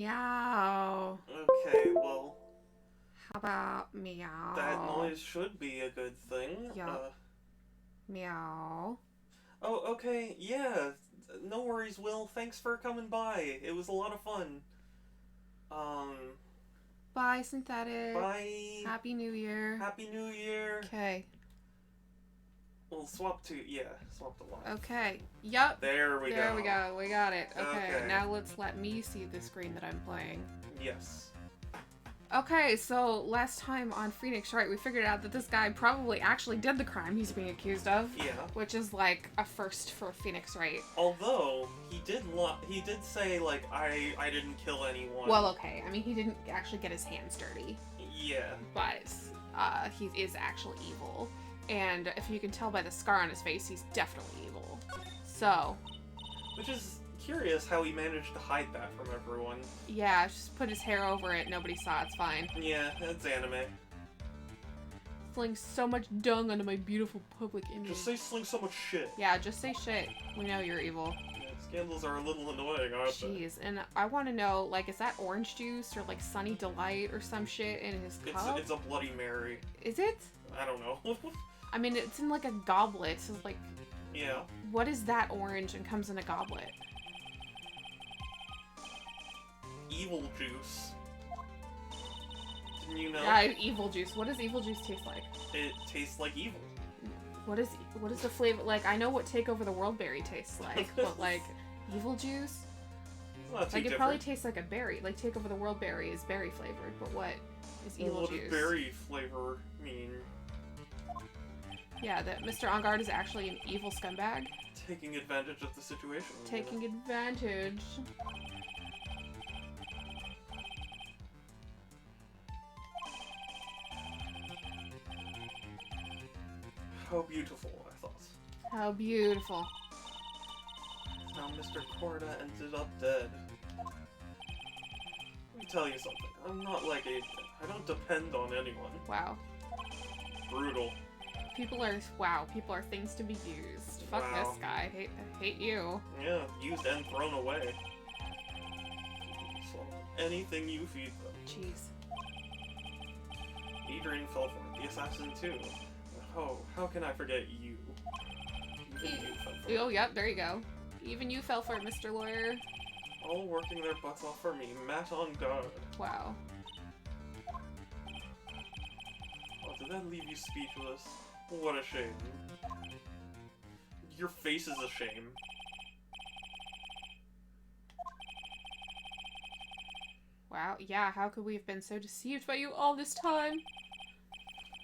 Meow. Okay, well, How about that meow? noise should be a good thing. Yup. Meow. Oh, okay, yeah. No worries, Will. Thanks for coming by. It was a lot of fun. Um, Bye, synthetic. bye. Happy New Year. Happy New Year. Okay. We'll swap to, yeah, swap to live. Okay. Yup. There we There we go. go. We got it. Okay. Okay. Now let's let me see the screen that I'm playing. Yes. Okay, so last time on Phoenix Wright, we figured out that this guy probably actually did the crime he's being accused of. Yeah. Which is like a first for Phoenix Wright. Although he did say like I didn't kill anyone. Well, okay. I mean, he didn't actually get his hands dirty. Yeah. But he is actually evil. And if you can tell by the scar on his face, he's definitely evil. So, Which is curious how he managed to hide that from everyone. yeah, just put his hair over it. Nobody saw. It's fine. Yeah, it's anime. Fling so much dung onto my beautiful public image. Just say sling so much shit. Yeah, just say shit. We know you're evil. Yeah, scandals are a little annoying, aren't they? Jeez, and I want to know, like, is that orange juice or like Sunny Delight or some shit in his cup? It's a Bloody Mary. Is it? I don't know. I mean, it's in like a goblet. So like, Yeah. what is that orange and comes in a goblet? Evil juice. Didn't you know? Yeah, evil juice. What does evil juice taste like? It tastes like evil. What is the flavor? Like, I know what Take Over the World berry tastes like, but like, evil juice? It's not too Like, it different. probably tastes like a berry. Like, Take Over the World berry is berry flavored, but what is evil what juice? does berry flavor mean? Yeah, that Mr. On Guard is actually an evil scumbag. Taking advantage of the situation. Taking advantage. How beautiful, I thought. How beautiful. Now Mr. Corda ended up dead. Let me tell you something. I'm not like a... I don't depend on anyone. Wow. Brutal. People are things to be used. Fuck Wow. this guy. I hate you. Yeah, used and thrown away. So, anything you feed them. Jeez. Adrian fell for it. The assassin too. Oh, how can I forget you? Even you fell for it. Oh, yep, there you go. Even you fell for it, Mr. Lawyer. All working their butts off for me. Matt on guard. Wow. Oh, did that leave you speechless? What a shame. Your face is a shame. Wow, yeah, how could we have been so deceived by you all this time?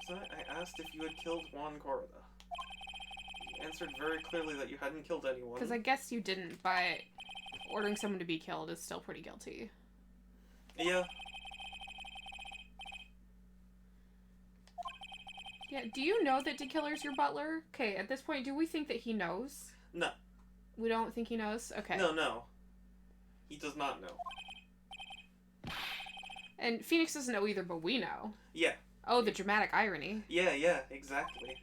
So I asked if you had killed Juan Corda. You answered very clearly that you hadn't killed anyone. Because I guess you didn't, but ordering someone to be killed is still pretty guilty. Yeah. Yeah, do you know that DeKiller's your butler? Okay, at this point, do we think that he knows? No. We don't think he knows? Okay. No. He does not know. And Phoenix doesn't know either, but we know. Yeah. Oh, the dramatic irony. Yeah, exactly.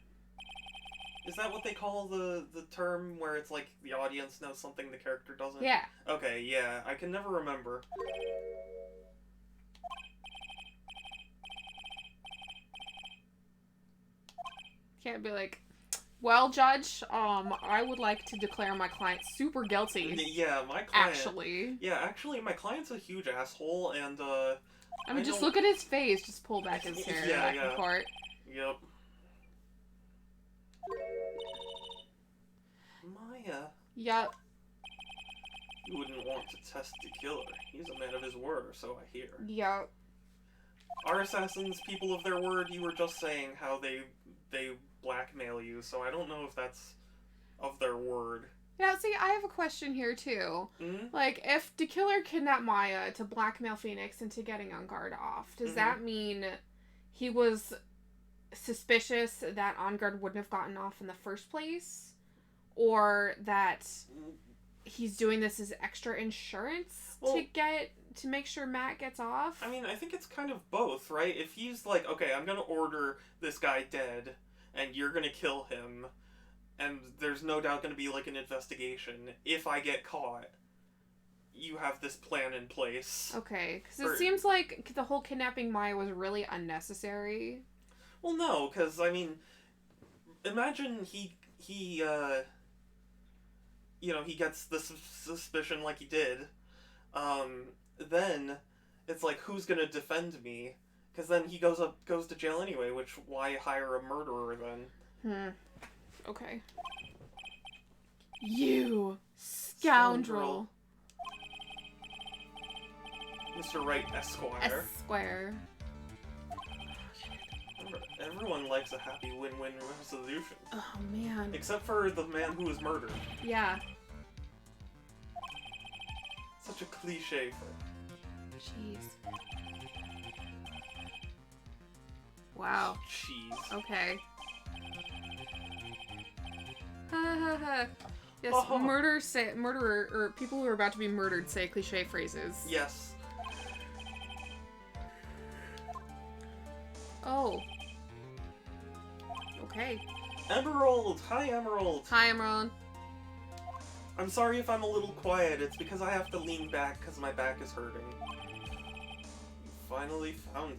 Is that what they call the term where it's like the audience knows something the character doesn't? Yeah. Okay, yeah. I can never remember. Can't be like, well, Judge, I would like to declare my client super guilty. Yeah, my client... Actually. Yeah, actually, my client's a huge asshole, and, I mean, just look at his face. Just pull back his hair Yeah, back yeah. in court. Yep. Maya, Yup. you wouldn't want to test the killer. He's a man of his word, or so I hear. Yup. Are assassins people of their word? You were just saying how they blackmail you, so I don't know if that's of their word. Yeah, see, I have a question here, too. Mm-hmm. Like, if the killer kidnapped Maya to blackmail Phoenix into getting On Guard off, does that mean he was suspicious that On Guard wouldn't have gotten off in the first place? Or that he's doing this as extra insurance to make sure Matt gets off? I mean, I think it's kind of both, right? If he's like, okay, I'm gonna order this guy dead, and you're gonna kill him, and there's no doubt gonna be like an investigation. If I get caught, you have this plan in place. Okay, because it seems like the whole kidnapping Maya was really unnecessary. Well, no, because, I mean, imagine he gets the suspicion like he did. Then it's like, who's gonna defend me? Because then he goes to jail anyway, which, why hire a murderer then? Okay. You scoundrel. Mr. Wright, Esquire. Esquire. Everyone likes a happy win-win resolution. Oh, man. Except for the man who was murdered. Yeah. Such a cliche for... Jeez. Wow. Jeez. Okay. Ha ha ha. Yes, Oh. murderer, or people who are about to be murdered say cliche phrases. Yes. Oh. Okay. Emerald! Hi, Emerald! Hi, Emerald. I'm sorry if I'm a little quiet. It's because I have to lean back because my back is hurting. You finally found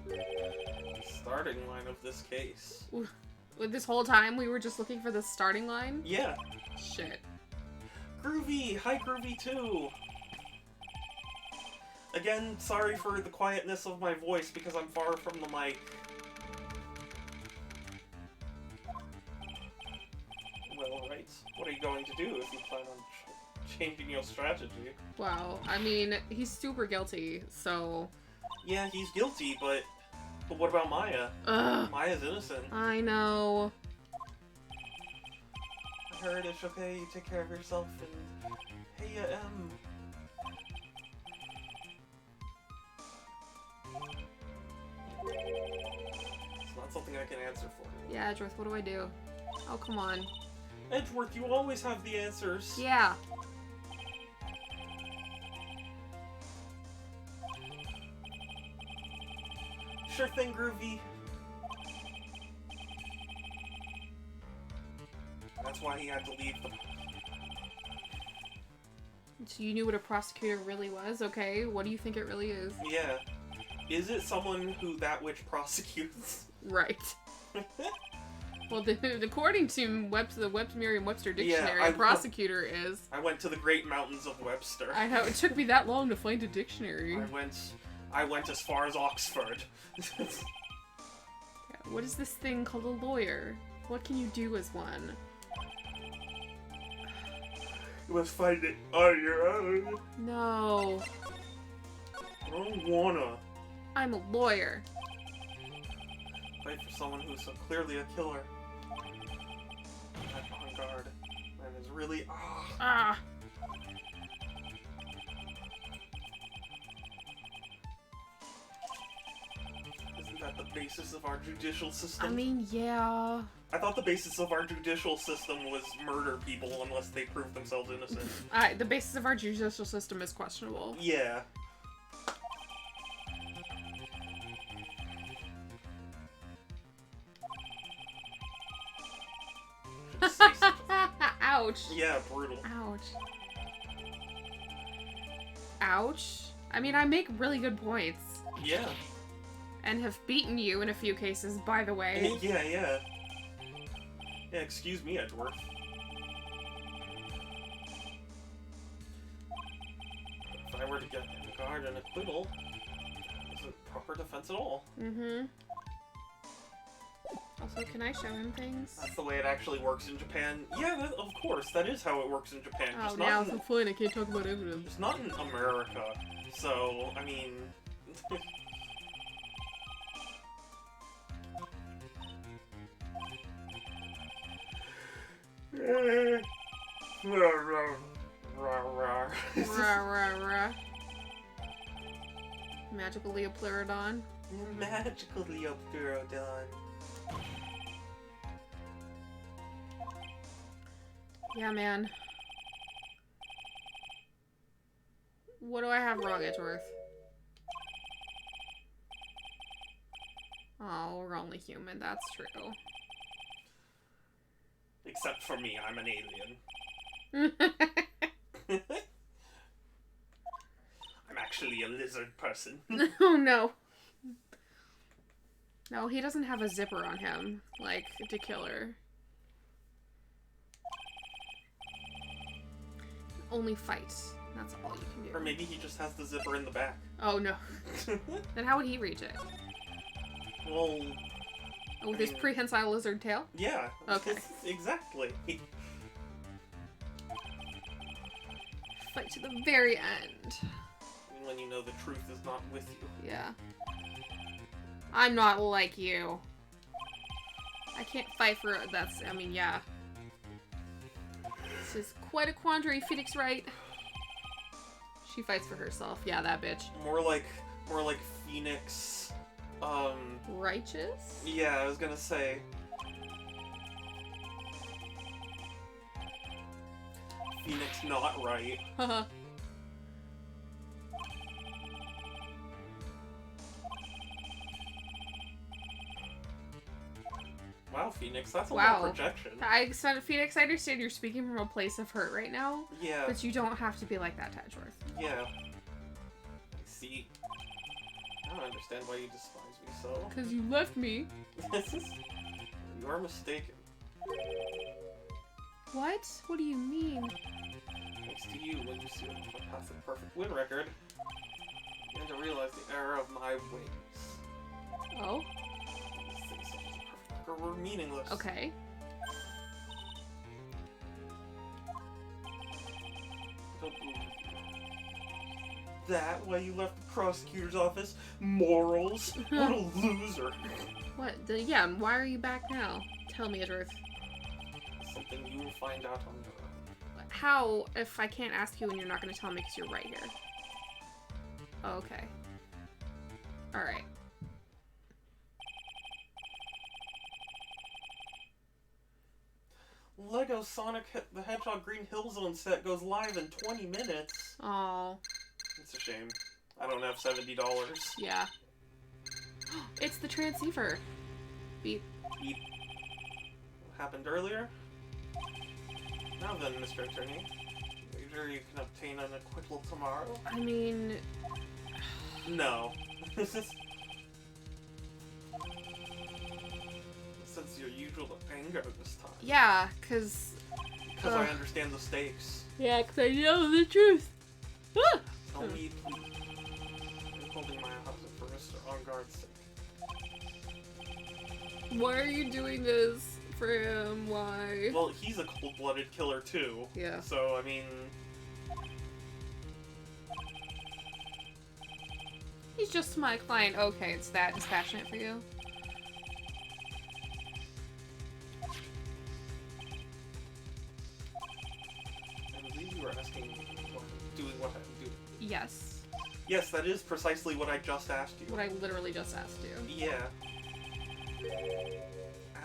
it. Starting line of this case. This whole time we were just looking for the starting line? Yeah. Shit. Groovy! Hi, Groovy, too! Again, sorry for the quietness of my voice because I'm far from the mic. Well, right. What are you going to do if you plan on changing your strategy? Wow. I mean, he's super guilty, so... Yeah, he's guilty, but what about Maya? Ugh. Maya's innocent. I know. I heard it's okay, you take care of yourself, and... Hey, M. It's not something I can answer for you. Yeah, Edgeworth, what do I do? Oh, come on. Edgeworth, you always have the answers. Yeah. Sure thing, Groovy. That's why he had to leave the... So you knew what a prosecutor really was? Okay, what do you think it really is? Yeah. Is it someone who that which prosecutes? Right. Well, according to the Merriam-Webster dictionary, Yeah, a prosecutor is... I went to the Great Mountains of Webster. I know, it took me that long to find a dictionary. I went as far as Oxford. Yeah, what is this thing called a lawyer? What can you do as one? You must find it on your own. No. I don't wanna. I'm a lawyer. Fight for someone who's so clearly a killer. That on guard. Man is really... Ah. Isn't that the basis of our judicial system? I mean, yeah. I thought the basis of our judicial system was murder people unless they prove themselves innocent. The basis of our judicial system is questionable. Yeah. Ouch. Yeah, brutal. Ouch. Ouch. I mean, I make really good points. Yeah. And have beaten you in a few cases, by the way. Yeah, yeah. Yeah, excuse me, Edgeworth. If I were to get in guard and acquittal, it's a proper defense at all. Mm-hmm. Also, can I show him things? That's the way it actually works in Japan. Yeah, of course, that is how it works in Japan. Oh, Just now not it's fine, I can't talk about evidence. Just not in America. So, I mean... Rah, rah, rah. Magical Leopleurodon. Magical Leopleurodon. Yeah, man. What do I have wrong, Edgeworth? Oh, we're only human, that's true. Except for me, I'm an alien. actually a lizard person. Oh no. No, he doesn't have a zipper on him, like Dekiller. Only fight. That's all you can do. Or maybe he just has the zipper in the back. Oh no. Then how would he reach it? Well... Oh, with his prehensile lizard tail? Yeah. Okay. Exactly. Fight to the very end. When you know the truth is not with you. Yeah. I'm not like you. I can't fight for... That's... I mean, yeah. This is quite a quandary, Phoenix Wright. She fights for herself. Yeah, that bitch. More like Phoenix... Righteous? Yeah, I was gonna say... Phoenix not right. Haha. Wow, Phoenix, that's a Wow. lot of projection. Phoenix, I understand you're speaking from a place of hurt right now. Yeah. But you don't have to be like that, Tadgeworth. Yeah. See, I don't understand why you despise me so. Because you left me. You are mistaken. What? What do you mean? Thanks to you, when you see my path of perfect win record, you begin to realize the error of my ways. Oh? These things such as a perfect record were meaningless. Okay. Don't believe you. That why you left the prosecutor's office? Morals? What a loser. What? Yeah, why are you back now? Tell me, Edgeworth. Something you will find out on your own. How, if I can't ask you and you're not going to tell me because you're right here? Oh, okay. Alright. Lego Sonic the Hedgehog Green Hill Zone set goes live in 20 minutes. Oh, It's a shame. I don't have $70. yeah. It's the transceiver. Beep. Beep. What happened earlier? Now then, Mr. Attorney. Wager you can obtain an acquittal tomorrow? I mean... No. Sense your usual anger this time. Yeah, because... Because I understand the stakes. Yeah, because I know the truth. Ah! Tell me, please. I'm holding my house for Mr. On-Guard's sake. Why are you doing this for him? Why? Well, he's a cold-blooded killer, too. Yeah. So, I mean... He's just my client. Okay, it's that dispassionate for you. I believe you were asking doing what I'm doing. Yes. Yes, that is precisely what I just asked you. What I literally just asked you. Yeah.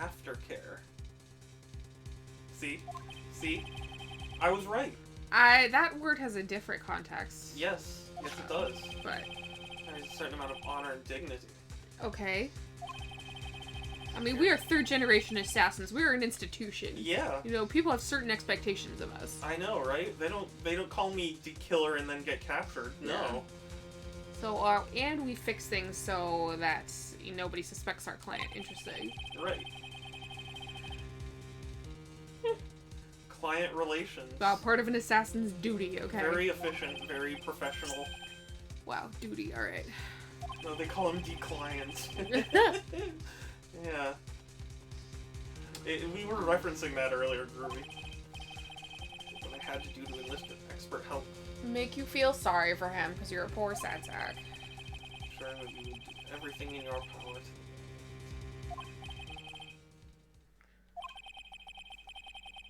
Aftercare. See? See? I was right. That word has a different context. Yes. Yes, it does. But, There's a certain amount of honor and dignity. okay. I mean, we are third generation assassins. We're an institution. Yeah. You know, people have certain expectations of us. I know, right? They don't call me D-Killer and then get captured. No. Yeah. So, and we fix things so that nobody suspects our client. Interesting. Right. Client relations. Part of an assassin's duty, okay? Very efficient, very professional. Wow, duty, alright. No, they call him D-Client. Yeah. We were referencing that earlier, Groovy. What I had to do to enlist expert help. Make you feel sorry for him because you're a poor sad sack. Sure that you would do everything in your power to...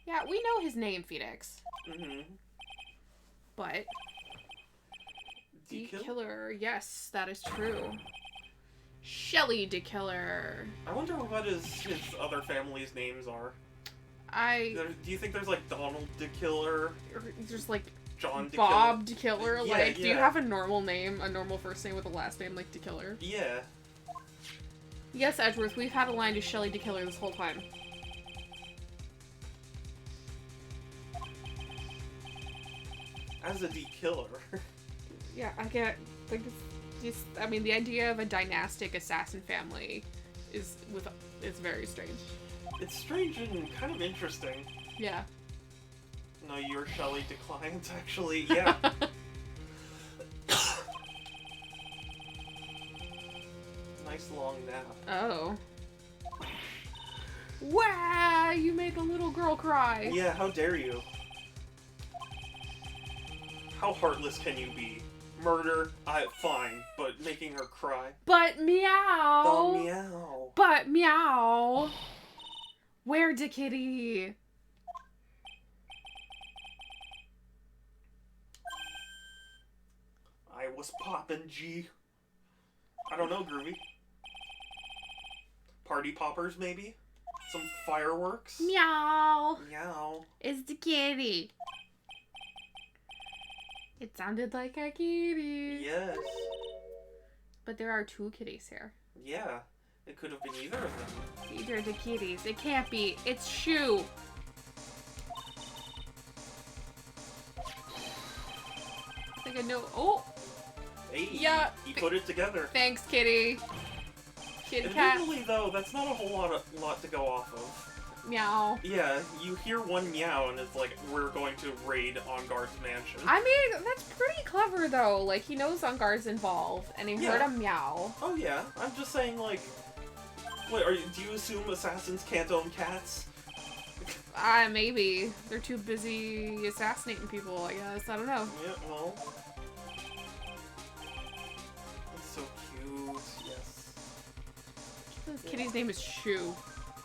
Yeah, we know his name, Phoenix. Mm-hmm. But... D-Kill? D-Killer, yes, that is true. Shelly D-Killer. I wonder what his other family's names are. Do you think there's like Donald D-Killer? Or just like John D-Killer? Bob D-Killer? Yeah, Like, do you yeah. have a normal name, a normal first name with a last name like D-Killer? Yeah. Yes, Edgeworth, we've had a line to Shelly D-Killer this whole time. As a D-Killer. Yeah, I get, like, it's just, I mean, the idea of a dynastic assassin family is very strange. It's strange and kind of interesting. Yeah. No, your Shelley declines, actually. Yeah. Nice long nap. Oh. Wow, you made the little girl cry. Yeah, how dare you? How heartless can you be? Murder, fine, but making her cry. But meow. Oh, meow. But meow. Where'd the kitty? I was poppin' G. I don't know, Groovy. Party poppers, maybe? Some fireworks? Meow. Meow. It's the kitty. It sounded like a kitty. Yes. But there are two kitties here. Yeah. It could have been either of them. These are the kitties. It can't be. It's Shoe. I think I know. Oh! Hey, Yeah. he put it together. Thanks, kitty. Kitty cat. Admittedly, though, that's not a whole lot to go off of. Meow. Yeah, you hear one meow and it's like, we're going to raid On Guard's mansion. I mean, that's pretty clever, though. Like, he knows On Guard's involved, and he heard a meow. Oh, yeah. I'm just saying, like... Wait, do you assume assassins can't own cats? Maybe. They're too busy assassinating people, I guess. I don't know. Yeah, well... It's so cute, yes. This kitty's name is Shoe.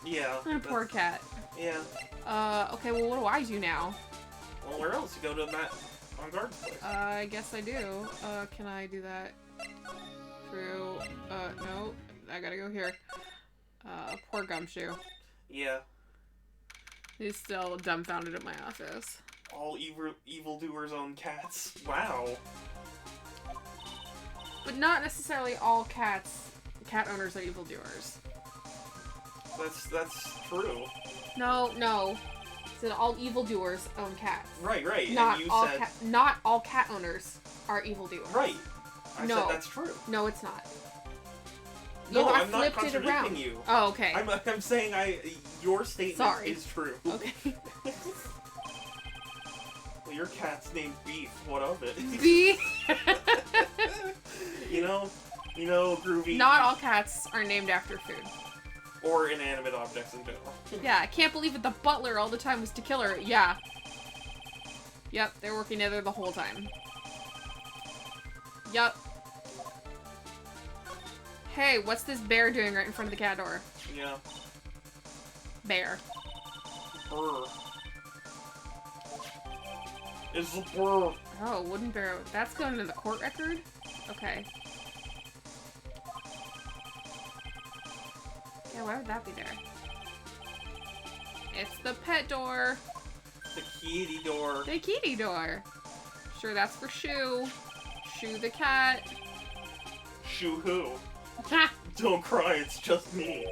Yeah. What a poor cat. Yeah. Okay, well, what do I do now? Well, where else? You go to Matt On Guard's place. I guess I do. Can I do that through, no. I gotta go here. Poor Gumshoe. Yeah. He's still dumbfounded at my office. All evildoers own cats. Wow. But not necessarily all cat owners are evildoers. That's true. No. So all evildoers own cats. Right. Not and you all said... not all cat owners are evildoers. Right. I No. said that's true. No, it's not. No, I I'm not flipped it around. contradicting you. Oh, okay. I'm saying your statement Sorry. is true. Okay. Well, your cat's named Beef. What of it? B. you know, Groovy. Not all cats are named after food. Or inanimate objects in general. Yeah, I can't believe that the butler all the time was to kill her. Yeah. Yep, they're working together the whole time. Yep. Hey, what's this bear doing right in front of the cat door? Yeah. Bear. Brr. It's a brr. Oh, wooden bear. That's going into the court record? Okay. Yeah, why would that be there? It's the pet door. The kitty door. The kitty door. Sure, that's for Shoe. Shoe the cat. Shoo hoo. Don't cry, it's just me.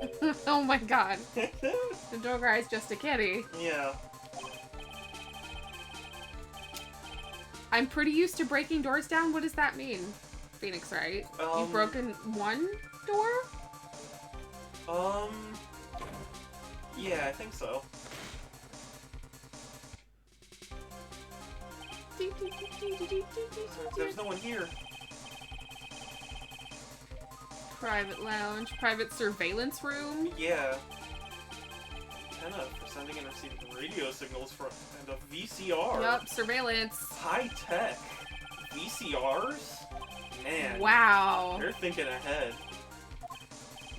Oh my god. The dog guy is just a kitty. Yeah. I'm pretty used to breaking doors down. What does that mean? Phoenix, right? You've broken one door? Yeah, I think so. There's no one here. Private lounge, private surveillance room. Yeah. Antenna for sending and receiving radio signals from and a VCR. Yup, surveillance. High tech. VCRs? Man. Wow. They're thinking ahead.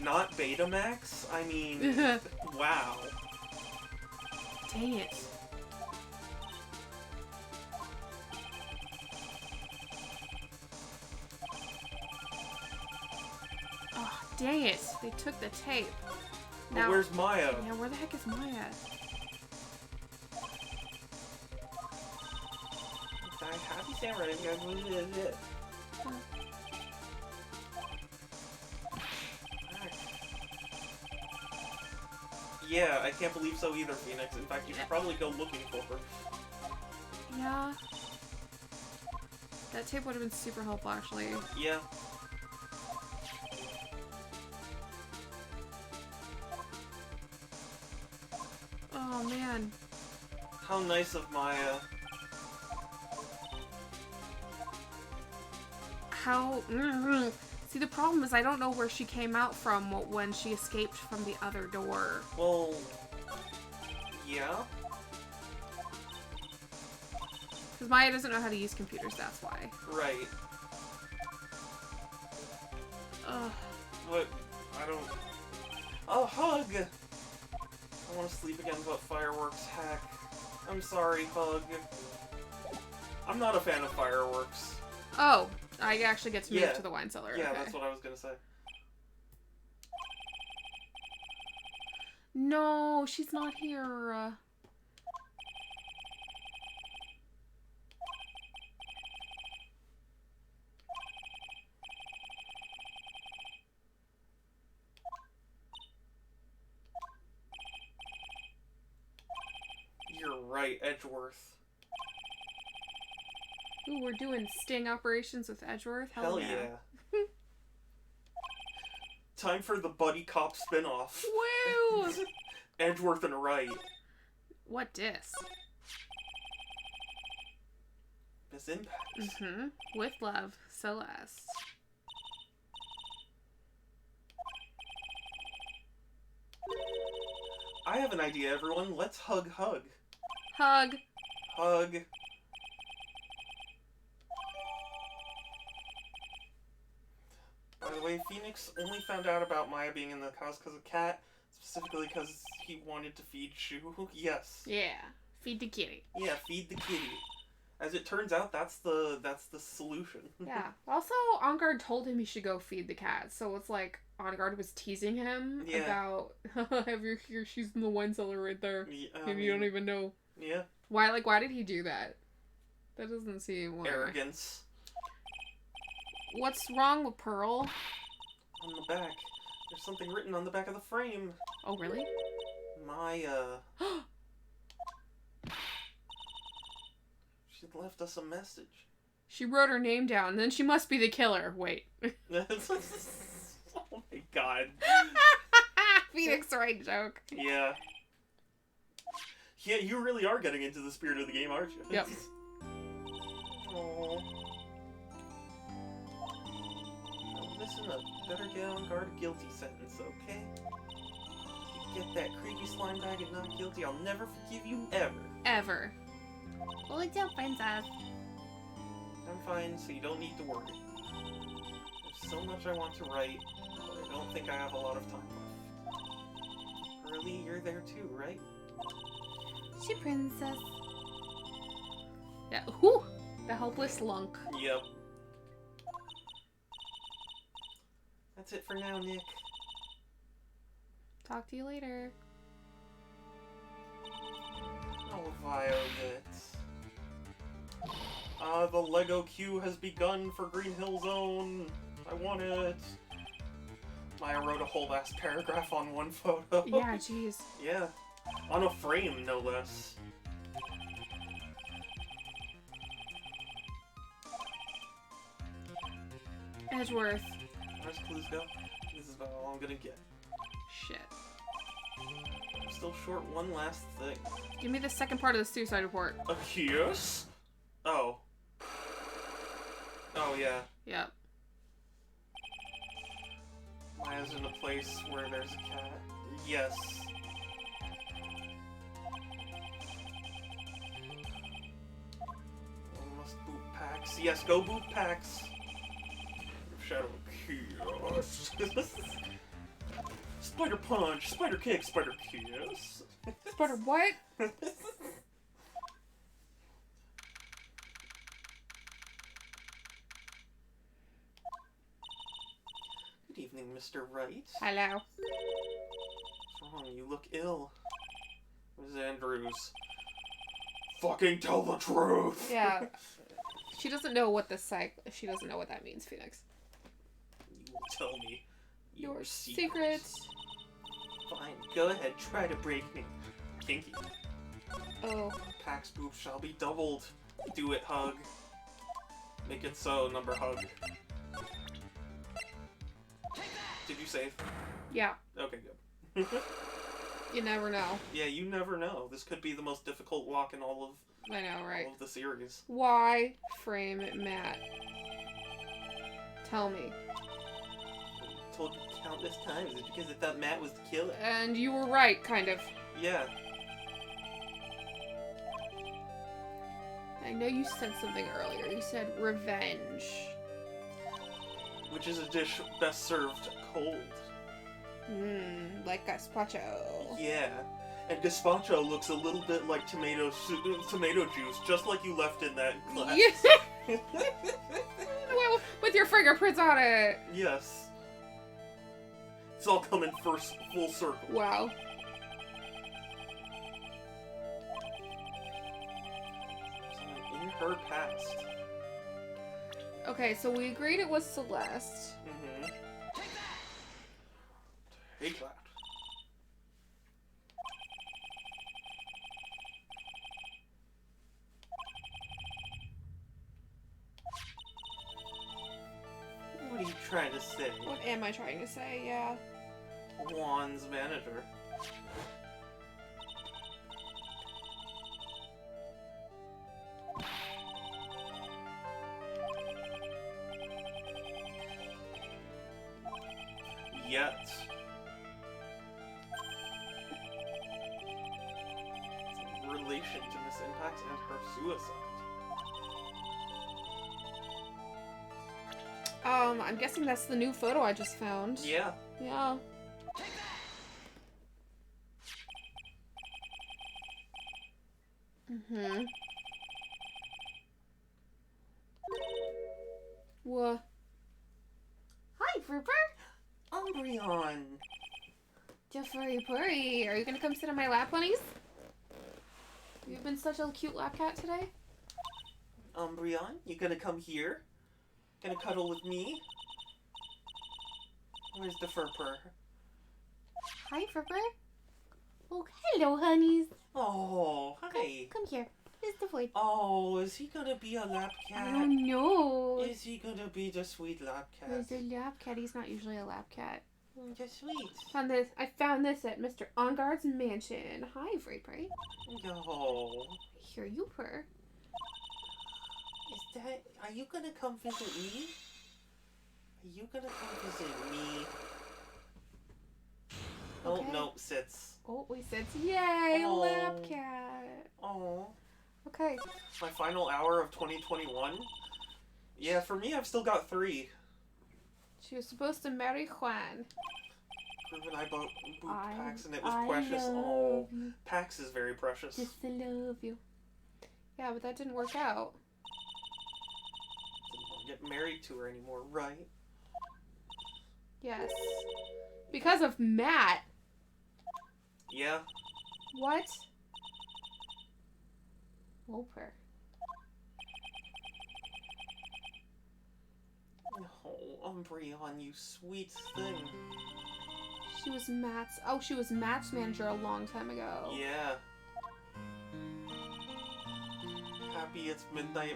Not Betamax? I mean, wow. Dang it. Oh, dang it. They took the tape. But where's Maya? Yeah, where the heck is Maya? Happy Samurai. Yeah, I can't believe so either, Phoenix. In fact, you should probably go looking for her. Yeah. That tape would have been super helpful, actually. Yeah. Oh, man. How nice of Maya. How... See, the problem is I don't know where she came out from when she escaped from the other door. Well... Yeah? Because Maya doesn't know how to use computers, that's why. Right. Ugh. But, I don't... Oh, hug! I want to sleep again, but fireworks, heck. I'm sorry, hug. I'm not a fan of fireworks. Oh, I actually get to move Yeah. to the wine cellar. Yeah, Okay. that's what I was gonna say. No, she's not here. You're right, Edgeworth. Ooh, we're doing sting operations with Edgeworth. Hell yeah. Time for the buddy cop spin-off. Woo! Edgeworth and Wright. What dis? Miss Impact. With love, Celeste. I have an idea, everyone. Let's hug. Hug. Hug. By the way, Phoenix only found out about Maya being in the house because of Cat, specifically because he wanted to feed Shu. Yes. Yeah. Feed the kitty. Yeah, feed the kitty. As it turns out, that's the solution. Yeah. Also, On Guard told him he should go feed the cat, so it's like On Guard was teasing him about, have you here? She's in the wine cellar right there, and you don't even know. Yeah. Why? Like, why did he do that? That doesn't seem Arrogance. What's wrong with Pearl? On the back, there's something written on the back of the frame. Oh, really? Maya. She left us a message. She wrote her name down, then she must be the killer. Wait. Oh my god. Phoenix Wright joke. Yeah. Yeah, you really are getting into the spirit of the game, aren't you? Yep. Aww. Now listen up. Better get on guard a guilty sentence, okay? If you get that creepy slime bag and not guilty, I'll never forgive you ever. Ever. Well, it's your princess. I'm fine, so you don't need to worry. There's so much I want to write, but I don't think I have a lot of time left. Hurley, you're there too, right? She princess. Yeah. Whew. The helpless lunk. Yep. That's it for now, Nick. Talk to you later. Oh, Violet. The Lego queue has begun for Green Hill Zone. I want it. Maya wrote a whole ass paragraph on one photo. Yeah, jeez. Yeah. On a frame, no less. Edgeworth. Where's clues go? This is about all I'm gonna get. Shit. I'm still short one last thing. Give me the second part of the suicide report. A kiss? Oh. Oh, yeah. Yep. Maya's in a place where there's a cat. Yes. Must boot packs. Yes, go boot packs. Shadow kiss. Spider punch, spider kick, spider kiss. Spider what? Good evening, Mr. Wright. Hello. What's wrong? You look ill. Ms. Andrews. Fucking tell the truth! Yeah. She doesn't know what she doesn't know what that means, Phoenix. You will tell me Your secrets. Fine, go ahead, try to break me. Kinky. Oh. Pax boobs shall be doubled. Do it, hug. Make it so, number hug. Did you save? Yeah. Okay, good. You never know. Yeah, you never know. This could be the most difficult walk in all I know, right? of the series. Why frame Matt? Tell me. I told you countless times. It's because I thought Matt was the killer. And you were right, kind of. Yeah. I know you said something earlier. You said revenge. Which is a dish best served cold. Like gazpacho. Yeah. And gazpacho looks a little bit like tomato juice, just like you left in that glass. Yeah. Well, with your fingerprints on it. Yes. It's all coming full circle. Wow. In her past. Okay, so we agreed it was Celeste. Mm-hmm. Take that. What are you trying to say? What am I trying to say? Yeah. Juan's manager. Yet. In relation to Miss Impact and her suicide. I'm guessing that's the new photo I just found. Yeah. Yeah. Mm-hmm. What? Hi, Fruper. Umbreon. Jeffrey Purry. Are you gonna come sit on my lap, bunnies? You've been such a cute lap cat today. Umbreon, you gonna come here? Gonna cuddle with me? Where's the furper? Hi, Fruper. Oh, hello, honeys. Oh, hi. Come here. Here's the void. Oh, is he gonna be a lap cat? I don't know. Is he gonna be the sweet lap cat? He's a lap cat. He's not usually a lap cat. Just sweet. I found this at Mr. Onguard's mansion. Hi, Fruper. No. Here you purr. Are you gonna come visit me? Are you gonna come visit me? Oh, Okay. no, sits. Oh, we said yay, Oh. lap cat. Oh. Okay. My final hour of 2021? Yeah, for me, I've still got 3. She was supposed to marry Juan. Groove and I both boot Pax, and it was precious. Oh, Pax is very precious. Just to love you. Yeah, but that didn't work out. Didn't want to get married to her anymore, right? Yes. Because of Matt. Yeah. What? Whooper. Oh, Umbreon, you sweet thing. She was Matt's. Oh, she was Matt's manager a long time ago. Yeah. Happy it's midnight.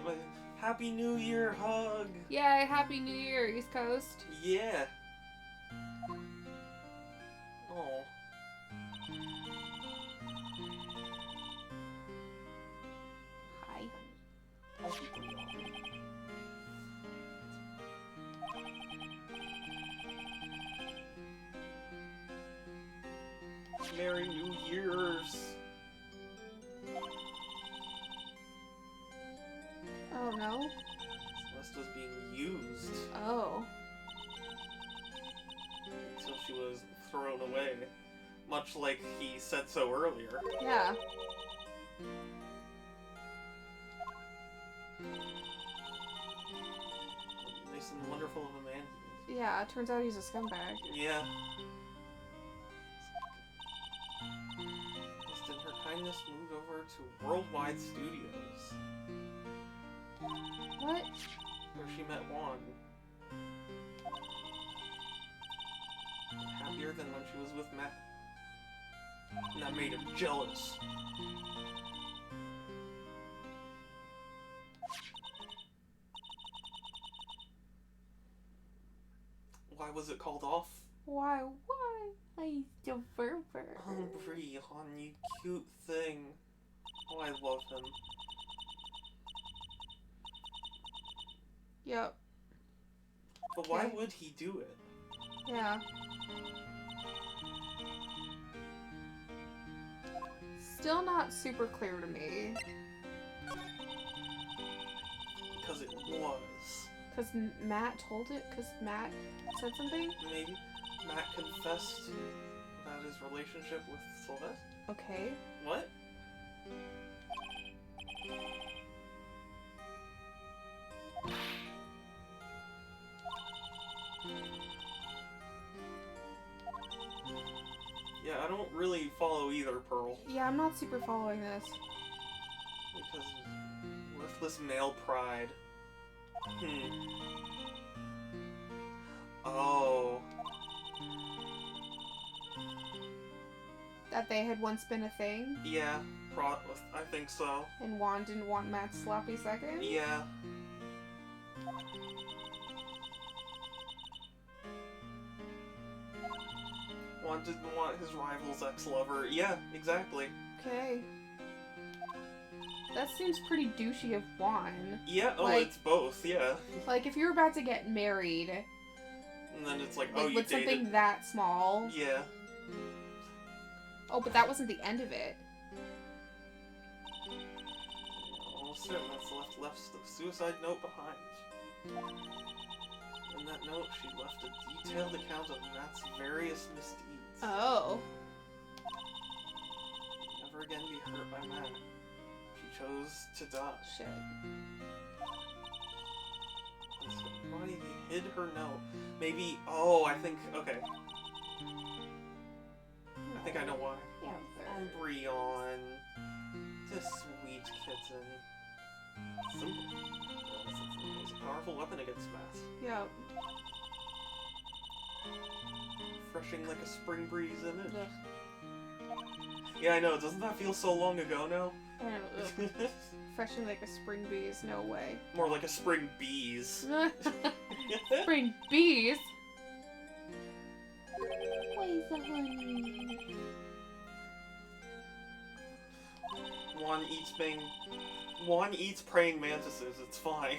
Happy New Year, hug. Yay, Happy New Year, East Coast. Yeah. Oh. Hi. Merry New Year's. Oh, no? Celeste was being used Oh. until she was thrown away. Much like he said so earlier. Yeah. Nice and wonderful of a man he is. Yeah, it turns out he's a scumbag. Yeah. Just in her kindness moved over to Worldwide Studios, What? where she met Juan. Happier than when she was with Matt. And that made him jealous. Why was it called off? Why? He's the fervor. Brian, you cute thing. Oh, I love him. Yep. But why Okay. would he do it? Yeah. Still not super clear to me. Because it was. Because Matt told it? Because Matt said something? Maybe. Matt confessed about his relationship with Celeste? Okay. What? Yeah, I don't really follow either, Pearl. Yeah, I'm not super following this. Because worthless male pride. Oh. That they had once been a thing, Yeah, I think so. and Juan didn't want Matt's sloppy second? Yeah. Juan didn't want his rival's ex-lover. Yeah, exactly. Okay. That seems pretty douchey of Juan. Yeah, oh, Like- it's both, yeah. Like, if you're about to get married, And then it's like, like, oh, you with dated. something that small. Yeah. Oh, but that wasn't the end of it. Almost certain that's left the suicide note behind. In that note, she left a detailed account of Matt's various misdeeds. Oh. Never again be hurt by Matt. She chose to die. Shit. Why he hid her note? Maybe. Oh, I think. Okay. I think I know why. Yeah, Umbreon. This sweet kitten. Simple. It was a powerful weapon against Matt. Yep. Refreshing like a spring breeze image. Ugh. Yeah, I know. Doesn't that feel so long ago now? I don't know. Freshen like a spring breeze, no way. More like a spring bees. Spring bees? Where's the honey? Juan eats praying mantises. It's fine.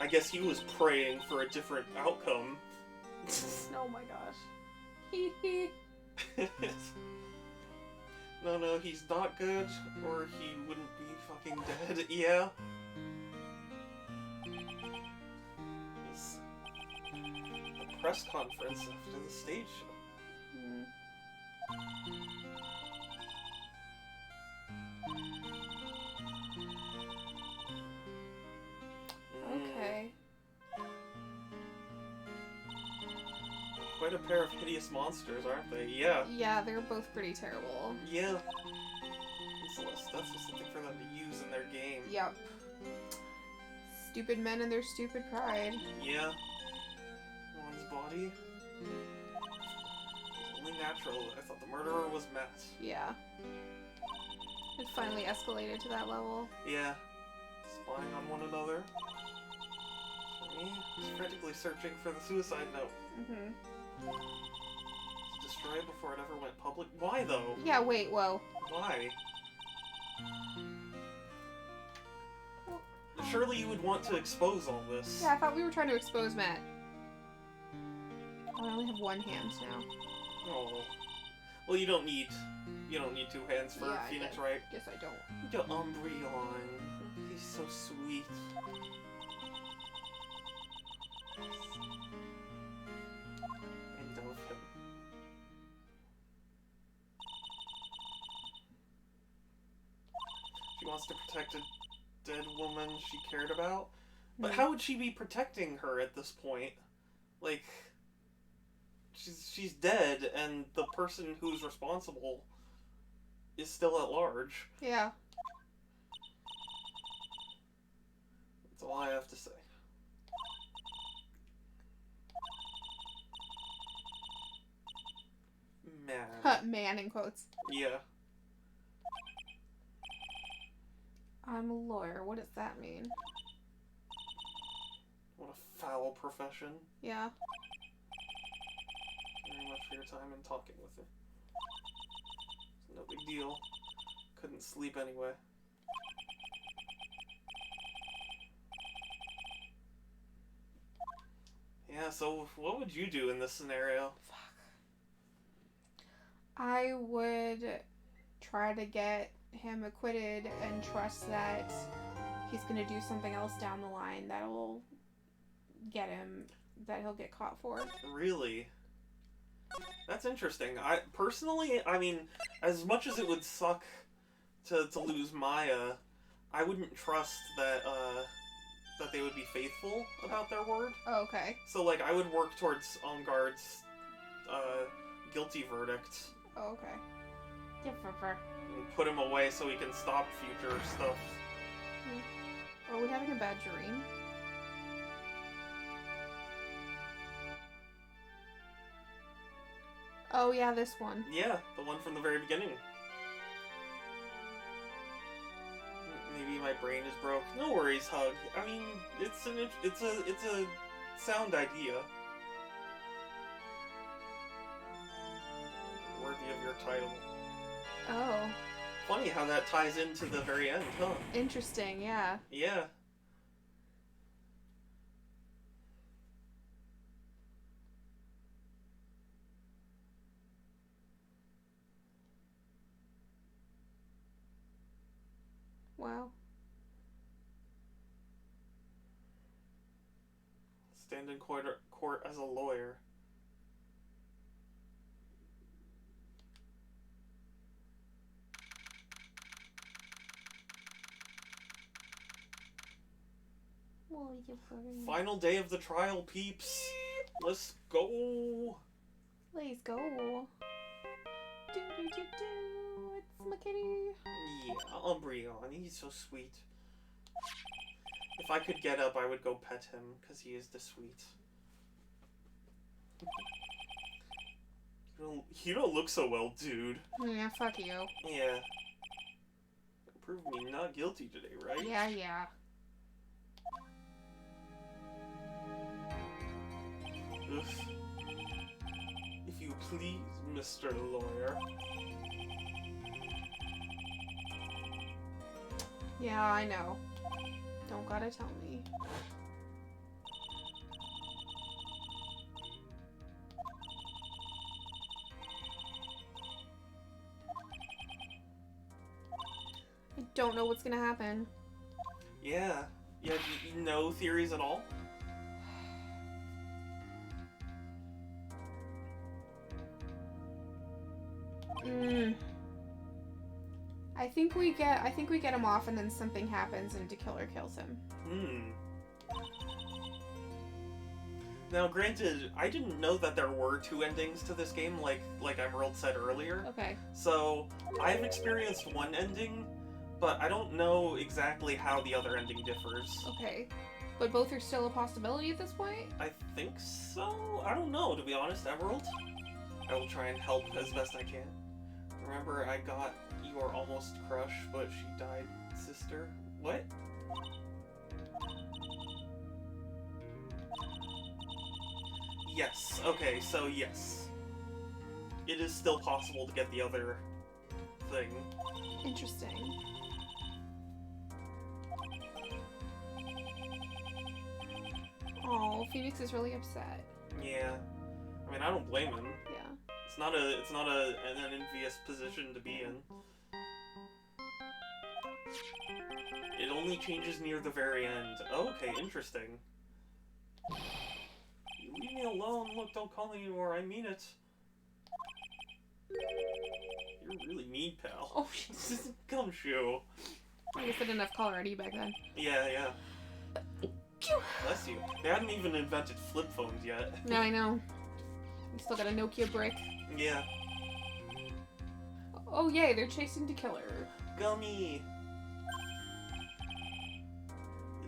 I guess he was praying for a different outcome. Oh my gosh. Hee hee. No, he's not good, or he wouldn't be fucking dead. Yeah. It's a press conference after the stage show. Mm. Okay. Quite a pair of hideous monsters, aren't they? Yeah. Yeah, they're both pretty terrible. Yeah. That's just something for them to use in their game. Yep. Stupid men and their stupid pride. Yeah. Juan's body. It's only natural. I thought the murderer was Matt. Yeah. It finally escalated to that level. Yeah. Spying on one another. For me, just frantically searching for the suicide note. Mm-hmm. To destroy it before it ever went public. Why though? Yeah, wait, whoa. Why? Surely you would want to expose all this. Yeah, I thought we were trying to expose Matt. Oh, I only have one hand now. Oh. Well, you don't need two hands for Yeah, Phoenix, I right? guess I don't. Your Umbreon. He's so sweet. I love him. She wants to protect a dead woman she cared about. But how would she be protecting her at this point? Like, she's dead, and the person who's responsible is still at large. Yeah. That's all I have to say. Man. Man in quotes. Yeah. I'm a lawyer. What does that mean? What a foul profession. Yeah. Thank you very much for your time and talking with me. It's no big deal. Couldn't sleep anyway. Yeah, so what would you do in this scenario? I would try to get him acquitted and trust that he's going to do something else down the line that'll get him, that he'll get caught for. Really? That's interesting. Personally, I mean, as much as it would suck to lose Maya, I wouldn't trust that they would be faithful about their word. Oh, okay. So, like, I would work towards Enguarde's guilty verdict. Oh, okay. And put him away so he can stop future stuff. Are we having a bad dream? Oh, yeah, this one. Yeah, the one from the very beginning. Maybe my brain is broke. No worries, Hug. I mean, it's a sound idea. Worthy of your title. Oh. Funny how that ties into the very end, huh? Interesting, yeah. Yeah. Wow. Stand in court as a lawyer. Final day of the trial, peeps. Let's go. Let's go. Do do do do. It's my kitty. Yeah, Umbreon. He's so sweet. If I could get up, I would go pet him, because he is the sweet. You don't look so well, dude. Yeah, fuck you. Yeah. Prove me not guilty today, right? Yeah, yeah. Ugh. If you please, Mr. Lawyer. Yeah, I know. Don't gotta tell me. I don't know what's gonna happen. Yeah. Yeah, no theories at all? I think we get him off and then something happens and the killer kills him. Now, granted, I didn't know that there were two endings to this game, like Emerald said earlier. Okay. So, I've experienced one ending, but I don't know exactly how the other ending differs. Okay. But both are still a possibility at this point? I think so? I don't know, to be honest, Emerald. I will try and help as best I can. Remember, I got your almost crush, but she died, sister? What? Yes. Okay, so yes. It is still possible to get the other thing. Interesting. Oh, Phoenix is really upset. Yeah. I mean, I don't blame him. Yeah. It's not an envious position to be in. It only changes near the very end. Okay, interesting. You leave me alone. Look, don't call me anymore. I mean it. You're really mean, pal. Oh, shit. Gumshoe. I guess I didn't have already back then. Yeah, yeah. Bless you. They hadn't even invented flip phones yet. No, I know. You still got a Nokia brick. Yeah. Oh, yay, they're chasing the killer. Gummy.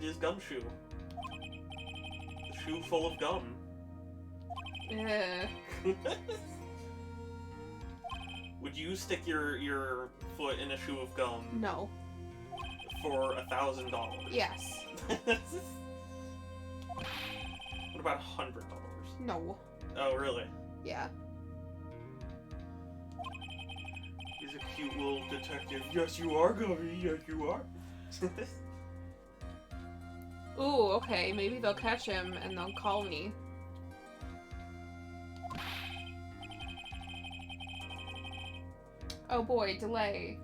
It is Gumshoe. The shoe full of gum. Would you stick your foot in a shoe of gum? No. For $1,000? Yes. What about $100? No. Oh, really? Yeah. He's a cute little detective. Yes, you are, Gummy. Yes, you are. Ooh, okay. Maybe they'll catch him and they'll call me. Oh boy, delay.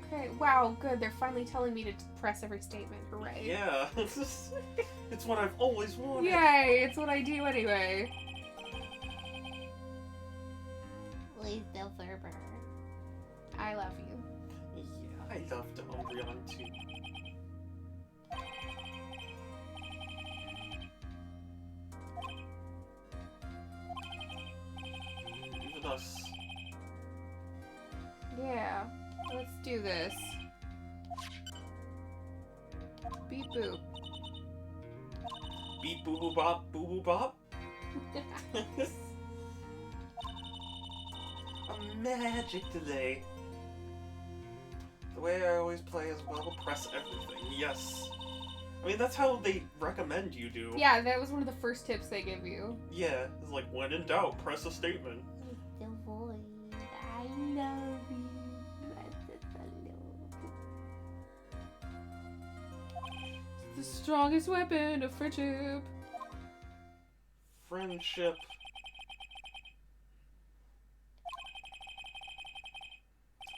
Okay, wow, good. They're finally telling me to press every statement. Hooray. Yeah. It's what I've always wanted. Yay, it's what I do anyway. Please don't Ferber. I love you. Yeah, I love Umbreon too. Even us. Yeah, let's do this. Beep boop. Beep boo boo bop, boo boo bop. A magic delay. The way I always play as well, press everything. Yes. I mean, that's how they recommend you do. Yeah, that was one of the first tips they give you. Yeah, it's like, when in doubt, press a statement. The void. I love you. It's the strongest weapon of friendship. Friendship.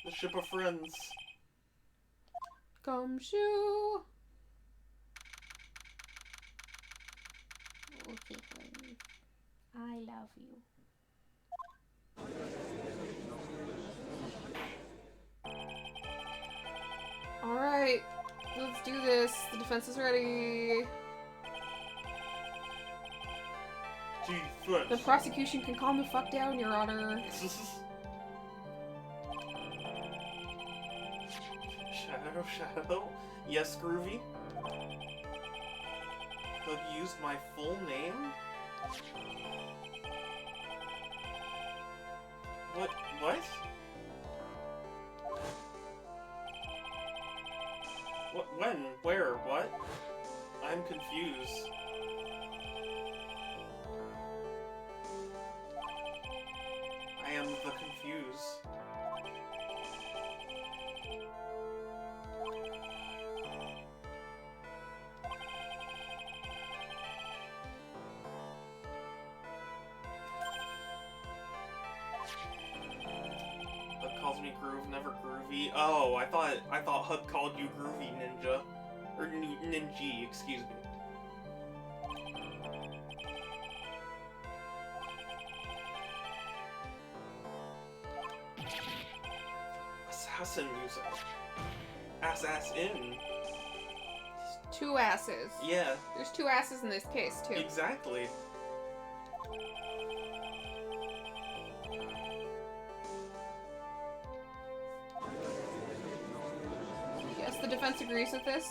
The ship of friends. Gumshoe. Okay, honey. I love you. Alright, let's do this. The defense is ready. Defense. The prosecution can calm the fuck down, Your Honor. Shadow? Yes, Groovy? Have you used my full name? What? What? What? When? Where? What? I'm confused. I am the confused. Calls me Groove, never Groovy. Oh, I thought Hud called you Groovy Ninja. Or Ninji, excuse me. Assassin music. Assassin. Two asses. Yeah. There's two asses in this case, too. Exactly. Yes, the defense agrees with this.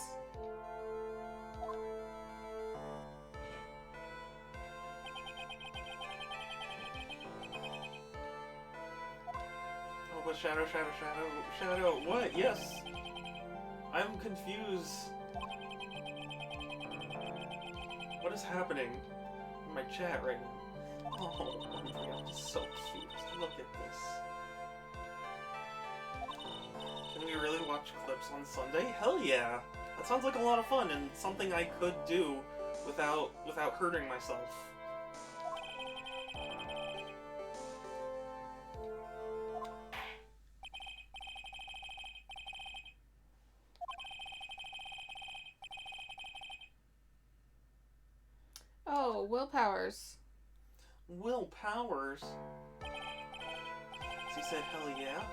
Oh, but Shadow, what? Yes. I'm confused. What is happening in my chat right now? Oh, Umbreon is so cute. Look at this. Can we really watch clips on Sunday? Hell yeah! That sounds like a lot of fun and something I could do without hurting myself. Oh, Will Powers. Will Powers? He said hell yeah?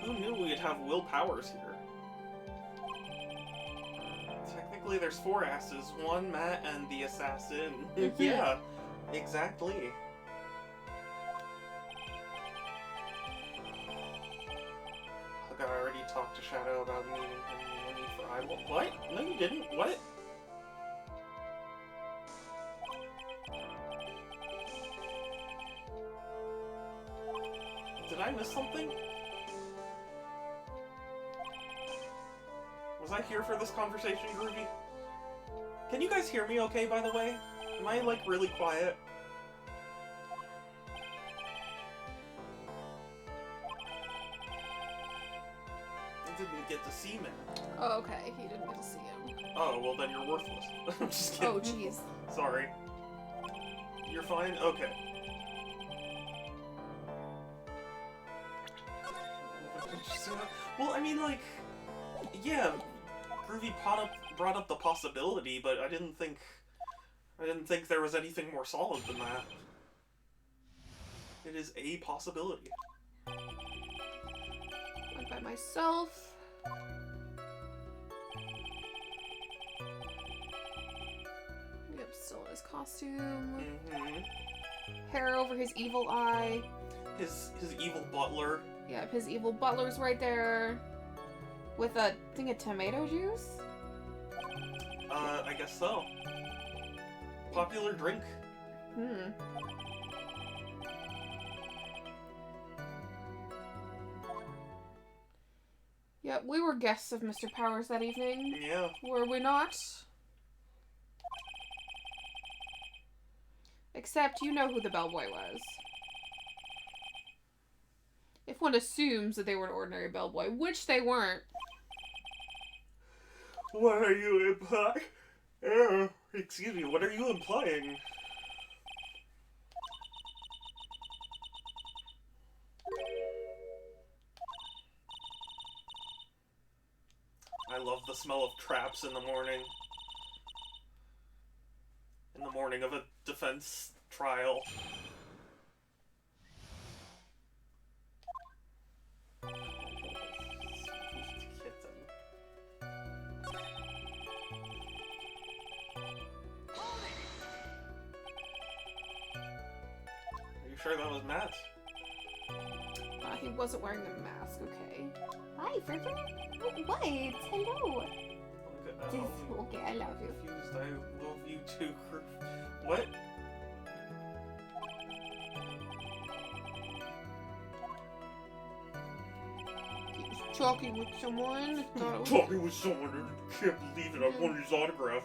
Who knew we'd have Will Powers here? Technically there's 4 asses. 1, Matt, and the assassin. Yeah, exactly. Look, I already talked to Shadow about meeting him for Idol. What? No, you didn't. What? Did I miss something? Was I here for this conversation, Groovy? Can you guys hear me okay, by the way? Am I, like, really quiet? I didn't get to see Matt. Oh, okay. You didn't get to see him. Oh, well then you're worthless. I'm just kidding. Oh, jeez. Sorry. You're fine? Okay. Well, I mean, like, yeah, Groovy brought up the possibility, but I didn't think there was anything more solid than that. It is a possibility. Went by myself. Yep, still in his costume. Mm-hmm. Hair over his evil eye. His evil butler. Yep, his evil butler's right there. With a thing of tomato juice? I guess so. Popular drink. Hmm. Yep, we were guests of Mr. Powers that evening. Yeah. Were we not? Except you know who the bellboy was. If one assumes that they were an ordinary bellboy, which they weren't. What are you implying? Excuse me, what are you implying? I love the smell of traps in the morning. In the morning of a defense trial. Are you sure that was Matt? He wasn't wearing a mask, okay. Hi, Fritter. What? Hello. Okay, I love you. Confused. I love you too. What? He was talking with someone. Talking with someone. I can't believe it. I wanted his autograph.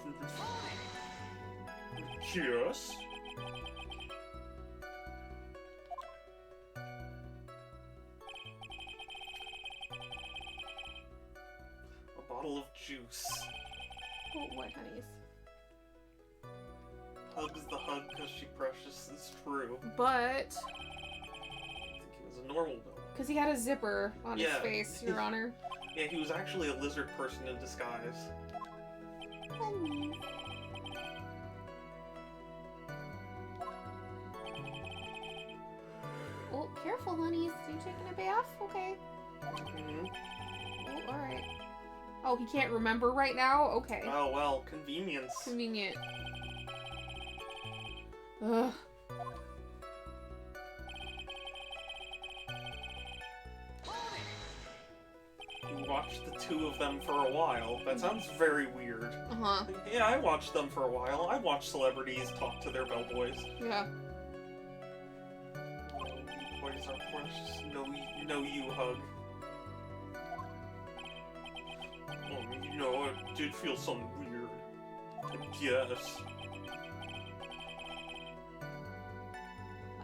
Yes. A bottle of juice. Oh, what, honeys? Hug's the hug because she precious. It's true. But I think he was a normal though. because he had a zipper on his Yeah. face, Your Honor. Yeah, he was actually a lizard person in disguise. Honey. Oh, careful, honeys. You taking a bath? Okay. Mm-hmm. Oh, alright. Oh, he can't remember right now? Okay. Oh well, convenience. Convenient. Ugh. You watched the two of them for a while. That sounds very weird. Uh-huh. Yeah, I watched them for a while. I watched celebrities talk to their bellboys. Yeah. Boys are precious. No you hug. You know, it did feel something weird. I guess.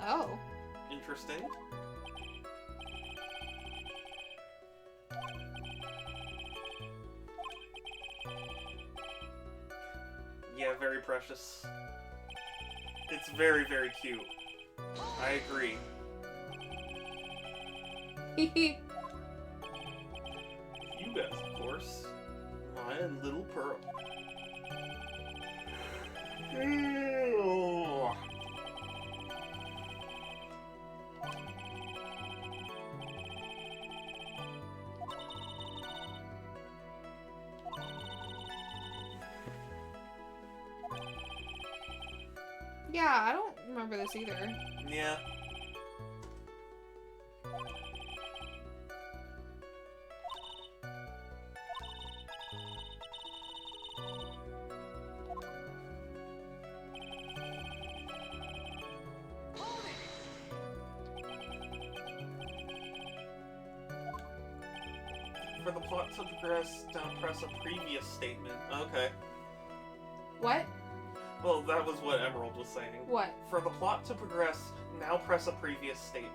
Oh. Interesting. Yeah, very precious. It's very, very cute. I agree. You guys, of course. Maya and Little Pearl. Ew. Yeah, I don't remember this either. Yeah. For the plot to progress, now press a previous statement. Okay. What? Well, that was what Emerald was saying. What? For the plot to progress, now press a previous statement.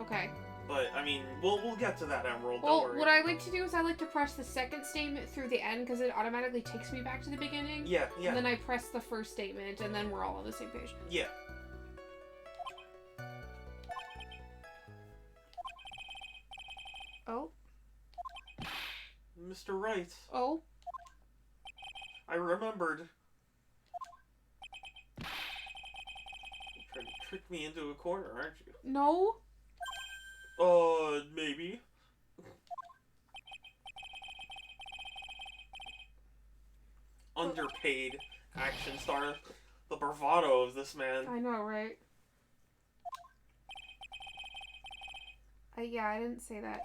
Okay. But, I mean, we'll get to that, Emerald, Well, don't worry. what I like to do is I like to press the second statement through the end because it automatically takes me back to the beginning. Yeah. And then I press the first statement and then we're all on the same page. Yeah. Oh. Mr. Wright, Oh. I remembered. You're trying to trick me into a corner, aren't you? No. Maybe. Underpaid action star. The bravado of this man. I know, right? Yeah, I didn't say that.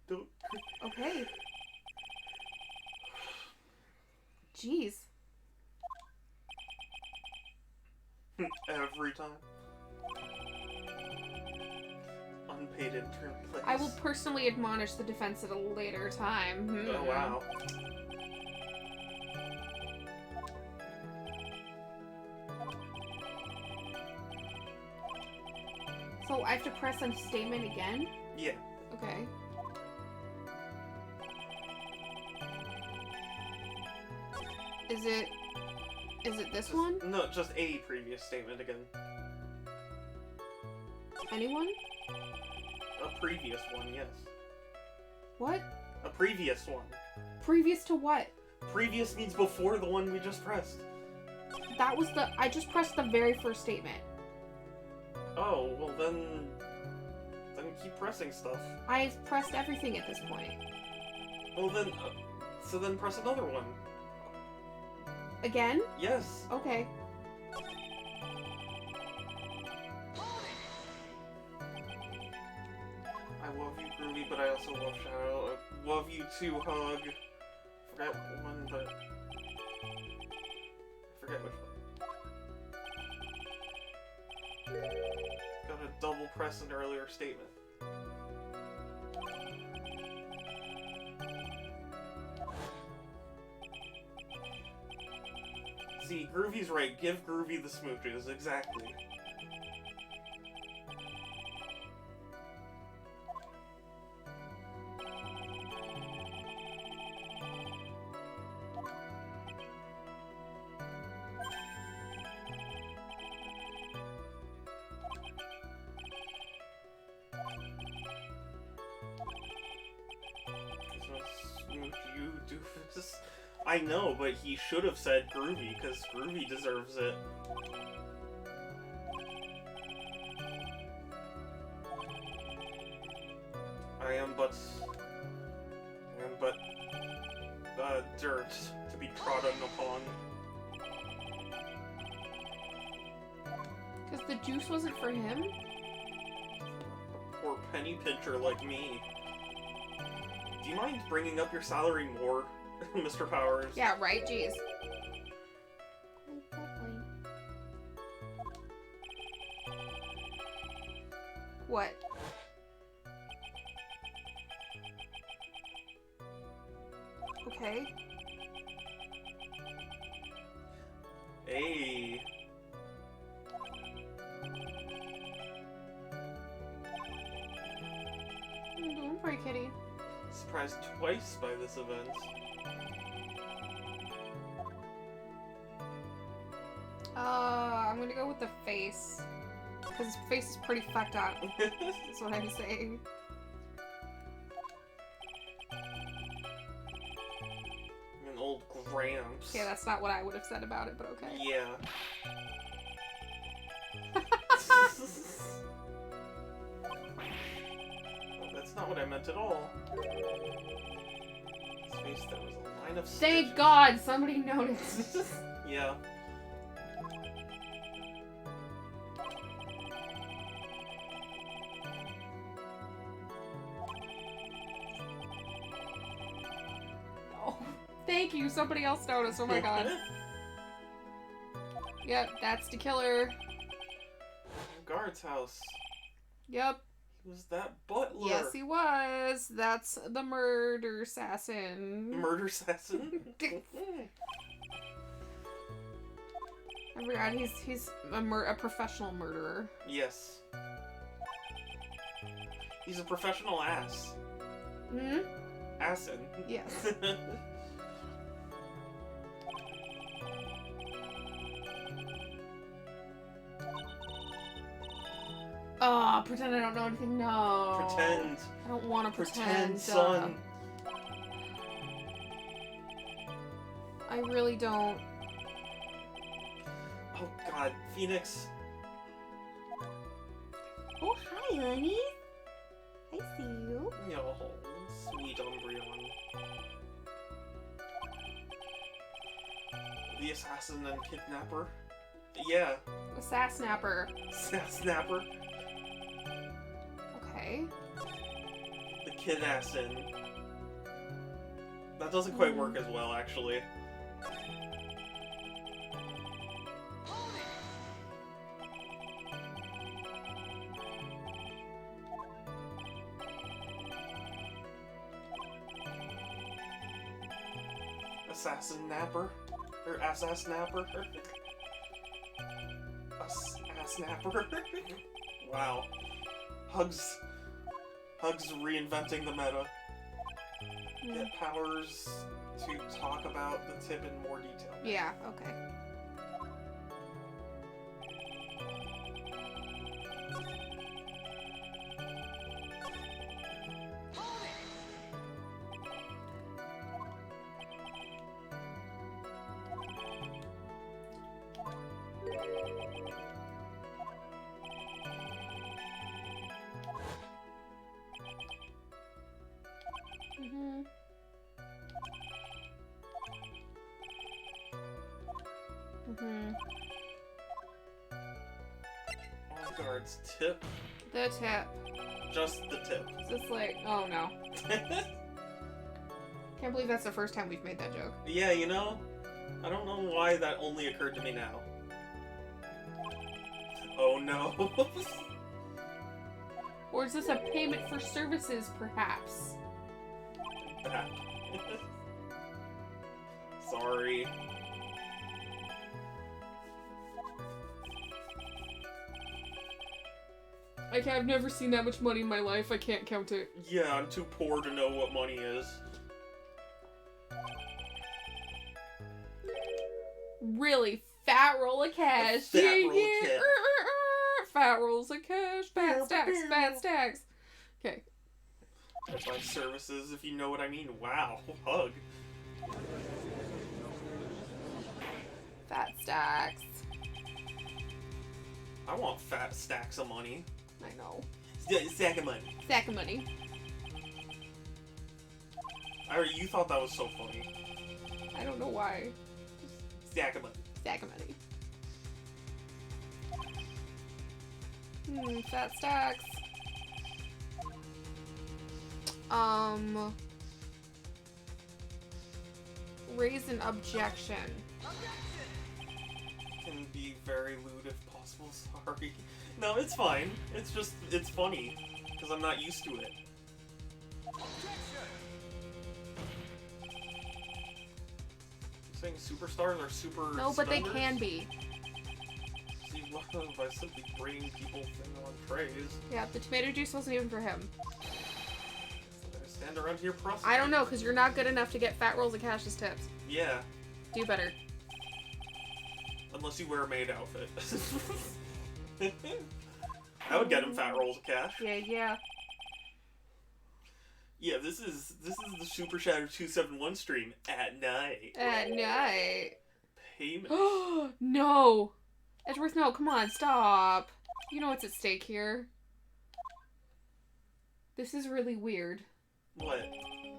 Don't. Okay. Jeez. Every time. Unpaid intern place. I will personally admonish the defense at a later time. Oh, wow. So I have to press a statement again? Yeah. Okay. Is it this one? No, just a previous statement again. Anyone? A previous one, yes. What? A previous one. Previous to what? Previous means before the one we just pressed. That was I just pressed the very first statement. Oh, well then keep pressing stuff. I've pressed everything at this point. Well then, so then press another one. Again? Yes. Okay. I love you, Groovy, but I also love Shadow. I love you too, Hug. Forgot one, but... I forget which one. Gotta double press an earlier statement. See, Groovy's right. Give Groovy the smooches. Exactly. Smooch you, doofus. I know, but he should have said Groovy, because Groovy deserves it. I am but dirt to be trodden upon. Because the juice wasn't for him? A poor penny pincher like me. Do you mind bringing up your salary more, Mr. Powers? Yeah, right? Jeez. What? Okay. Hey. I'm doing pretty kitty. Surprised twice by this event. I'm gonna go with the face. Because his face is pretty fucked up. That's what I'm saying. An old Gramps. Okay, that's not what I would have said about it, but okay. Yeah. Well, that's not what I meant at all. His face, there was a line of stitches. Thank God somebody noticed. Yeah. Oh, thank you. Somebody else noticed. Oh my God. Yep, that's the killer. Guard's house. Yep. He was that butler. Yes, he was. That's the murder assassin. Murder assassin? I forgot he's a professional murderer. Yes. He's a professional ass. Hmm? Assin. Yes. Oh, pretend I don't know anything. No. Pretend. I don't want to pretend. Pretend, son. I really don't. Oh god, Phoenix. Oh, hi, honey. I see you. Yo, sweet Umbreon. The assassin and kidnapper? Yeah. Assassnapper. Snapper. Okay. The kidassin. That doesn't quite work as well, actually. Assassin Napper? Or Assassin Napper? Snapper? Wow. Hugs reinventing the meta. Get powers to talk about the tip in more detail. Yeah, okay. Mm-hmm. Mm-hmm. On guards, tip. The tip. Just the tip. It's just like, oh no. Can't believe that's the first time we've made that joke. Yeah, you know, I don't know why that only occurred to me now. Oh no. Or is this a payment for services, perhaps? That. Sorry. I've never seen that much money in my life. I can't count it. Yeah, I'm too poor to know what money is. Really? Fat roll of cash. Fat Yeah, roll of yeah. cash. Fat rolls of cash. Fat stacks. Fat stacks. Okay. Buy services, if you know what I mean. Wow. Hug. Fat stacks. I want fat stacks of money. I know. Stack of money. Stack of money. You thought that was so funny. I don't know why. Stack of money. Stack of money. Fat stacks. Raise an objection. Can be very lewd if possible, sorry. No, it's fine. It's just, it's funny. Because I'm not used to it. You're saying superstars are super No, but they spenders? can be. See, love by simply bringing people things on trays. Yeah, the tomato juice wasn't even for him. So I stand around here prostituting. I don't know, because you're not good enough to get fat rolls of cash as tips. Yeah. Do better. Unless you wear a maid outfit. I would get him fat rolls of cash. Yeah. Yeah, this is the Super Shadow 271 stream at night. At night. Payment. No! Edgeworth, no, come on, stop. You know what's at stake here. This is really weird. What?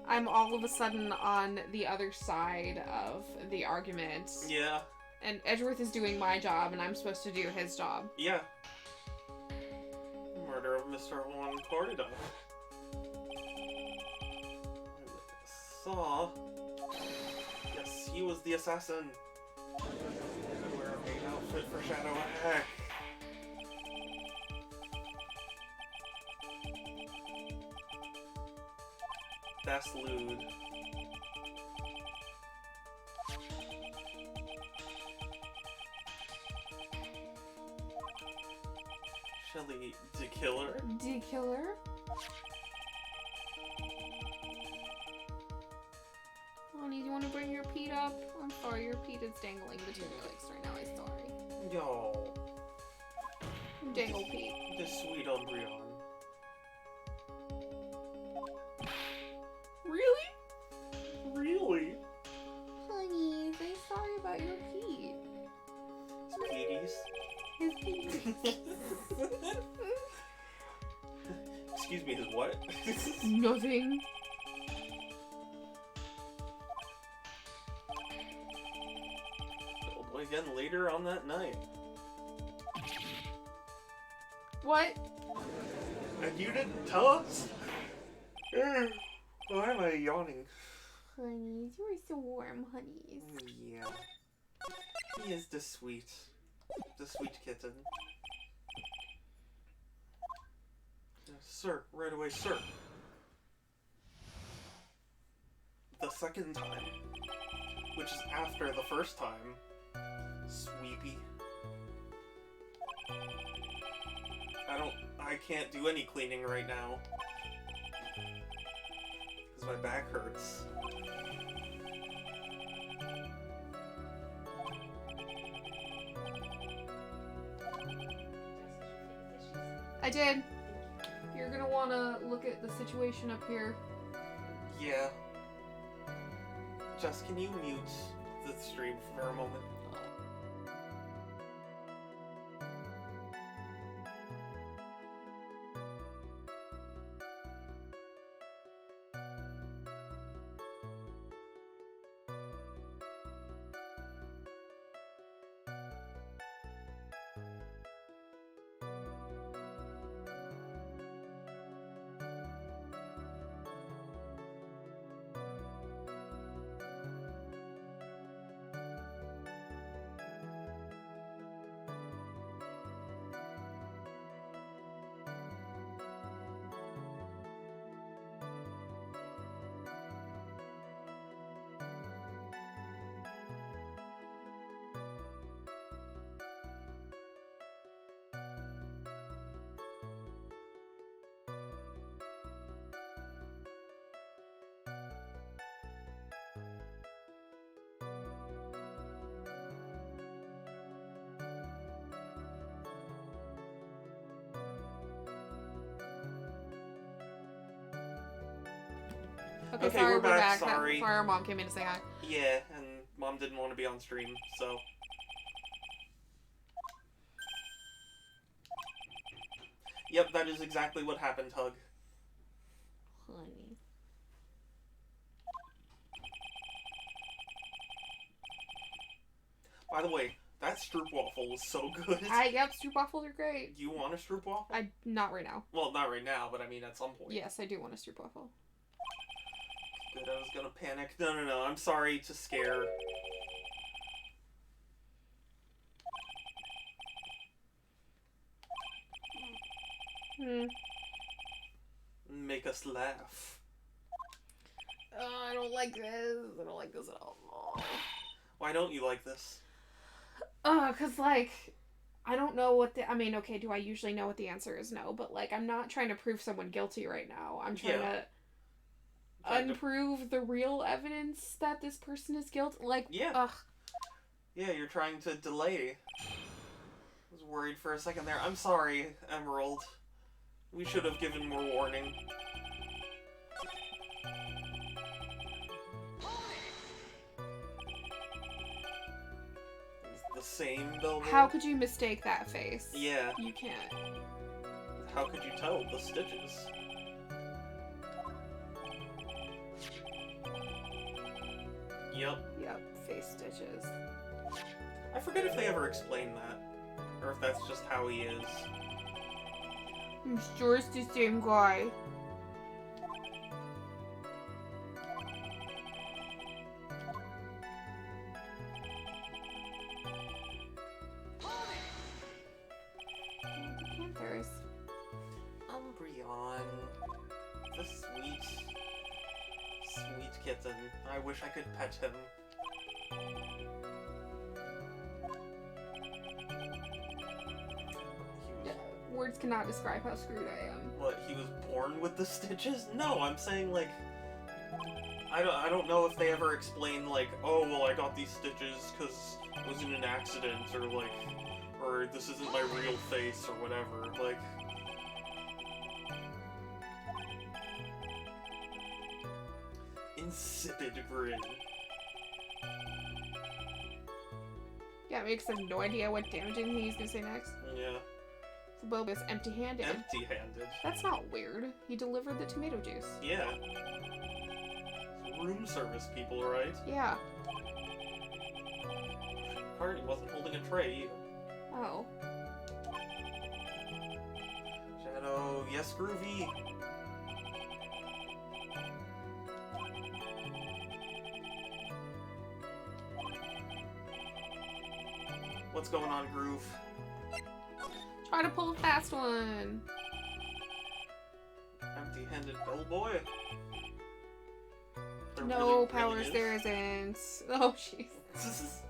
I'm all of a sudden on the other side of the argument. Yeah. And Edgeworth is doing my job, and I'm supposed to do his job. Yeah. Murder of Mr. Juan Corrida. Saw. Yes, he was the assassin. I wear a maid outfit for Shadow Attack. fast lewd. Shelly, de-killer? De-killer? Honey, do you want to bring your Pete up? I'm sorry, your Pete is dangling between your legs right now. I'm sorry. Yo. Dangle Pete. The sweet Umbreon. Really? Really? Honey, I'm sorry about your Pete. Sweeties. His Pete. Excuse me, his what? Nothing. Oh, again, later on that night. What? And you didn't tell us? Why am I yawning? Honeys, you are so warm, honeys. Yeah. He is the sweet kitten. Sir, right away, sir. The second time, which is after the first time, Sweepy. I can't do any cleaning right now. Because my back hurts. I did. You're gonna wanna look at the situation up here. Yeah. Jess, can you mute the stream for a moment? Okay, sorry, we're back. Sorry. Sorry, our mom came in to say hi. Yeah, and Mom didn't want to be on stream, so... Yep, that is exactly what happened, Hug. Honey. By the way, that stroopwafel was so good. Yep, stroopwafels are great. Do you want a stroopwafel? Not right now. Well, not right now, but I mean at some point. Yes, I do want a stroopwafel. Good, I was gonna panic. No, I'm sorry to scare. Make us laugh. I don't like this. I don't like this at all. Why don't you like this? Cause like, I don't know what I mean, okay, do I usually know what the answer is? No, but like, I'm not trying to prove someone guilty right now. I'm trying to unprove the real evidence that this person is guilty. Like, yeah. Ugh. Yeah, you're trying to delay. I was worried for a second there. I'm sorry, Emerald. We should have given more warning. It's the same building. How could you mistake that face? Yeah. You can't. How could you tell the stitches? Yep, face stitches. I forget if they ever explain that. Or if that's just how he is. I'm sure it's the same guy. The Panthers. Umbreon. The sweet. Sweet kitten. I wish I could pet him. Words cannot describe how screwed I am. What, he was born with the stitches? No, I'm saying, like... I don't know if they ever explained, like, oh, well, I got these stitches because it was in an accident, or, like... Or this isn't my real face, or whatever. Like... Insipid grin. Yeah, makes I have no idea what damaging thing he's gonna say next. Yeah. The bulb is empty-handed. Empty-handed. That's not weird. He delivered the tomato juice. Yeah. Room service people, right? Yeah. Carney wasn't holding a tray either. Oh. Shadow, yes, Groovy. What's going on, Groove? Try to pull a fast one. Empty-handed bellboy. There No really powers, is. there isn't. Oh, jeez.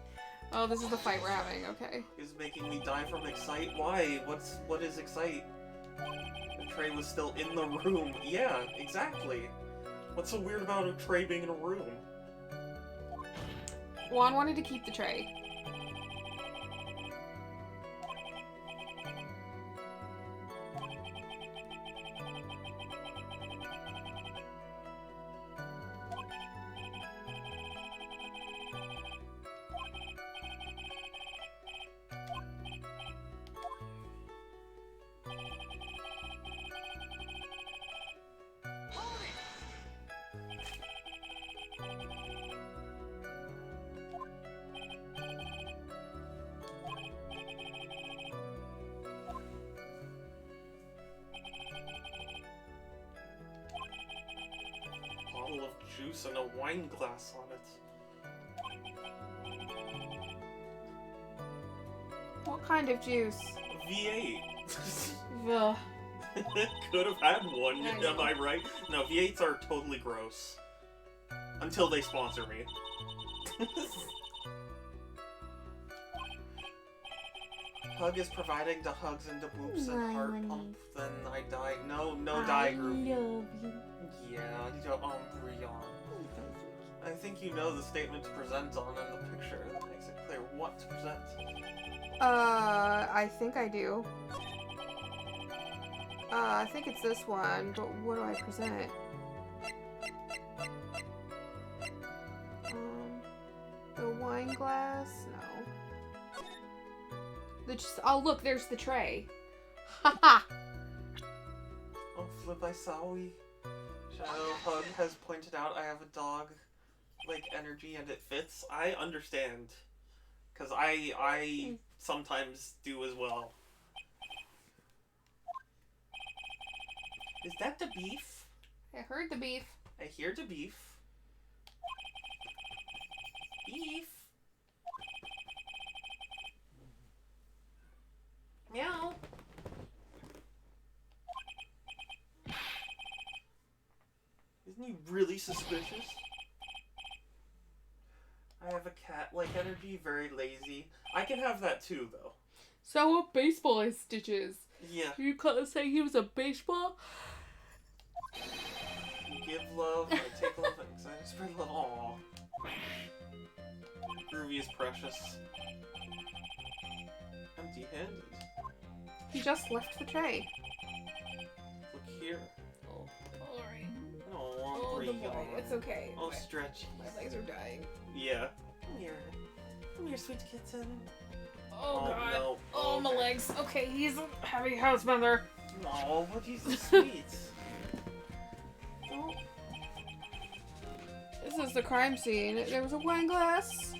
Oh, this is the fight we're having. Okay. Is making me die from excite. Why? What is excite? The tray was still in the room. Yeah, exactly. What's so weird about a tray being in a room? Juan wanted to keep the tray. Bottle of juice and a wine glass on it. What kind of juice? V8. Ugh. Could have had one, I know. am I right? No, V8s are totally gross. Until they sponsor me. Hug is providing the hugs and the boops and heart pump, then I die. No die group. I love you. Yeah, you Embryon. I think you know the statement to present on in the picture. That makes it clear what to present. I think I do. I think it's this one, but what do I present? The wine glass? No. Oh, look, there's the tray. Haha! Oh, flip, I saw-y. Shadow Hug has pointed out I have a dog-like energy and it fits. I understand. Because I sometimes do as well. Is that the beef? I heard the beef. I hear the beef. Beef. Meow. Isn't he really suspicious? I have a cat-like energy, very lazy. I can have that too, though. So a baseball has stitches. Yeah. You can't say he was a baseball? You give love, I take love, and I spread love. Aww. Groovy is precious. Empty-handed. He just left the tray. Look here. Oh, alright. Oh, the boy. It's okay. Oh, stretchy. My legs are dying. Yeah. Come here. Come here, sweet kitten. Oh, God. No. Oh, my Okay. legs. Okay, he's a heavy housebender. No, but he's so sweet. Oh. This is the crime scene. There was a wine glass.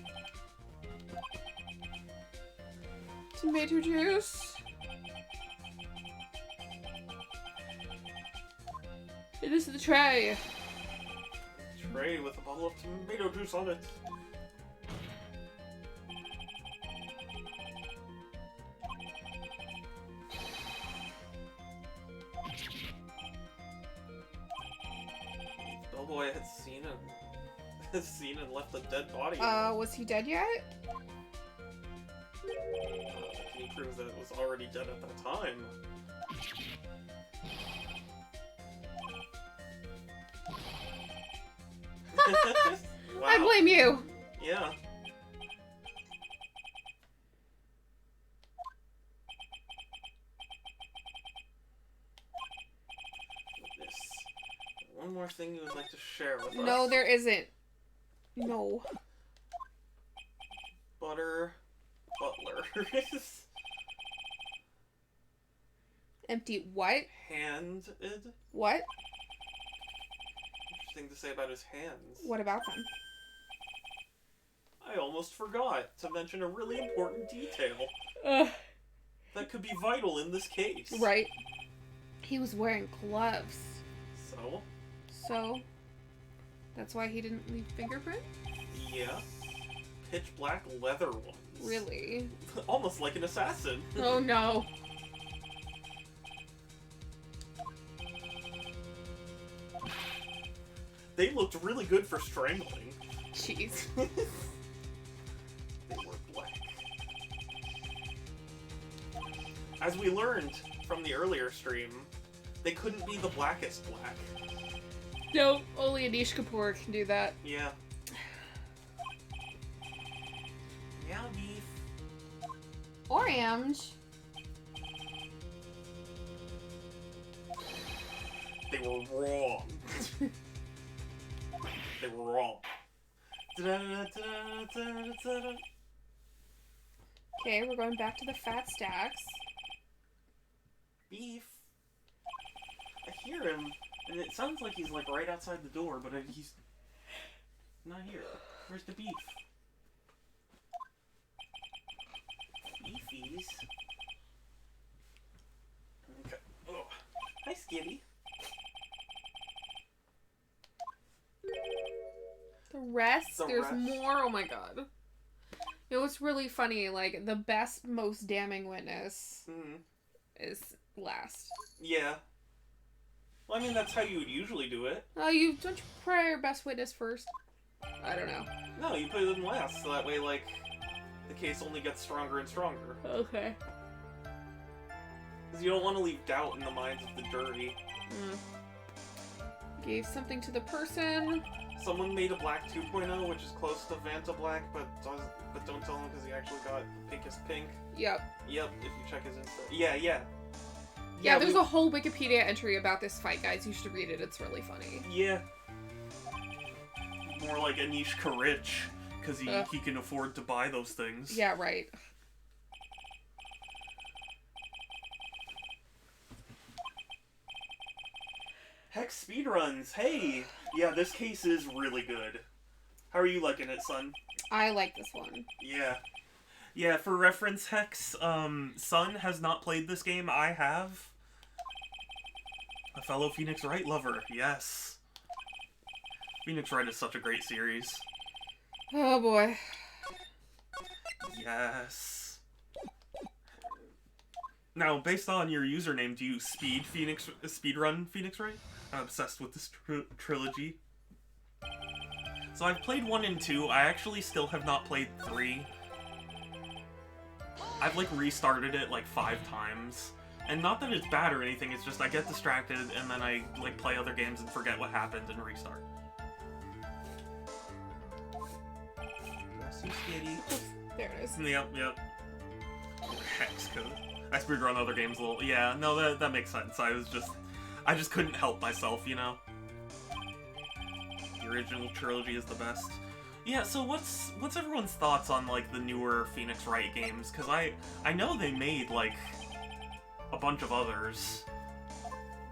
Tomato juice. It is the tray. Tray with a bottle of tomato juice on it. boy, had seen and left a dead body. Was he dead yet? Can you prove that it was already dead at that time? Wow. I blame you. Yeah. Goodness. One more thing you would like to share with us? No, there isn't. No. Butler. Empty what? Handed? What? Interesting to say about his hands. What about them? I almost forgot to mention a really important detail that could be vital in this case. Right. He was wearing gloves. So? So? That's why he didn't leave fingerprint? Yeah. Pitch black leather ones. Really? Almost like an assassin. Oh no. They looked really good for strangling. Jeez. They were black. As we learned from the earlier stream, they couldn't be the blackest black. No, only Anish Kapoor can do that. Yeah. Yeah, beef. Orange. They were wrong. They were wrong. Okay, we're going back to the fat stacks. Beef. I hear him, and it sounds like he's like right outside the door, but he's not here. Where's the beef? Beefies. Okay. Oh. Hi, Skitty. The rest? The There's rest. more? Oh my god. It was really funny, like, the best, most damning witness is last. Yeah. Well, I mean, that's how you would usually do it. Don't you pray your best witness first? I don't know. No, you put them last, so that way, like, the case only gets stronger and stronger. Okay. Because you don't want to leave doubt in the minds of the jury. Gave something to the person. Someone made a black 2.0, which is close to Vanta Black, but don't tell him because he actually got pinkest pink. Yep. Yep, if you check his Insta. Yeah. Yeah, there's a whole Wikipedia entry about this fight, guys. You should read it. It's really funny. Yeah. More like Anish Karich, because he can afford to buy those things. Yeah, right. Hex speedruns, hey! Yeah, this case is really good. How are you liking it, son? I like this one. Yeah. Yeah, for reference, Hex, Son has not played this game. I have. A fellow Phoenix Wright lover, yes. Phoenix Wright is such a great series. Oh boy. Yes. Now, based on your username, do you speedrun Phoenix Wright? I'm obsessed with this trilogy. So I've played 1 and 2. I actually still have not played 3. I've like restarted it like 5 times. And not that it's bad or anything, it's just I get distracted and then I like play other games and forget what happened and restart. Bless you, Skitty. There it is. Yep. Hex code. I speedrun other games a little. Yeah, no, that makes sense. I just couldn't help myself, you know? The original trilogy is the best. Yeah, so what's everyone's thoughts on, like, the newer Phoenix Wright games? Because I know they made, like, a bunch of others.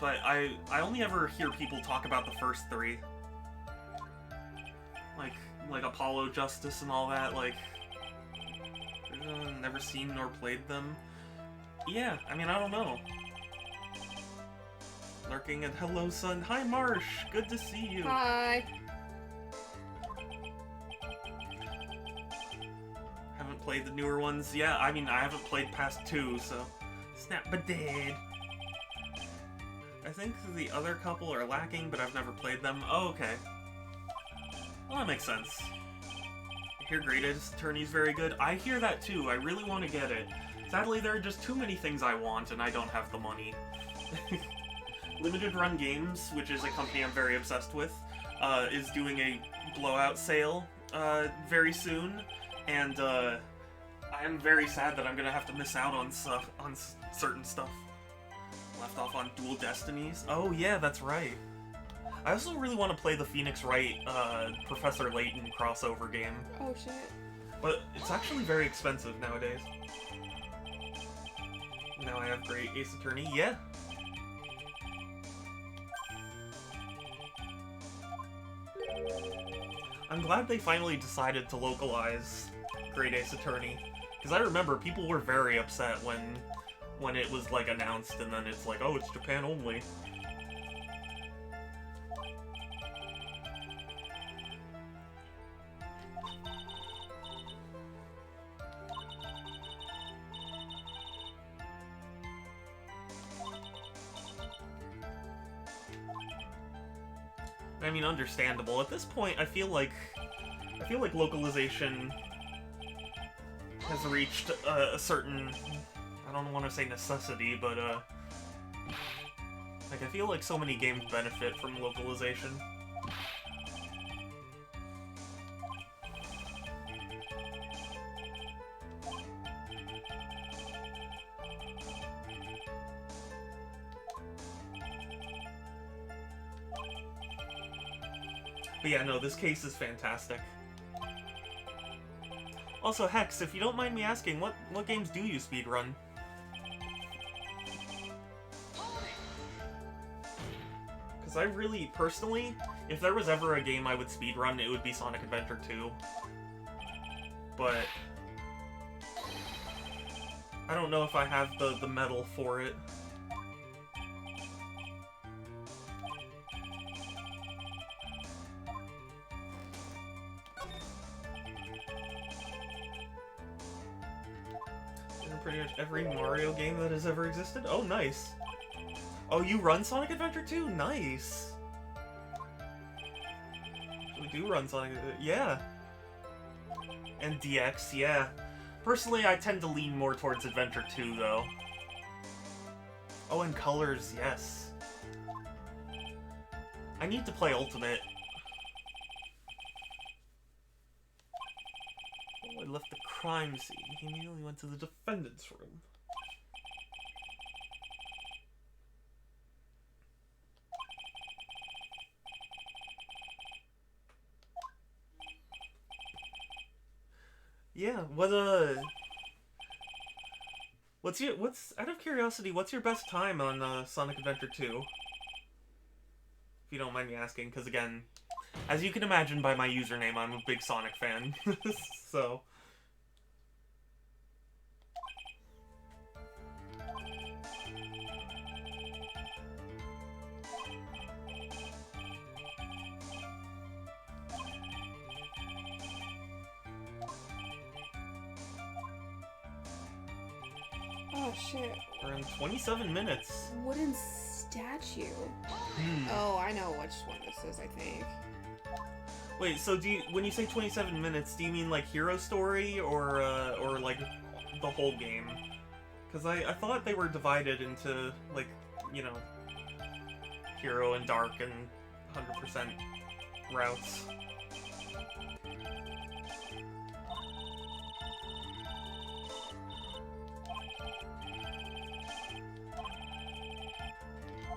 But I only ever hear people talk about the first 3. Like Apollo Justice and all that, like... never seen nor played them. Yeah, I mean, I don't know. Lurking and hello, son. Hi, Marsh. Good to see you. Hi. Haven't played the newer ones. Yeah, I mean, I haven't played past 2, so... Snap-ba-dad. I think the other couple are lacking, but I've never played them. Oh, okay. Well, that makes sense. I hear Great Ace Attorney's very good. I hear that too. I really want to get it. Sadly, there are just too many things I want, and I don't have the money. Limited Run Games, which is a company I'm very obsessed with, is doing a blowout sale very soon, and I am very sad that I'm gonna have to miss out on certain stuff. Left off on Dual Destinies. Oh yeah, that's right. I also really want to play the Phoenix Wright Professor Layton crossover game. Oh shit. But it's actually very expensive nowadays. Now I have Great Ace Attorney. Yeah. I'm glad they finally decided to localize Great Ace Attorney, because I remember people were very upset when it was like announced, and then it's like, oh, it's Japan only. I mean, understandable. At this point, I feel like localization has reached a certain, I don't want to say necessity, but like, I feel like so many games benefit from localization. But yeah, no, this case is fantastic. Also, Hex, if you don't mind me asking, what games do you speedrun? Because I really, personally, if there was ever a game I would speedrun, it would be Sonic Adventure 2. But I don't know if I have the mettle for it. Pretty much every Mario game that has ever existed? Oh, nice. Oh, you run Sonic Adventure 2? Nice. We do run Sonic Adventure, yeah. And DX, yeah. Personally, I tend to lean more towards Adventure 2, though. Oh, and Colors, yes. I need to play Ultimate. Oh, I left the crime scene. He immediately went to the defendant's room. Yeah, what's out of curiosity, what's your best time on Sonic Adventure 2? If you don't mind me asking, because again, as you can imagine by my username, I'm a big Sonic fan. So Oh shit. we're in 27 minutes. Wooden statue. Oh, I know which one this is, I think. Wait, so when you say 27 minutes, do you mean like Hero Story or like the whole game? Because I thought they were divided into, like, you know, Hero and Dark and 100% routes.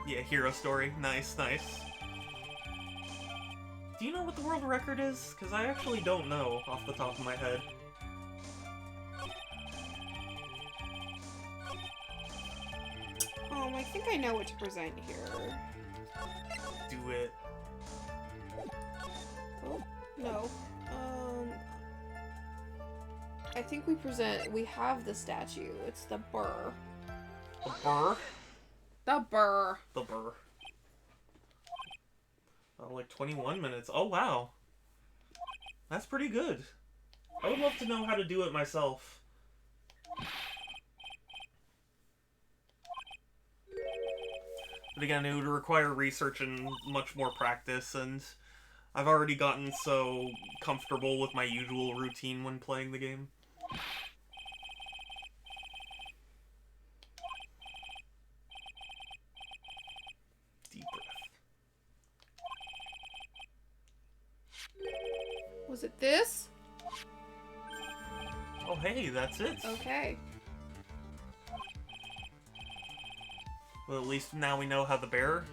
Yeah, Hero Story. Nice, nice. Do you know what the world record is? Because I actually don't know off the top of my head. I think I know what to present here. Do it. Oh, no. I think we have the statue. It's the burr. The burr? The burr. The burr. Oh, like 21 minutes. Oh, wow. That's pretty good. I would love to know how to do it myself. But again, it would require research and much more practice, and I've already gotten so comfortable with my usual routine when playing the game. Deep breath. Was it this? Oh, hey, that's it. Okay. Well, at least now we know how the bear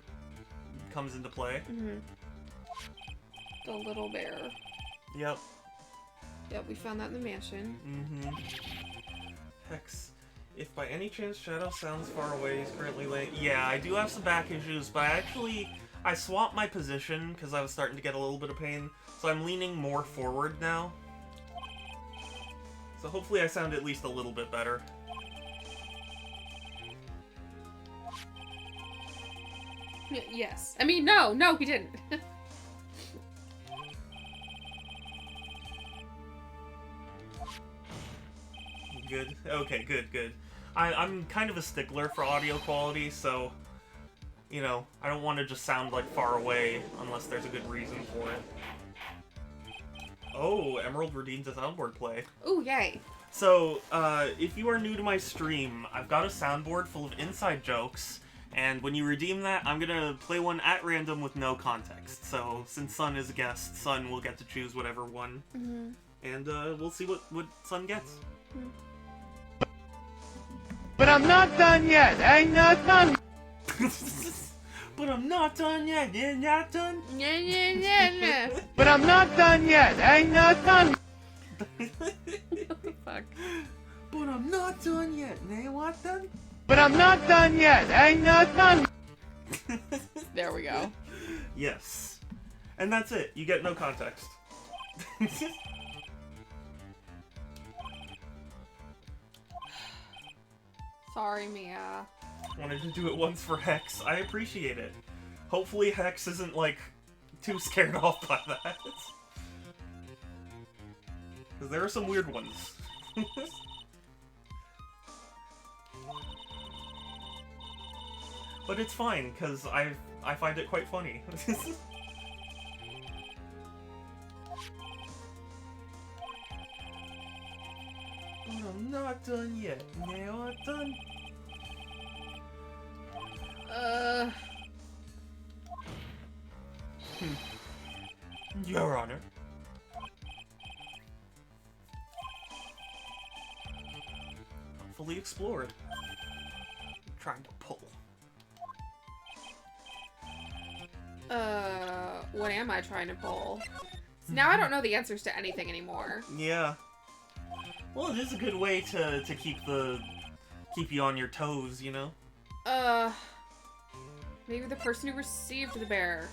comes into play. Mm-hmm. The little bear. Yep. Yep, we found that in the mansion. Mm-hmm. Hex. If by any chance Shadow sounds far away, he's currently late. Yeah, I do have some back issues, but I swapped my position because I was starting to get a little bit of pain, so I'm leaning more forward now. So hopefully I sound at least a little bit better. Yes. I mean, no, he didn't. Good. Okay, good. I'm kind of a stickler for audio quality, so, you know, I don't want to just sound like far away unless there's a good reason for it. Oh, Emerald redeems a soundboard play. Ooh, yay. So, if you are new to my stream, I've got a soundboard full of inside jokes, and when you redeem that, I'm gonna play one at random with no context. So, since Sun is a guest, Sun will get to choose whatever one, and we'll see what Sun gets. But I'm not done yet. I'm not done. But I'm not done yet. You're not done? Yeah. But I'm not done yet. I'm not done. Fuck. But I'm not done yet. You're not done? But I'm not done yet. I'm not done. There we go. Yes. And that's it. You get no context. Sorry, Mia. Wanted to do it once for Hex. I appreciate it. Hopefully Hex isn't, like, too scared off by that. Because there are some weird ones. But it's fine, because I find it quite funny. I'm not done yet. You're not done? Your Honor. Fully explored. I'm trying to pull. What am I trying to pull? So now I don't know the answers to anything anymore. Yeah. Well, it is a good way to keep you on your toes, you know? Maybe the person who received the bear.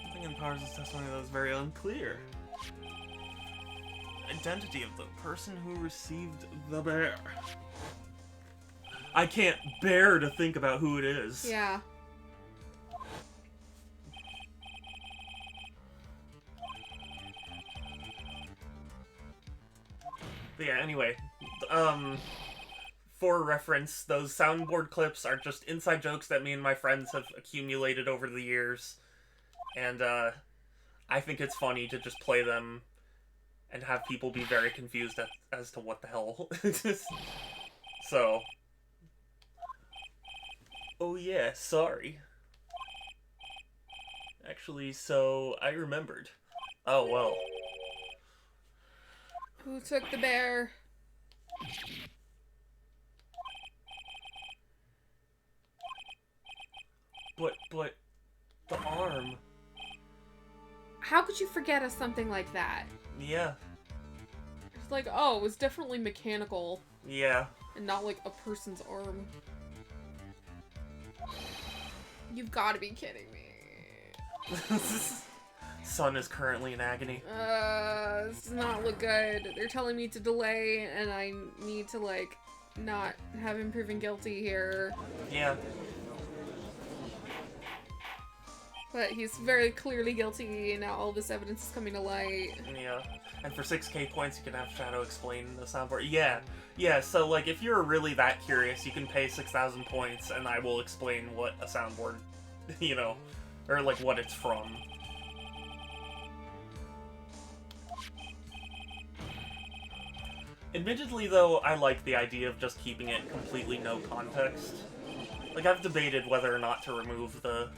Something in Powers' testimony that was very unclear. Identity of the person who received the bear. I can't bear to think about who it is. Yeah. But yeah, anyway, for reference, those soundboard clips are just inside jokes that me and my friends have accumulated over the years, and I think it's funny to just play them and have people be very confused as to what the hell. So, oh yeah, sorry. Actually, so I remembered. Oh well. Who took the bear? But the arm. How could you forget of something like that? Yeah. It's like, oh, it was definitely mechanical Yeah. and not like a person's arm. You've got to be kidding me. Sun is currently in agony. This does not look good. They're telling me to delay, and I need to, like, not have him proven guilty here. Yeah. But he's very clearly guilty, and now all this evidence is coming to light. Yeah. And for 6k points, you can have Shadow explain the soundboard. Yeah, so, like, if you're really that curious, you can pay 6,000 points, and I will explain what a soundboard, you know, or, like, what it's from. Admittedly, though, I like the idea of just keeping it completely no context. Like, I've debated whether or not to remove the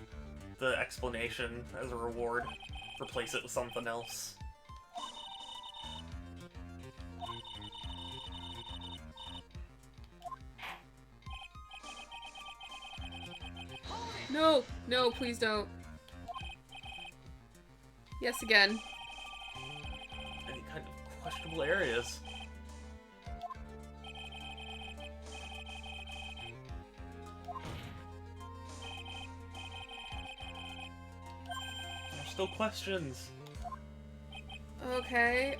explanation as a reward, replace it with something else. No, no, please don't. Yes, again. Any kind of questionable areas. There's still questions. Okay,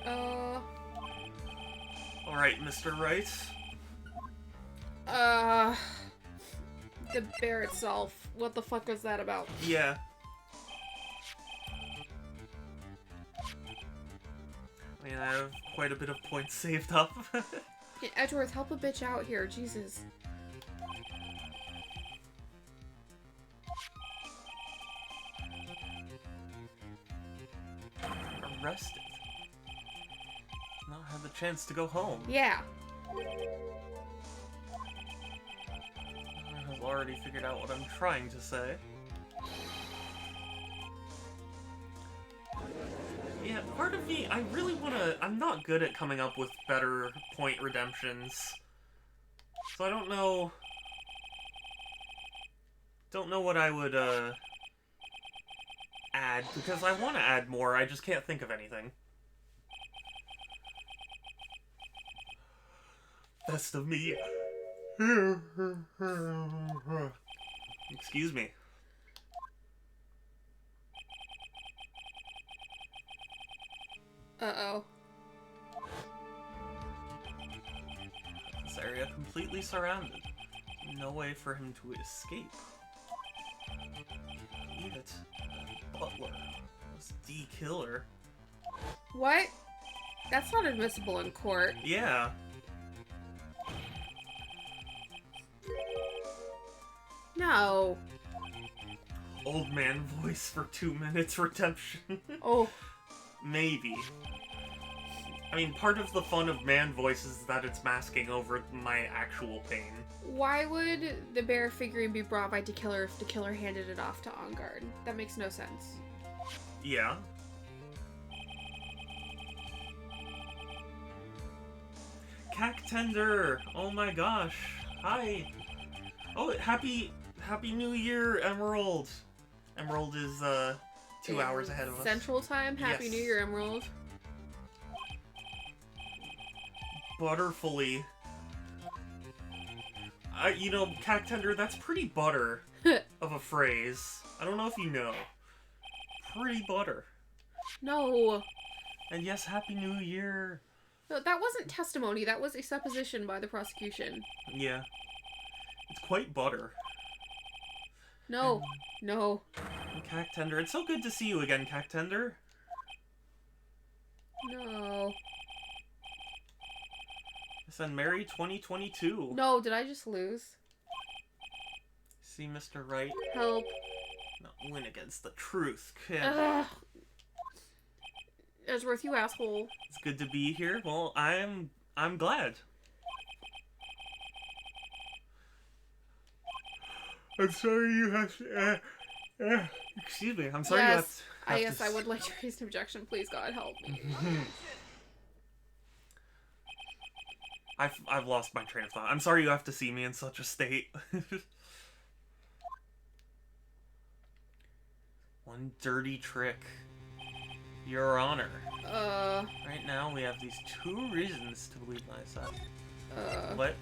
Alright, Mr. Wright. the bear itself. What the fuck is that about? Yeah. I mean, I have quite a bit of points saved up. Yeah, Edgeworth, help a bitch out here, Jesus. Arrested. Not had the chance to go home. Yeah. I've already figured out what I'm trying to say. Yeah, part of me, I really wanna... I'm not good at coming up with better point redemptions. So I don't know... Don't know what I would, add, because I want to add more, I just can't think of anything. Best of me. Excuse me. Uh-oh. This area completely surrounded. No way for him to escape. Leave it. Butler. This D-killer. What? That's not admissible in court. Yeah. No. Old man voice for 2 minutes redemption. Oh. Maybe. I mean, part of the fun of man voice is that it's masking over my actual pain. Why would the bear figurine be brought by D-Killer if D-Killer handed it off to On Guard? That makes no sense. Yeah. Cactender! Oh my gosh. Hi. Oh, happy New Year, Emerald. Emerald is, 2 hours ahead of us. Central Time? Happy Yes. New Year, Emerald. Butterfully. You know, Cactender, that's pretty butter of a phrase. I don't know if you know. Pretty butter. No. And yes, Happy New Year. No, that wasn't testimony. That was a supposition by the prosecution. Yeah. It's quite butter. No. No. And Cactender, it's so good to see you again, Cactender. No. Send Merry 2022. No, did I just lose? See, Mr. Wright? Help. Not win against the truth. Kid. Ugh. Edgeworth, you asshole. It's good to be here. Well, I'm glad. I'm sorry you have to, excuse me, I'm sorry Yes. you have Yes, to... I would like to raise an objection. Please, God, help me. I've lost my train of thought. I'm sorry you have to see me in such a state. One dirty trick. Your Honor. Right now we have these 2 reasons to believe my side. What?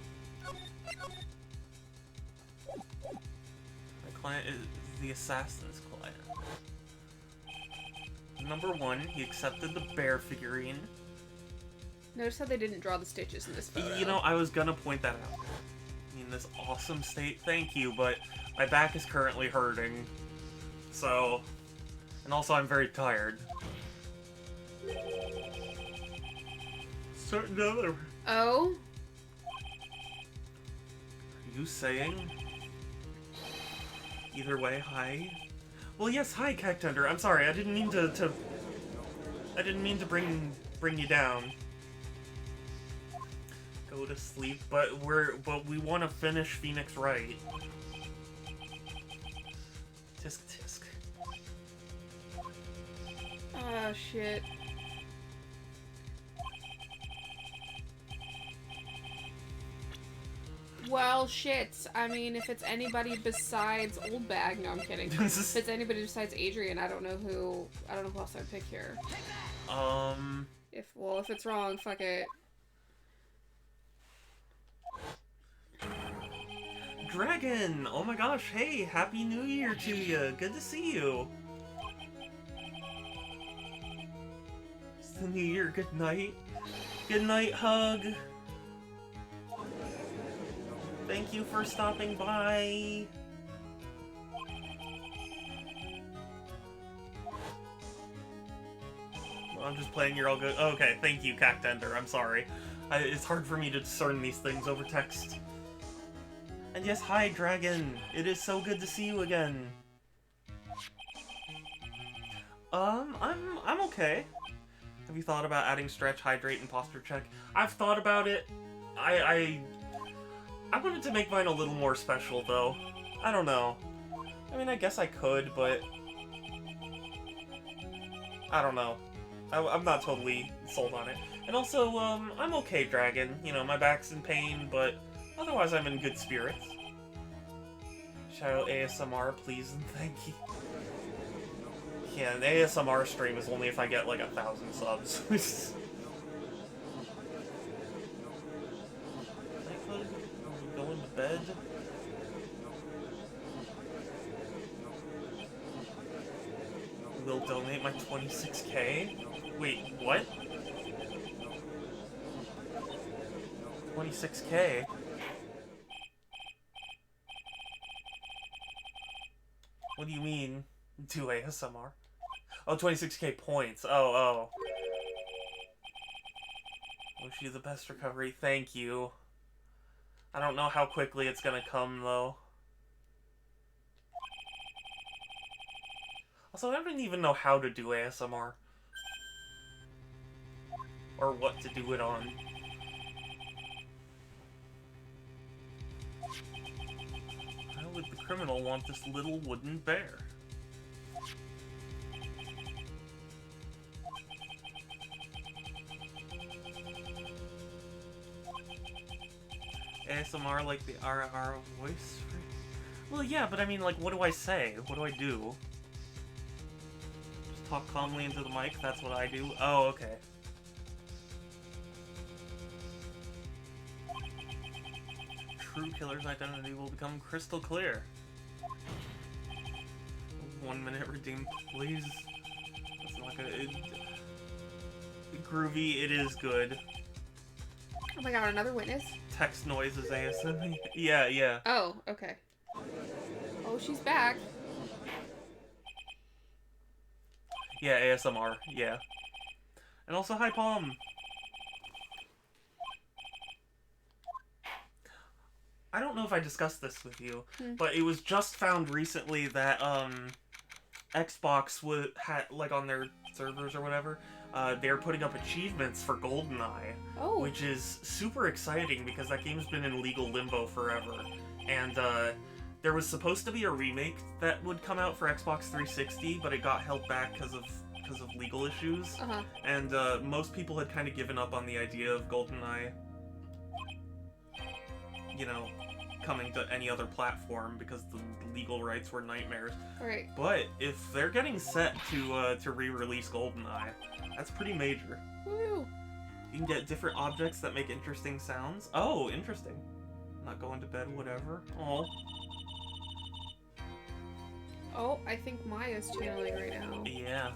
My client is the assassin's client. Number 1, he accepted the bear figurine. Notice how they didn't draw the stitches in this photo. You know, I was gonna point that out. In this awesome state, thank you, but my back is currently hurting. So, And also, I'm very tired. Certain other. Oh? Are you saying? Either way, hi. Well, yes, hi, Cactunder. I'm sorry, I didn't mean to I didn't mean to bring you down. Go to sleep, but we want to finish Phoenix Wright. Tisk tisk. Oh, shit. Well, shit. I mean, if it's anybody besides Old Bag, no, I'm kidding. If it's anybody besides Adrian, I don't know who else I'd pick here. If it's wrong, fuck it. Dragon! Oh my gosh, hey, Happy New Year to you. Good to see you. It's the New Year. Good night. Good night, Hug. Thank you for stopping by. Well, I'm just playing, you're all good. Oh, okay, thank you, Cactender. I'm sorry. It's hard for me to discern these things over text. And yes, hi, Dragon. It is so good to see you again. I'm okay. Have you thought about adding stretch, hydrate, and posture check? I've thought about it. I wanted to make mine a little more special, though. I don't know. I mean, I guess I could, but I don't know. I'm not totally sold on it. And also, I'm okay, Dragon. You know, my back's in pain, but otherwise I'm in good spirits. Shadow ASMR, please and thank you. Yeah, an ASMR stream is only if I get like 1,000 subs. Going to bed. Will donate my 26k. Wait, what? 26k? What do you mean? Do ASMR? Oh, 26k points. Oh. Wish you the best recovery. Thank you. I don't know how quickly it's gonna come, though. Also, I don't even know how to do ASMR. Or what to do it on. Why would the criminal want this little wooden bear? ASMR like the RR voice? Well, yeah, but I mean, like, what do I say? What do I do? Just talk calmly into the mic? That's what I do? Oh, okay. True killer's identity will become crystal clear. 1 minute redeem, please. That's not good. Groovy, it is good. Oh my god, another witness? Text noises ASMR. Yeah. Oh, okay. Oh, she's back. Yeah, ASMR, yeah. And also, hi, Palm. I don't know if I discussed this with you, but it was just found recently that, Xbox had, like, on their servers or whatever, they're putting up achievements for GoldenEye, which is super exciting because that game's been in legal limbo forever. And there was supposed to be a remake that would come out for Xbox 360, but it got held back because of legal issues. And most people had kind of given up on the idea of GoldenEye, you know, coming to any other platform because the legal rights were nightmares. Right. But if they're getting set to re-release GoldenEye, that's pretty major. Woo! You can get different objects that make interesting sounds. Oh, interesting. Not going to bed, whatever. Oh. Oh, I think Maya's channeling right now. Yeah.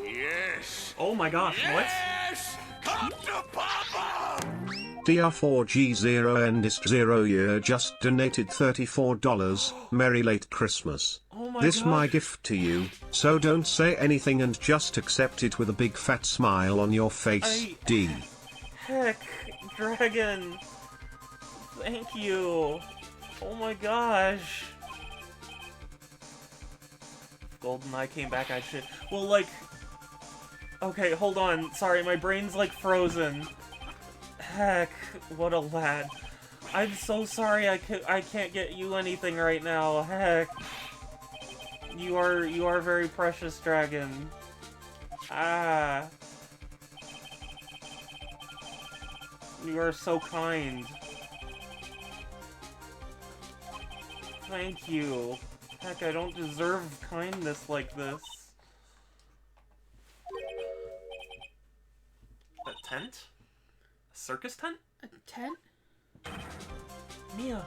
Yes. Oh my gosh, what? Yes! Come to Papa! DR4G0 and ist 0 year just donated $34. Merry late Christmas. Oh my This gosh. my gift to you, so don't say anything and just accept it with a big fat smile on your face, D. Heck, Dragon. Thank you. Oh my gosh. If GoldenEye came back, I should... Well, like... Okay, hold on. Sorry, my brain's, like, frozen. Heck, what a lad. I'm so sorry I can't get you anything right now. Heck. You are very precious, Dragon. Ah. You are so kind. Thank you. Heck, I don't deserve kindness like this. A tent? A circus tent? A tent? Mia.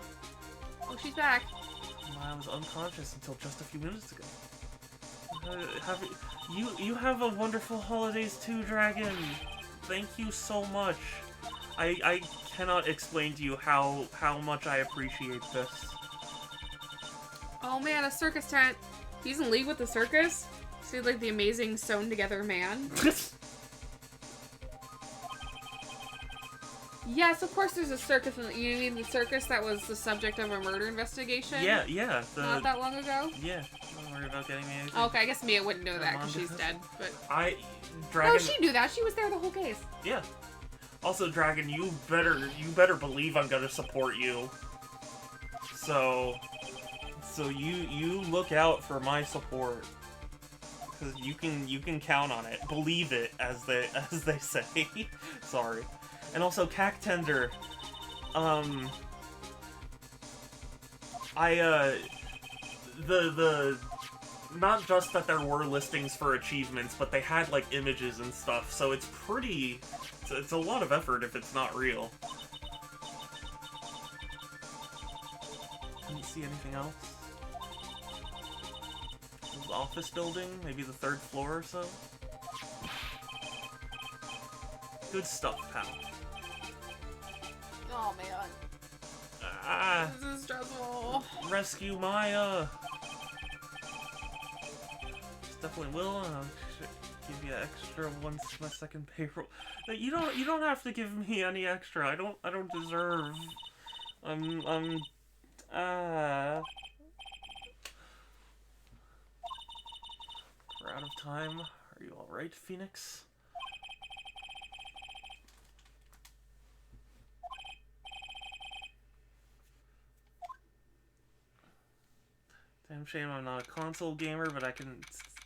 Oh, she's back. I was unconscious until just a few minutes ago. You have a wonderful holidays too, Dragon. Thank you so much. I cannot explain to you how much I appreciate this. Oh man, a circus tent. He's in league with the circus? See, like the amazing sewn together man. Yes, of course there's a circus. You mean the circus that was the subject of a murder investigation? Yeah. Not that long ago? Yeah. Don't worry about getting me anything. Okay, I guess Mia wouldn't know that because she's dead, but... Dragon... No, she knew that. She was there the whole case. Yeah. Also, Dragon, you better believe I'm gonna support you. So you look out for my support. Because you can count on it. Believe it, as they say. Sorry. And also, Cactender, not just that there were listings for achievements, but they had, like, images and stuff, so it's pretty, it's a lot of effort if it's not real. Couldn't see anything else. This office building, maybe the 3rd floor or so. Good stuff, pal. Oh man. Ah! This is stressful. Rescue Maya! Definitely will. Give you extra once my second payroll. You don't have to give me any extra. I don't deserve. We're out of time. Are you all right, Phoenix? Damn shame I'm not a console gamer, but I can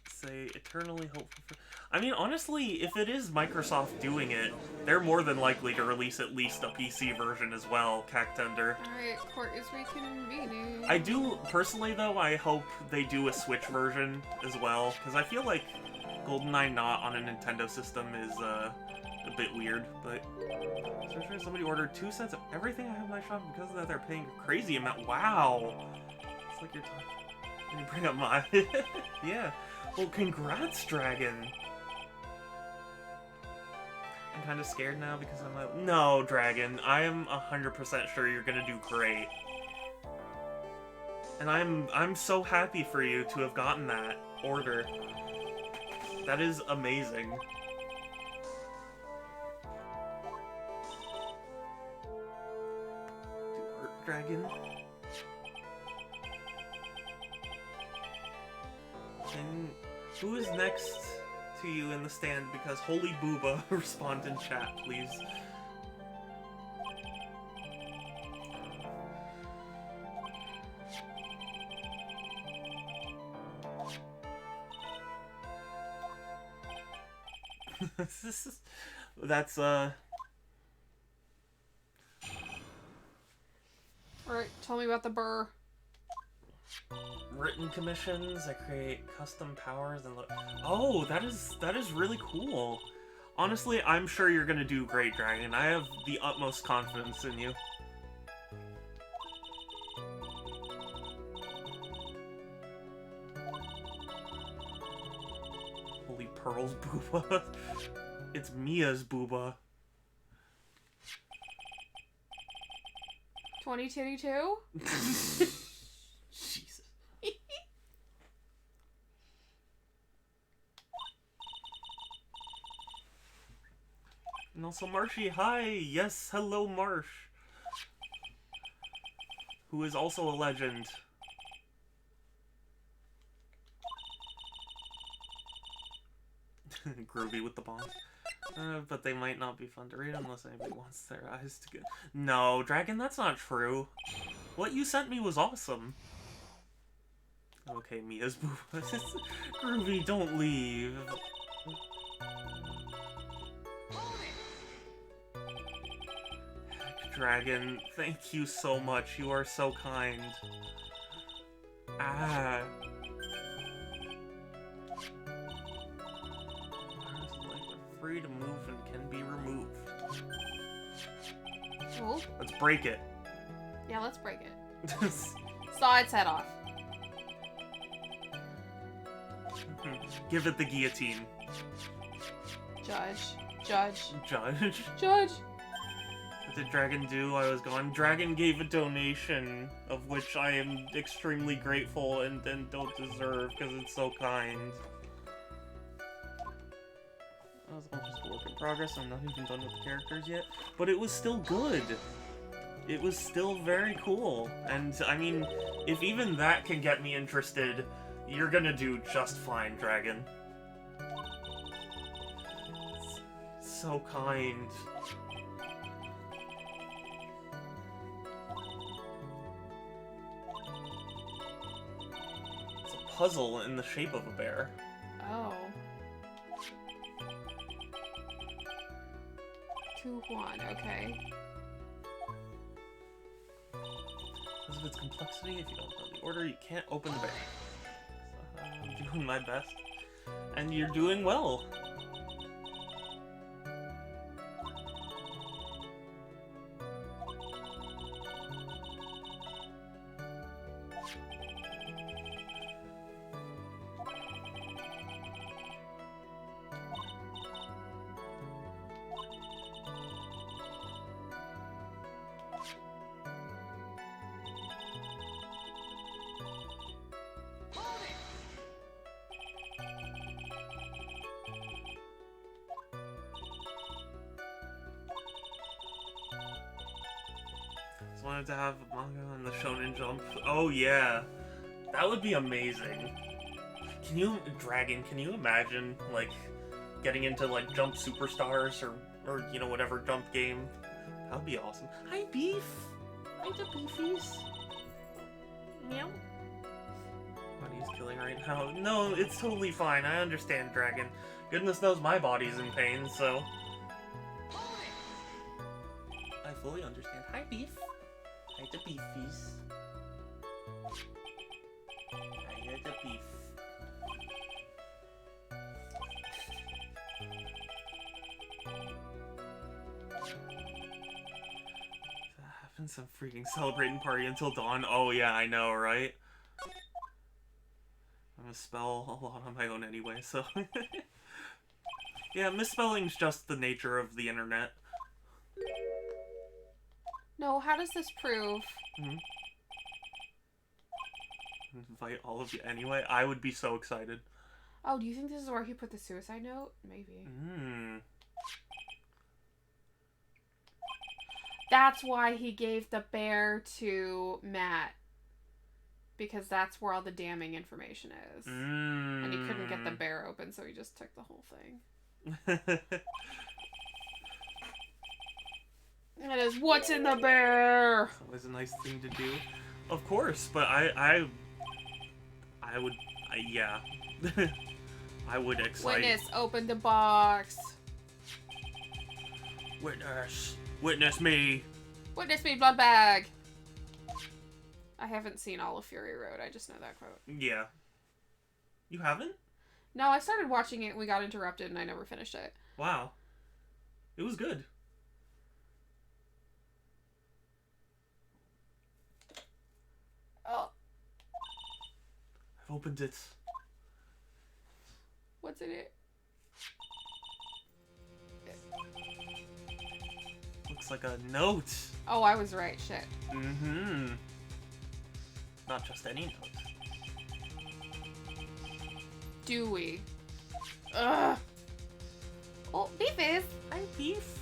say eternally hopeful for... I mean, honestly, if it is Microsoft doing it, they're more than likely to release at least a PC version as well, Cactender. Alright, court is reconvening. I do, personally though, I hope they do a Switch version as well, because I feel like GoldenEye not on a Nintendo system is a bit weird, but... So sure, somebody ordered 2 sets of everything I have in my shop, and because of that they're paying a crazy amount. Wow! It's like you're talking... Can you bring up my... Yeah. Well, congrats, Dragon! I'm kind of scared now because I'm like... No, Dragon. I am 100% sure you're gonna do great. And I'm so happy for you to have gotten that order. That is amazing. Do art, Dragon. And who is next to you in the stand? Because Holy Booba, respond in chat, please. That's Alright, tell me about the burr. written commissions. I create custom powers and look. Oh, that is really cool. Honestly, I'm sure you're gonna do great, Dragon. I have the utmost confidence in you. Holy pearls, Booba. It's Mia's Booba. 2022? Jesus. And also Marshy, hi! Yes, hello Marsh. Who is also a legend. Groovy with the bombs. But they might not be fun to read unless anybody wants their eyes to go. No, Dragon, that's not true. What you sent me was awesome. Okay, Mia's boo. Groovy, don't leave. Heck, Dragon, thank you so much. You are so kind. Ah. Free to move and can be removed. Cool. Let's break it. Yeah, let's break it. Saw its head off. Give it the guillotine. Judge. Judge. Judge. Judge. What did Dragon do? I was gone. Dragon gave a donation, of which I am extremely grateful and don't deserve, because it's so kind. That was all just a work in progress. I'm not even done with the characters yet. But it was still good. It was still very cool. And, I mean, if even that can get me interested, you're gonna do just fine, Dragon. So kind. It's a puzzle in the shape of a bear. Oh. 2-1, okay. Because of its complexity, if you don't know the order, you can't open the bear. So, I'm doing my best. And you're doing well. Just wanted to have a manga on the Shonen Jump. Oh yeah, that would be amazing. Can you, Dragon? Can you imagine like getting into like Jump Superstars or you know whatever Jump game? That would be awesome. Hi Beef. Hi the Beefies. Meow. Body's killing right now. No, it's totally fine. I understand, Dragon. Goodness knows my body's in pain, so. I fully understand. Hi, Beef. Hi, the Beefies. Hi, the Beef. Having some freaking celebrating party until dawn. Oh yeah, I know, right? I'm gonna spell a lot on my own anyway, so. Yeah, misspelling's just the nature of the internet. No, how does this prove? Invite all of you anyway. I would be so excited. Oh, do you think this is where he put the suicide note? Maybe. That's why he gave the bear to Matt. Because that's where all the damning information is. And he couldn't get the bear open, so he just took the whole thing. That is what's in the bear! It's always a nice thing to do. Of course, but I would, yeah. I would excite. Witness, open the box. Witness. Witness me. Witness me, blood bag. I haven't seen all of Fury Road. I just know that quote. Yeah. You haven't? No, I started watching it and we got interrupted and I never finished it. Wow. It was good. Oh. I've opened it. What's in it? looks like a note. Oh, I was right. Shit. Mm-hmm. Not just any note. Dewey. Ugh. Oh, Beefus. Hi, Beef.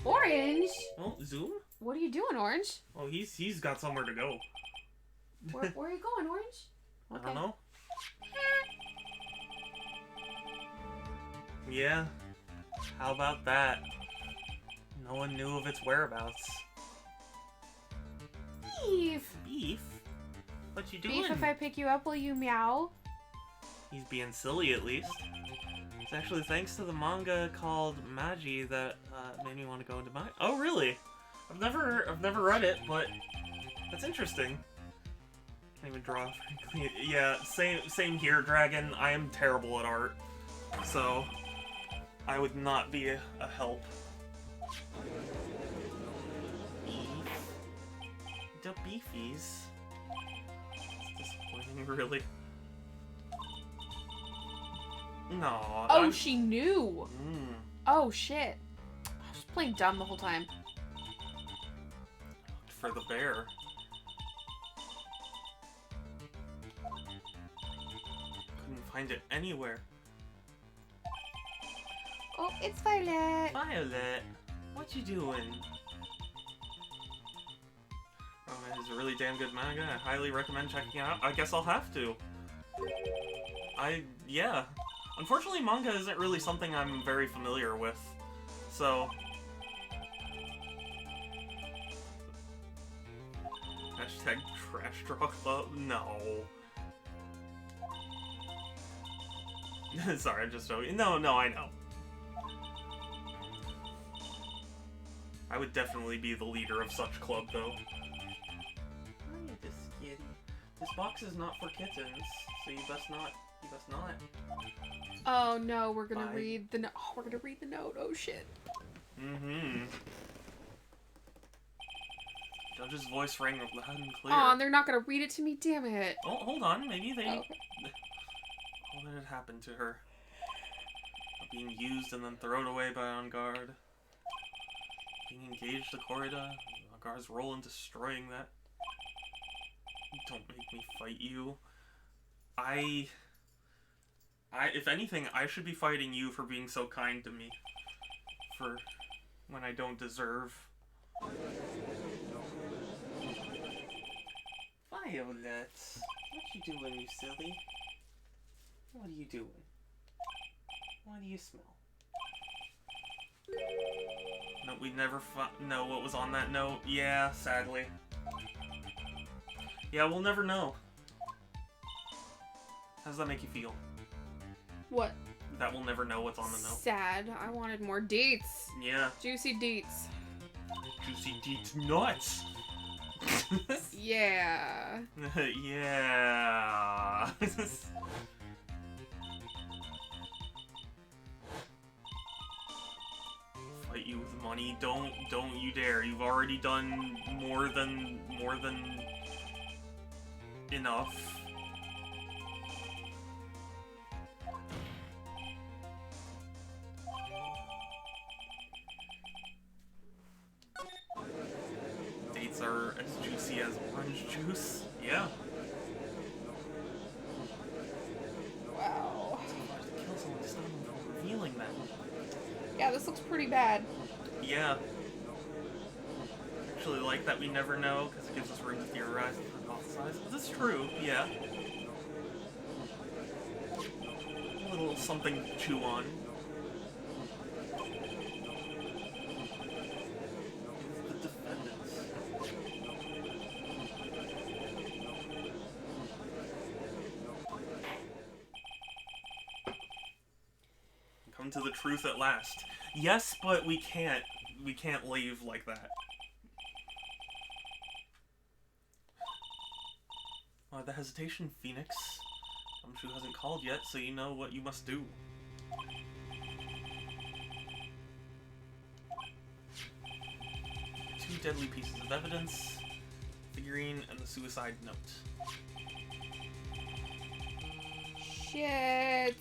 Orange. Oh, Zoom? What are you doing, Orange? Oh, he's got somewhere to go. Where are you going, Orange? I don't know. Yeah. How about that? No one knew of its whereabouts. Beef. Beef? What you doing? Beef, if I pick you up, will you meow? He's being silly, at least. It's actually thanks to the manga called Magi that made me want to go into my. Oh, really? I've never read it, but that's interesting. Can't even draw. Yeah, same here, Dragon. I am terrible at art, so I would not be a help. Beef? The beefies. It's disappointing, really. No. Oh, she knew. Mm. Oh, shit. I was playing dumb the whole time. For the bear. Couldn't find it anywhere. Oh, it's Violet. Violet, what you doing? Oh, it's a really damn good manga. I highly recommend checking it out. I guess I'll have to. Yeah. Unfortunately, manga isn't really something I'm very familiar with, so... Hashtag Trash Draw Club? No. Sorry, I'm just joking. No, I know. I would definitely be the leader of such club, though. Hi, this kitty. This box is not for kittens, so you best not. Oh no, we're gonna Bye. read the note. Oh, we're gonna read the note. Oh shit. Mm-hmm. Judge's voice rang loud and clear. Oh, and they're not gonna read it to me. Damn it. Oh, hold on. Maybe they... Oh, okay. What had happened to her? Being used and then thrown away by On Guard. Being engaged to Corrida. On Guard's role in destroying that. Don't make me fight you. If anything, I should be fighting you for being so kind to me. For when I don't deserve. Violet, what you doing, you silly? What are you doing? What do you smell? No, we never know what was on that note. Yeah, sadly. Yeah, we'll never know. How does that make you feel? What? That we'll never know what's on the note. Sad. I wanted more dates. Yeah. Juicy deets. Juicy deets nuts! Yeah. Yeah. Fight you with money? Don't you dare! You've already done more than enough. Dates are as juicy as orange juice. Yeah. Wow. Kill someone to stop them from revealing that. Yeah, this looks pretty bad. Yeah. Actually like that we never know, because it gives us room to theorize and hypothesize. But that's true, yeah. A little something to chew on. The defendants. Come to the truth at last. Yes, but we can't leave like that. The hesitation, Phoenix. Gumshoe hasn't called yet, so you know what you must do. Two deadly pieces of evidence, figurine, and the suicide note. Shit.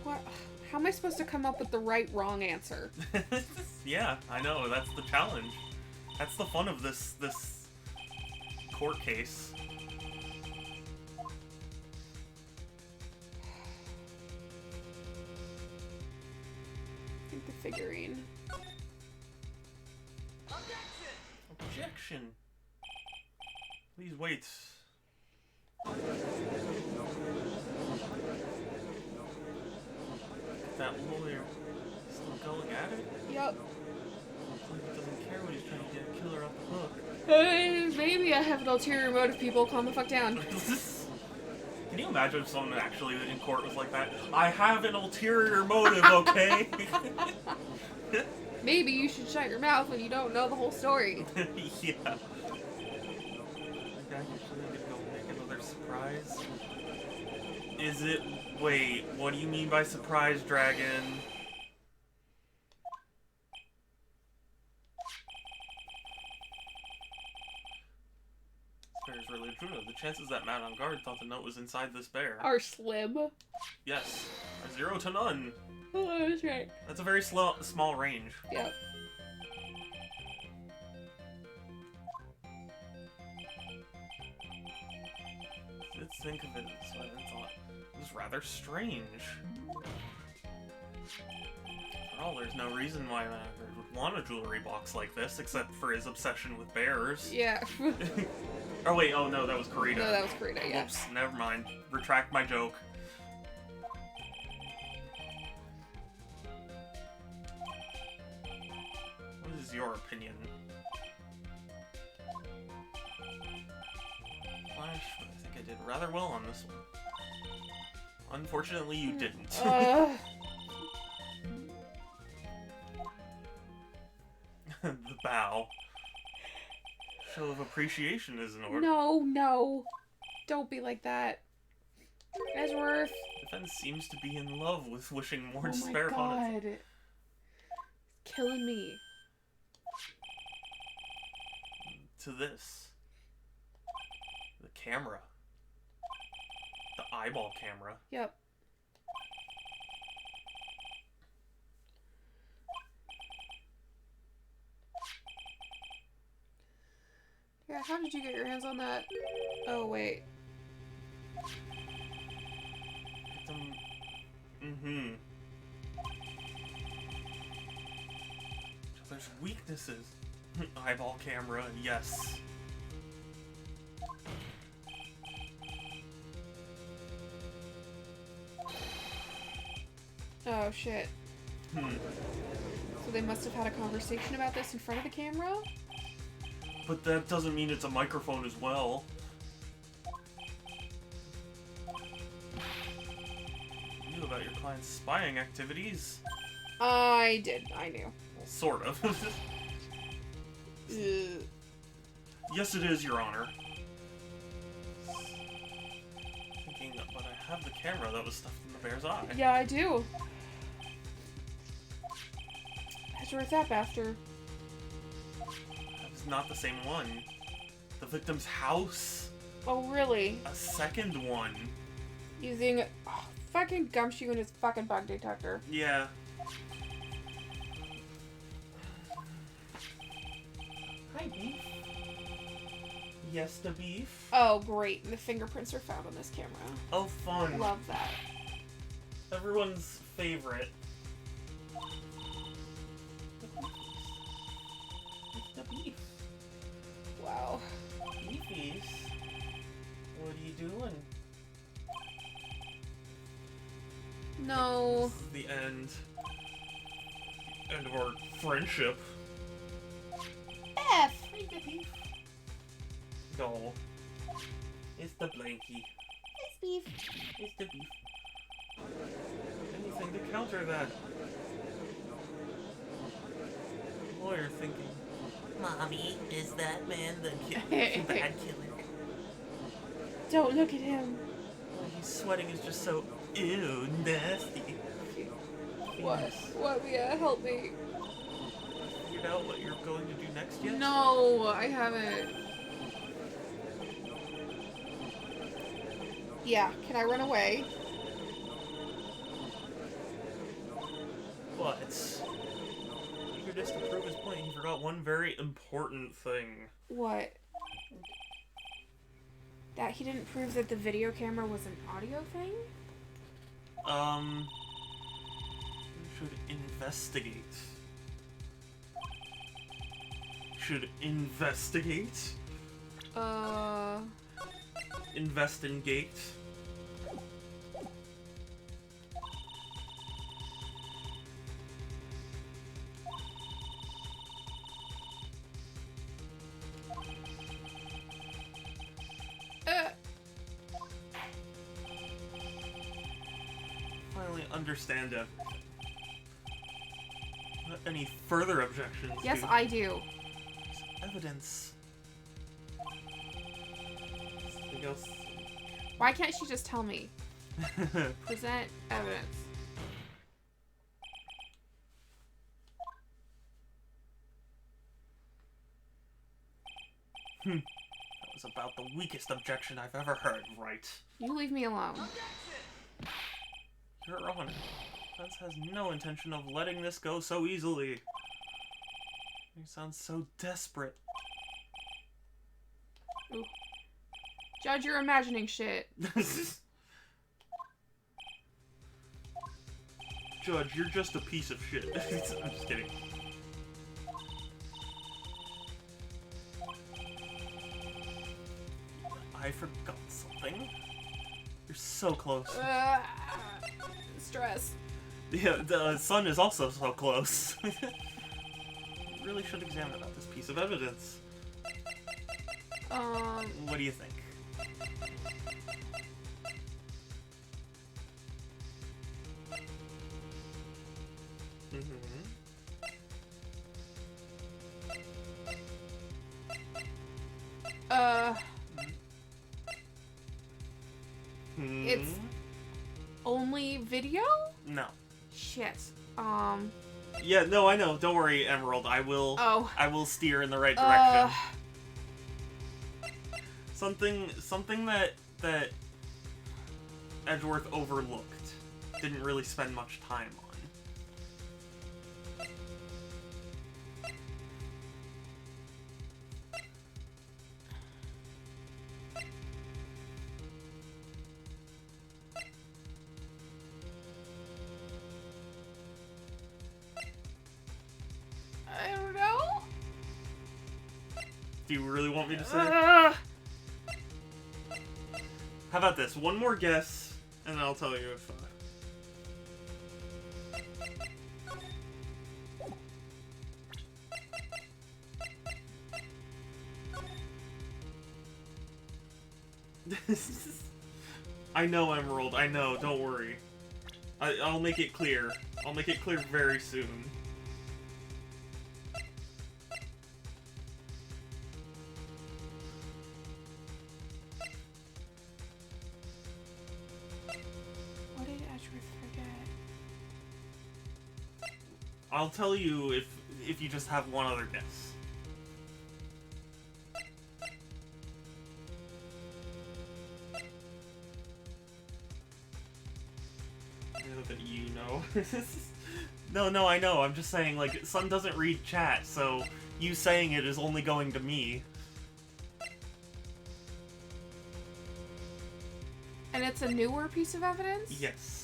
What? How am I supposed to come up with the right wrong answer? Yeah, I know. That's the challenge. That's the fun of this court case. I think the figurine. Objection. Please wait. That lawyer still going at it? Yep. He doesn't care when he's trying to get a killer off the hook. Maybe I have an ulterior motive, people. Calm the fuck down. Can you imagine if someone actually in court was like that? I have an ulterior motive, okay? Maybe you should shut your mouth when you don't know the whole story. Yeah. The guy actually gonna go make another surprise? Is it... Wait, what do you mean by surprise, dragon? This bear is really true. The chances that Matt on guard thought the note was inside this bear. Are slim. Yes. Are 0 to none. Oh, that's right. That's a very small range. Yep. Let's think of it this way. I thought it was rather strange. After all, there's no reason why Matt would want a jewelry box like this, except for his obsession with bears. Yeah. Oh wait, oh no, that was Karita. No, that was Karita, yeah. Whoops, never mind. Retract my joke. What is your opinion? Flash, but I think I did rather well on this one. Unfortunately, you didn't. The bow. Show of appreciation is in order. No, no. Don't be like that. Edgeworth. Defense seems to be in love with wishing more Oh my despair upon it. god. Killing me. To this. The camera. The eyeball camera. Yep. Yeah, how did you get your hands on that? Oh, wait. Mm-hmm. There's weaknesses. Eyeball camera, yes. Oh, shit. Hmm. So they must have had a conversation about this in front of the camera? But that doesn't mean it's a microphone as well. You knew about your client's spying activities? I did. I knew. Well, sort of. Yes, it is, Your Honor. Thinking, but I have the camera that was stuffed in the bear's eye. Yeah, I do. Edgeworth, that bastard. That was not the same one. The victim's house. Oh, really? A second one. Using fucking Gumshoe and his fucking bug detector. Yeah. Hi, Beef. Yes, the beef. Oh, great. The fingerprints are found on this camera. Oh, fun. Love that. Everyone's favorite. It's the beef. Wow. Beefies. What are you doing? No. This is the end. End of our friendship. F. No. It's the blankie. It's beef. It's the beef. Anything to counter that. Lawyer thinking, Mommy, is that man the bad killer? Don't look at him. Oh, he's sweating is just so ew, nasty. What? What, Mia? Help me. Figured out what you're going to do next yet? No, I haven't. Yeah, can I run away? this to prove his point. He forgot one very important thing. What? That he didn't prove that the video camera was an audio thing? Should investigate. Should investigate? Investigate. Finally understand it. Any further objections? Yes, to I do. evidence? Something else? Why can't she just tell me? Present evidence. That was about the weakest objection I've ever heard, Wright. You leave me alone. Your Honor, Defense has no intention of letting this go so easily. You sound so desperate. Ooh. Judge, you're imagining shit. Judge, you're just a piece of shit. I'm just kidding. I forgot something. You're so close. Stress. Yeah, the sun is also so close. Really should examine about this piece of evidence. What do you think? It's only video? No. Shit. Yeah, no, I know. Don't worry, Emerald. I will. Oh. I will steer in the right direction. Something that Edgeworth overlooked. Didn't really spend much time on. I don't know. Do you really want me to say? How about this? One more guess, and then I'll tell you if. I know, Emerald. I know. Don't worry. I'll make it clear. I'll make it clear very soon. What did Edgeworth forget? I'll tell you if you just have one other guess. I know that you know. No, I know. I'm just saying, like, Sun doesn't read chat, so you saying it is only going to me. And it's a newer piece of evidence? Yes.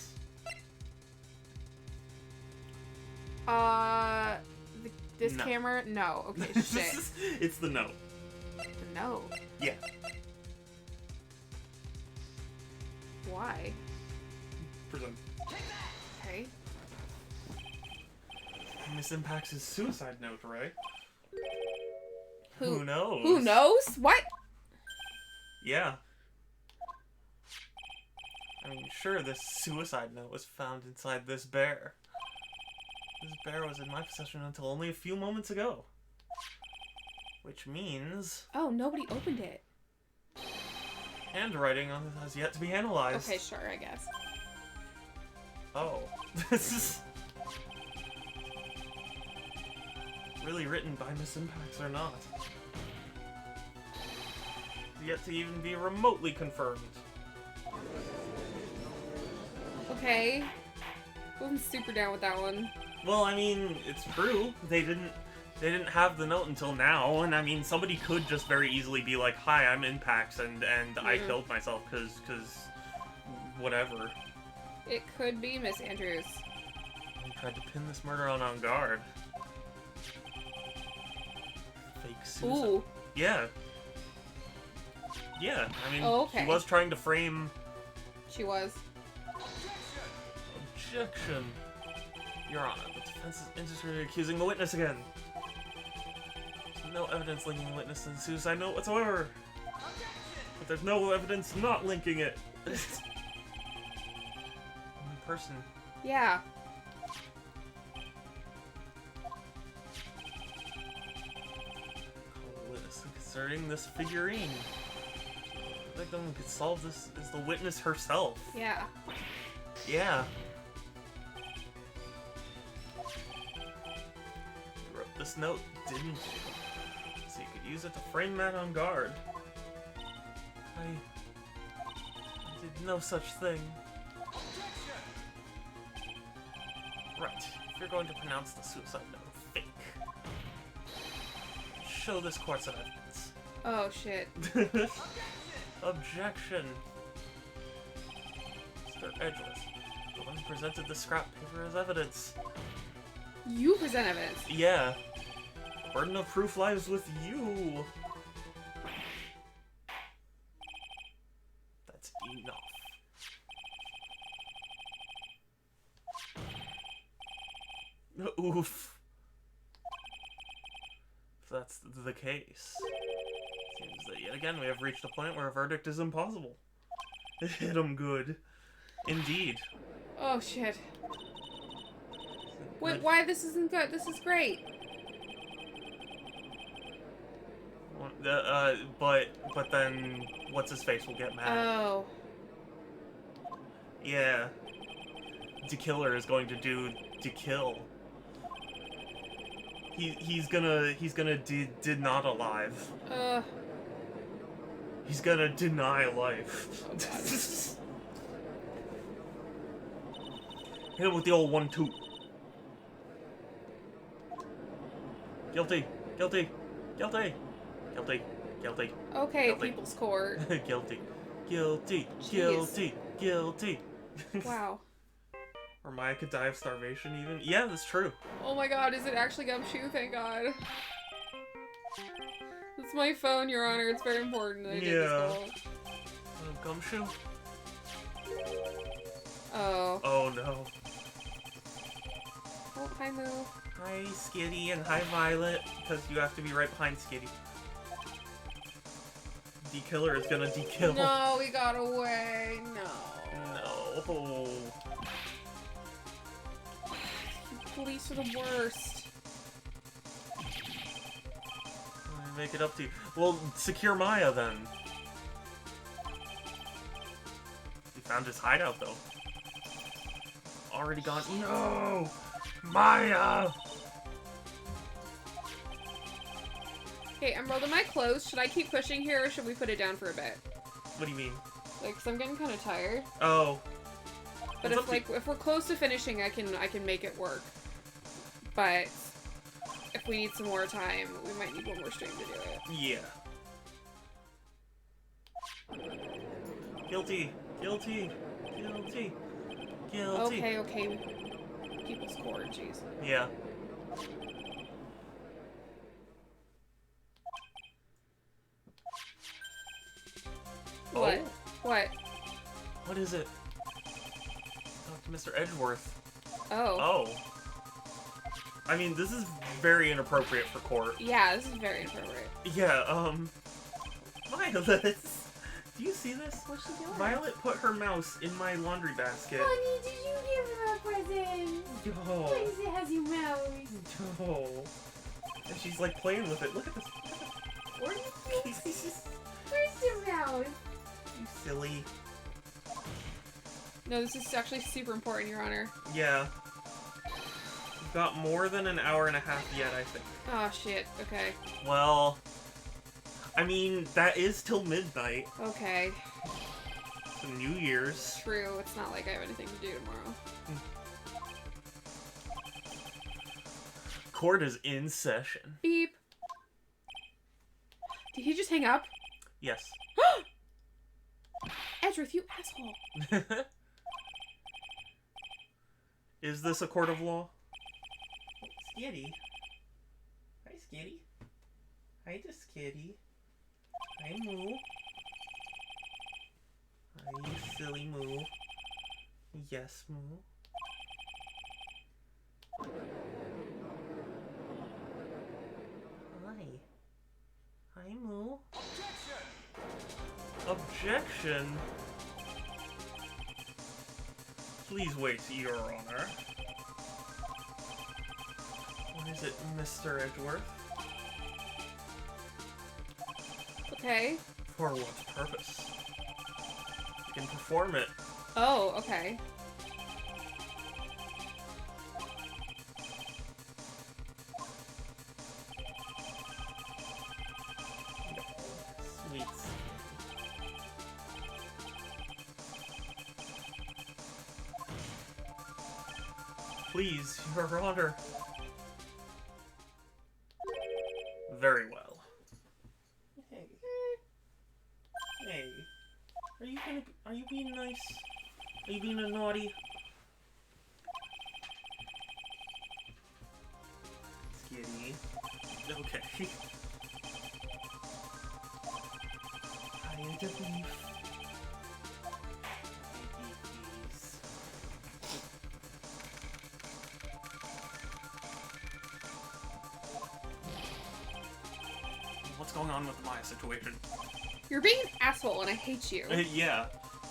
This No. camera? No. Okay, shit. It's the note. The note. Yeah. Why? Present. Okay. Miss Impact's suicide note, right? Who knows? Who knows? What? Yeah. I mean, sure, this suicide note was found inside this bear. This bear was in my possession until only a few moments ago. Which means... Oh, nobody opened it. handwriting on it has yet to be analyzed. Okay, sure, I guess. Oh. This is... really written by Miss Impacts or not. Yet to even be remotely confirmed. Okay. Wasn't super down with that one. Well, I mean, it's true. They didn't have the note until now, and I mean, somebody could just very easily be like, "Hi, I'm Impax, and I killed myself because whatever." It could be Miss Andrews. I tried to pin this murder on guard. Fake suicide. Ooh. Yeah. Yeah, I mean, okay. She was trying to frame... She was. Objection. Your Honor, the defense is interested in accusing the witness again. There's no evidence linking the witness to the suicide note whatsoever. But there's no evidence not linking it. Only person. Yeah. Call the witness concerning this figurine. The victim who could solve this is the witness herself. Yeah. Yeah. You wrote this note, didn't you? So you could use it to frame Matt on guard. I did no such thing. Right. If you're going to pronounce the suicide note fake, show this court some evidence. Oh, shit. Objection. Mr. Edgeworth, the one who presented the scrap paper as evidence. You present evidence. Yeah. Burden of proof lies with you. That's enough. Oof. If that's the case, seems that yet again we have reached a point where a verdict is impossible. Hit 'em good. Indeed. Oh, shit. Wait, why this isn't good? This is great. But then what's his face will get mad. Oh. Yeah. DeKiller is going to do DeKill. He's gonna did not alive. He's gonna deny life. Oh, God. Hit him with the old 1-2. Guilty. Guilty. Guilty. Guilty. Guilty. Okay, Guilty. People's Court. Guilty. Guilty. Jeez. Guilty. Guilty. Wow. Or Maya could die of starvation even. Yeah, that's true. Oh my god, is it actually Gumshoe? Thank god. It's my phone, Your Honor. It's very important that I did this goal. Gumshoe? Oh. Oh no. Oh, hi, Moo. Hi, Skitty, and hi, Violet, because you have to be right behind Skitty. DeKiller is gonna dekill. No, we got away. No. No. Police are the worst. I'm gonna make it up to you. Well, secure Maya then. He found his hideout though. Already gone. No! Maya! Okay, I'm rolling my clothes. Should I keep pushing here or should we put it down for a bit? What do you mean? Like, 'cause I'm getting kind of tired. Oh. But It's if like if we're close to finishing, I can make it work. But if we need some more time, we might need one more stream to do it. Yeah. Guilty. Guilty. Guilty. Guilty. Okay, okay. People's Court, jeez. Yeah. What? Oh? What? What is it? Talk to Mr. Edgeworth. Oh. Oh. I mean, this is very inappropriate for court. Yeah, this is very inappropriate. Yeah, Violet, do you see this? What's she doing? Violet put her mouse in my laundry basket. Honey, did you give her a present? Oh. Please, it has your mouse. Oh. And she's like playing with it. Look at this. Where's your mouse? You silly. No, this is actually super important, Your Honor. Yeah. We've got more than an hour and a half yet, I think. Oh, shit. Okay. Well, I mean, that is till midnight. Okay. So New Year's. True. It's not like I have anything to do tomorrow. Court is in session. Beep. Did he just hang up? Yes. Edgeworth, you asshole. Is this a court of law? Oh, Skitty. Hi, Skitty. Hi to Skitty. Hi, Moo. Hi, you silly Moo. Yes, Moo. Hi. Hi, Moo. Objection! Please wait, Your Honor. What is it, Mr. Edgeworth? Okay. For what purpose? You can perform it. Oh, okay. Sweet. Please, Your Honor. Very well. Hey. Hey. Are you being nice? Are you being a naughty? Skitty. Okay. I need to leave. Please. What's going on with the Maya situation? You're being an asshole and I hate you. Yeah.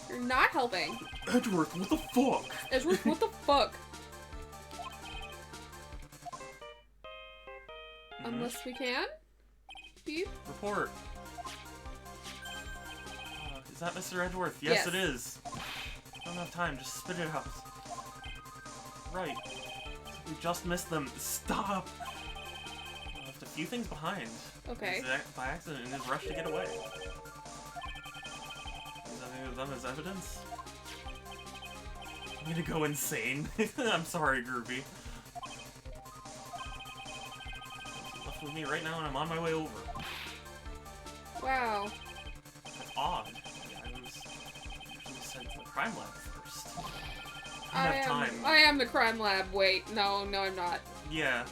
You're not helping. Edgeworth, what the fuck? Edgeworth, what the fuck? Unless we can? Beep. Report. Is that Mr. Edgeworth? Yes, Yes. it is. I don't have time. Just spit it out. Right. We just missed them. Stop! I left a few things behind. Okay. By accident in his rush to get away. Is any of them as evidence? I'm gonna go insane. I'm sorry, Groovy. Left with me right now and I'm on my way over. Wow. That's odd. The items usually sent to the crime lab first. I don't have time. I am the crime lab. Wait, no, I'm not. Yeah.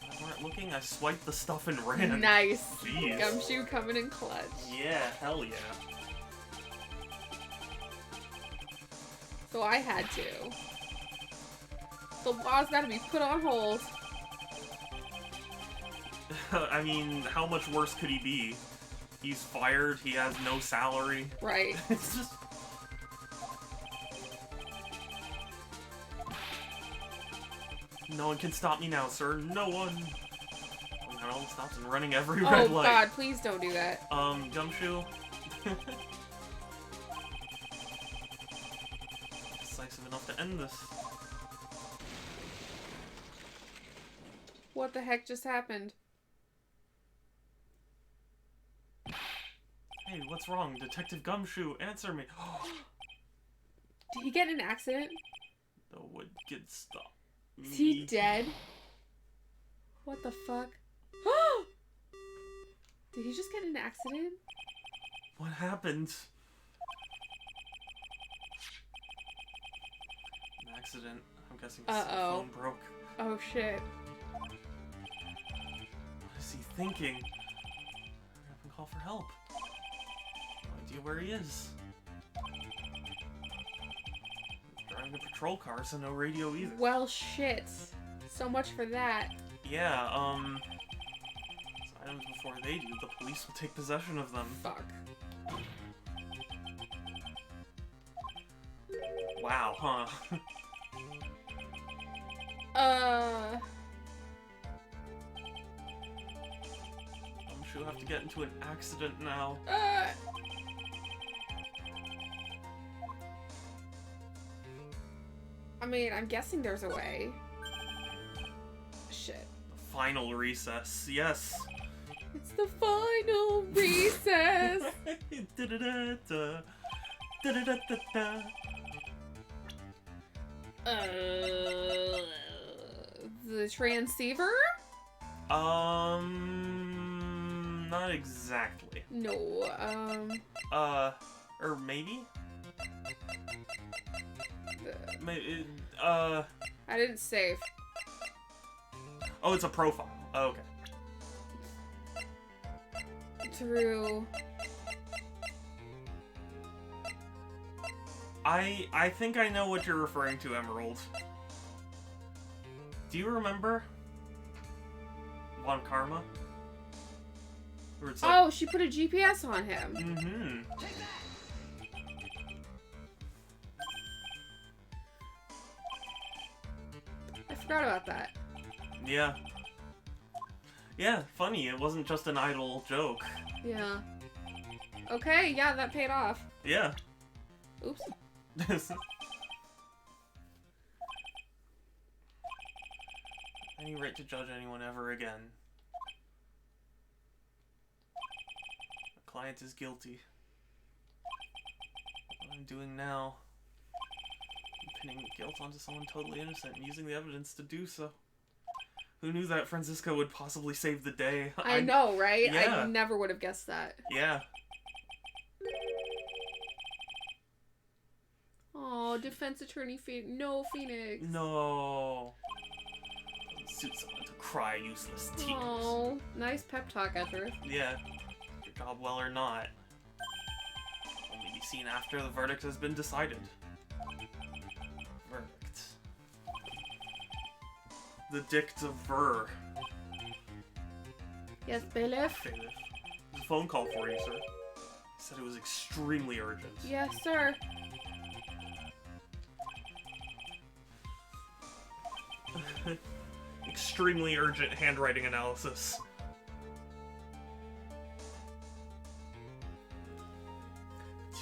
If I weren't looking, I swiped the stuff and ran. Nice. Jeez. Gumshoe coming in clutch. Yeah, hell yeah. So I had to. The law's gotta be put on hold. I mean, how much worse could he be? He's fired, he has no salary. Right. It's just... No one can stop me now, sir. No one! No one stops and running every red light. Oh god, please don't do that. Gumshoe? Decisive enough to end this. What the heck just happened? Hey, what's wrong? Detective Gumshoe, answer me. Did he get in an accident? The wood could stop me. Is he dead? What the fuck? Did he just get in an accident? What happened? An accident. I'm guessing his cell phone broke. Oh shit. What is he thinking? Hurry up and call for help. No idea where he is. He's driving a patrol car, so no radio either. Well, shit. So much for that. Yeah, these items before they do, the police will take possession of them. Fuck. Wow, huh? I'm sure we'll have to get into an accident now. I mean, I'm guessing there's a way. Shit. The final recess, yes. It's the final recess. Da-da-da-da. Da-da-da-da-da. The transceiver? Not exactly. No, Or maybe? Maybe, I didn't save. Oh, it's a profile. Oh, okay. Through... I think I know what you're referring to, Emerald. Do you remember Von Karma? Where it's like, Oh, she put a GPS on him. mm-hmm. I forgot about that. Yeah. Yeah, funny. It wasn't just an idle joke. Yeah. Okay, yeah, that paid off. Yeah. Oops. Any right to judge anyone ever again. The client is guilty. What I'm doing now, I'm pinning guilt onto someone totally innocent and using the evidence to do so. Who knew that Francisco would possibly save the day? I know, right? Yeah. I never would have guessed that. Yeah. Oh, defense attorney no, Phoenix. No. Doesn't suit someone to cry useless tears. Oh, nice pep talk, Edward. Yeah. Your job well or not. Only be seen after the verdict has been decided. Verdict. The dict of Ver. Yes, bailiff? Bailiff. There's a phone call for you, sir. He said it was extremely urgent. Yes, sir. Extremely urgent handwriting analysis.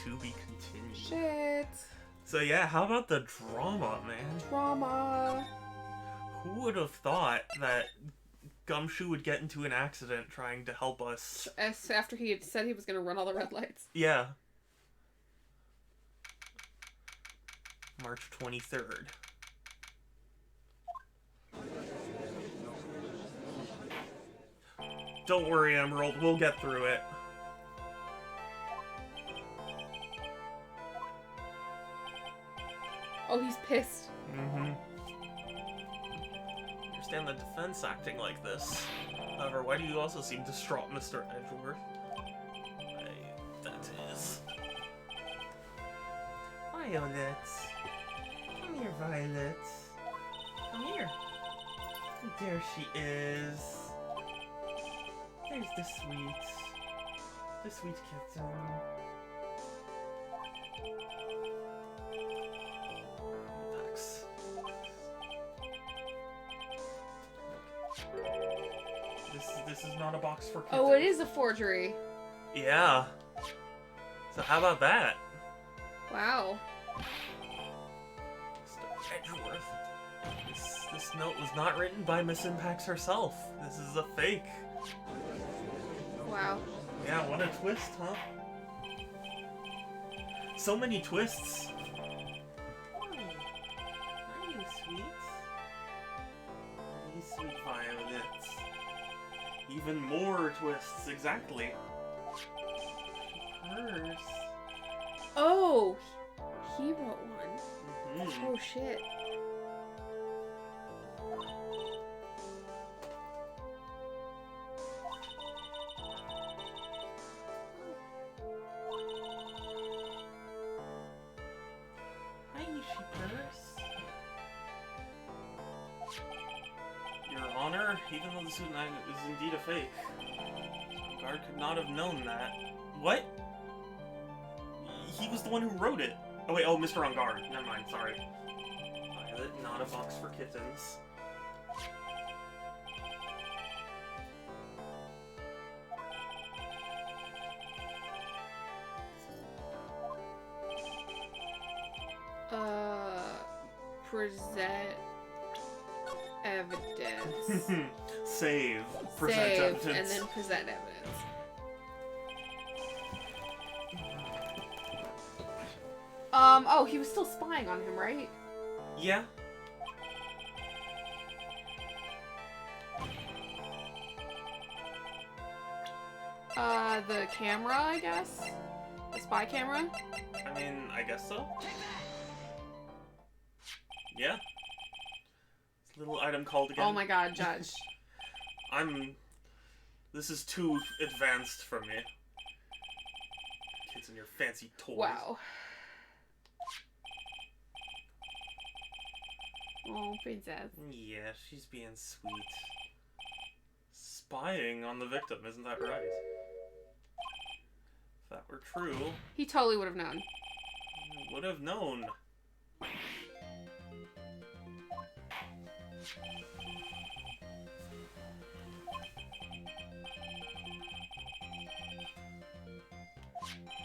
To be continued. Shit. So yeah, how about the drama, man? Drama. Who would have thought that Gumshoe would get into an accident trying to help us? After he had said he was going to run all the red lights. Yeah. March 23rd. Don't worry, Emerald. We'll get through it. Oh, he's pissed. Mm-hmm. Understand the defense acting like this. However, why do you also seem distraught, Mr. Edgeworth? That is... Violet. Come here, Violet. Come here. There she is. There's the sweet kitten. Thanks. This is not a box for kittens. Oh, it is a forgery. Yeah. So how about that? Wow. Mr. Edgeworth. This note was not written by Miss Impax herself. This is a fake. Wow. Yeah, what a twist, huh? So many twists. Are you sweet? Are you sweet, Violet? Even more twists, exactly. Hers. Oh, he wrote one. Mm-hmm. Oh, shit. Hi, Ishi Purse. Your Honor, even though the suit is indeed a fake, the guard could not have known that. What? He was the one who wrote it. Oh wait, oh, Mr. On Guard. Never mind, sorry. Violet, not a box for kittens. Present evidence. Save. Present Save, evidence. and then present evidence. Oh, he was still spying on him, right? Yeah. The camera, I guess? The spy camera? I mean, I guess so. Yeah. This little item called again. Oh my god, Judge. This is too advanced for me. Kids and your fancy toys. Wow. Oh, princess. Yeah, she's being sweet. Spying on the victim, isn't that right? If that were true, He totally would have known. I would have known.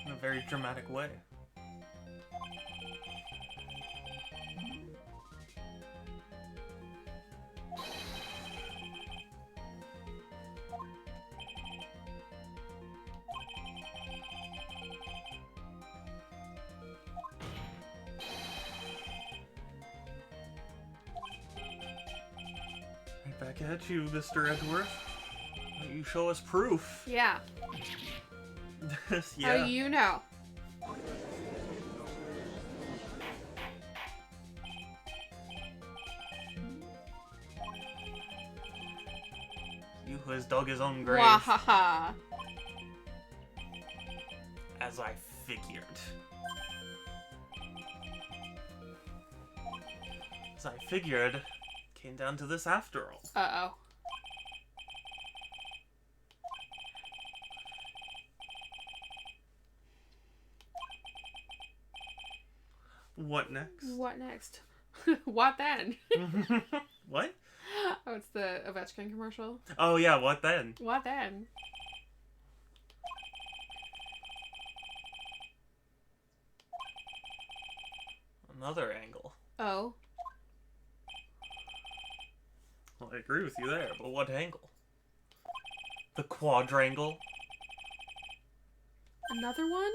In a very dramatic way. Right back at you, Mr. Edgeworth. Why don't you show us proof? Yeah. Yeah. How do you know? You who has dug his own grave. Wahaha. As I figured. As I figured, came down to this after all. Uh-oh. What next? What next? What then? What? Oh, it's the Ovechkin commercial. Oh yeah, what then? What then? Another angle. Oh. Well, I agree with you there, but what angle? The quadrangle? Another one?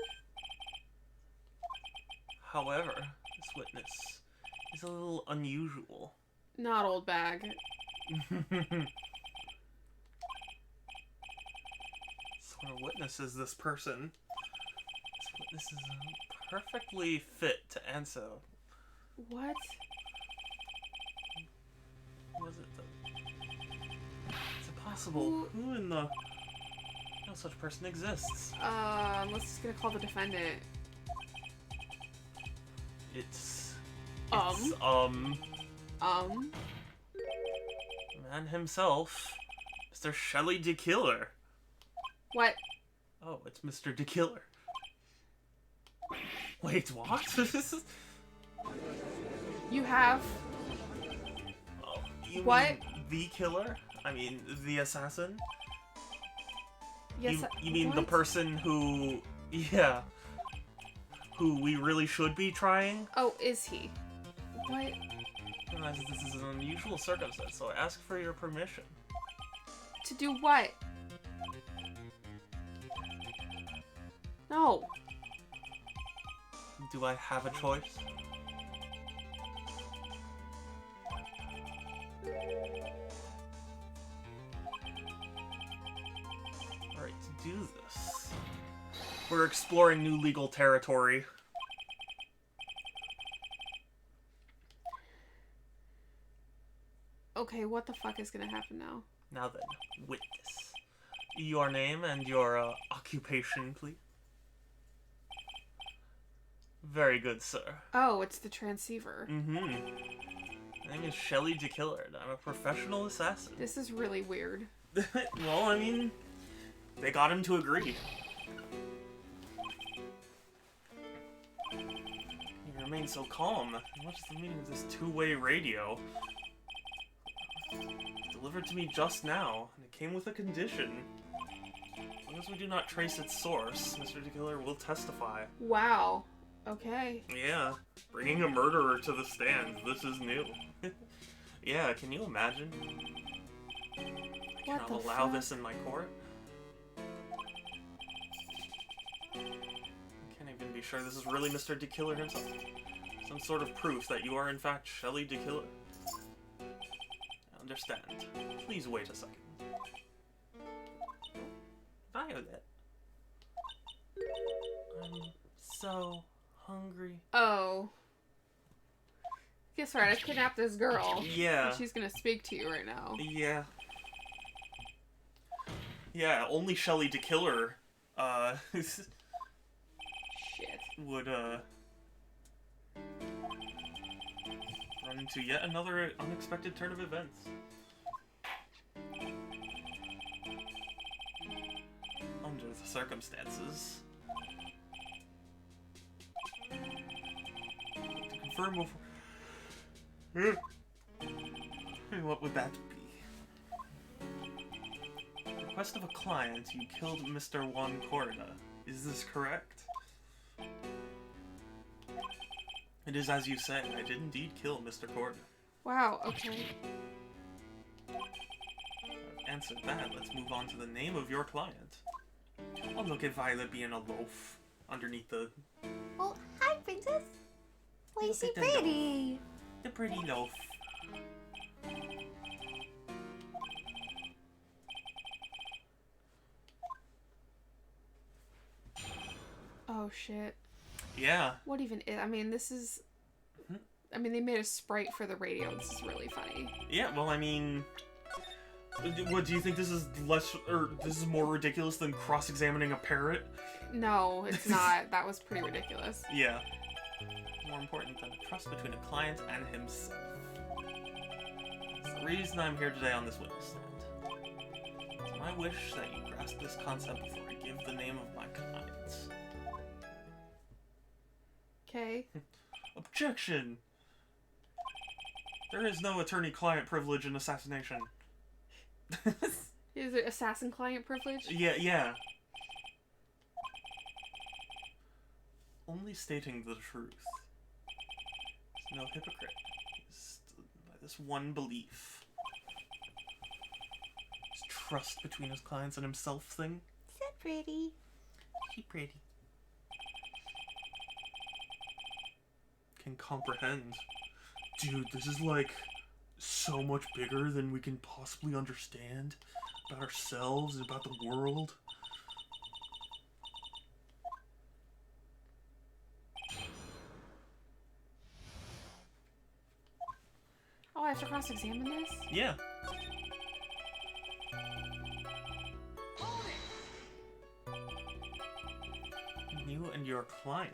However, this witness is a little unusual. Not old bag. Sort of witness is this person. This witness is perfectly fit to answer. What? Who is it though? Is it possible? Who in the... No such person exists. Let's just gonna call the defendant. It's Um. man himself, Mr. Shelley DeKiller. What? Oh, it's Mr. DeKiller. Wait, what? You have... Oh, you What? mean the killer? I mean, the assassin? Yes, You mean the what? person who... Yeah. Who we really should be trying? Oh, is he? What? I realize that this is an unusual circumstance, so I ask for your permission. To do what? No. Do I have a choice? Alright, to do this, we're exploring new legal territory. Okay, what the fuck is gonna happen now? Now then, witness. Your name and your occupation, please. Very good, sir. Oh, it's the transceiver. Mm-hmm. My name is Shelley DeKiller, and I'm a professional assassin. This is really weird. Well, I mean, they got him to agree. He remained so calm. What's the meaning of this two-way radio? Delivered to me just now, and it came with a condition. As long as we do not trace its source, Mr. DeKiller will testify. Wow. Okay. Yeah, bringing a murderer to the stand. This is new. Yeah, can you imagine? What Can the I allow fuck? this in my court? I can't even be sure this is really Mr. DeKiller himself. Some sort of proof that you are in fact Shelley DeKiller. I understand. Please wait a second. Violet, so hungry. Oh. Guess what? I've kidnapped this girl. Yeah. And she's gonna speak to you right now. Yeah. Yeah, only Shelly to kill her, Shit. would, run into yet another unexpected turn of events. Under the circumstances. To confirm before... What would that be? Request of a client, you killed Mr. Juan Corda. Is this correct? It is as you say, I did indeed kill Mr. Corda. Wow, okay. I've answered that, let's move on to the name of your client. Oh, look at Violet being a loaf underneath the... Oh, hi, Princess. Why is she Look at the pretty? The pretty loaf. Oh shit. Yeah. What even is... I mean, this is... I mean, they made a sprite for the radio. This is really funny. Yeah, well, I mean... What, do you think this is less... or this is more ridiculous than cross-examining a parrot? No, it's not. That was pretty ridiculous. Yeah. More important than the trust between a client and himself. That's the reason I'm here today on this witness stand. It's my wish that you grasp this concept before I give the name of my client. Okay. Objection! There is no attorney-client privilege in assassination. Is it assassin-client privilege? Yeah. Only stating the truth. There's no hypocrite. He's by this one belief. This trust between his clients and himself thing. Is that pretty? She pretty. Can comprehend. Dude, this is like so much bigger than we can possibly understand about ourselves and about the world. Oh, I have to cross-examine this? Yeah. You and your client.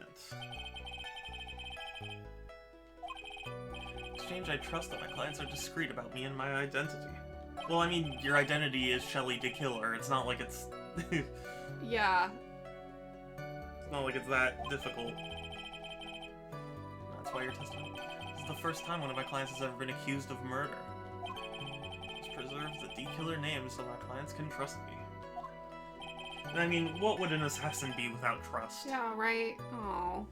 Exchange, I trust that my clients are discreet about me and my identity. Well, I mean, your identity is Shelly de Killer. It's not like it's... it's Yeah. not like it's that difficult. That's why you're testifying. This is the first time one of my clients has ever been accused of murder. Just preserve the de Killer name so my clients can trust me. And I mean, what would an assassin be without trust? Yeah, right? Oh.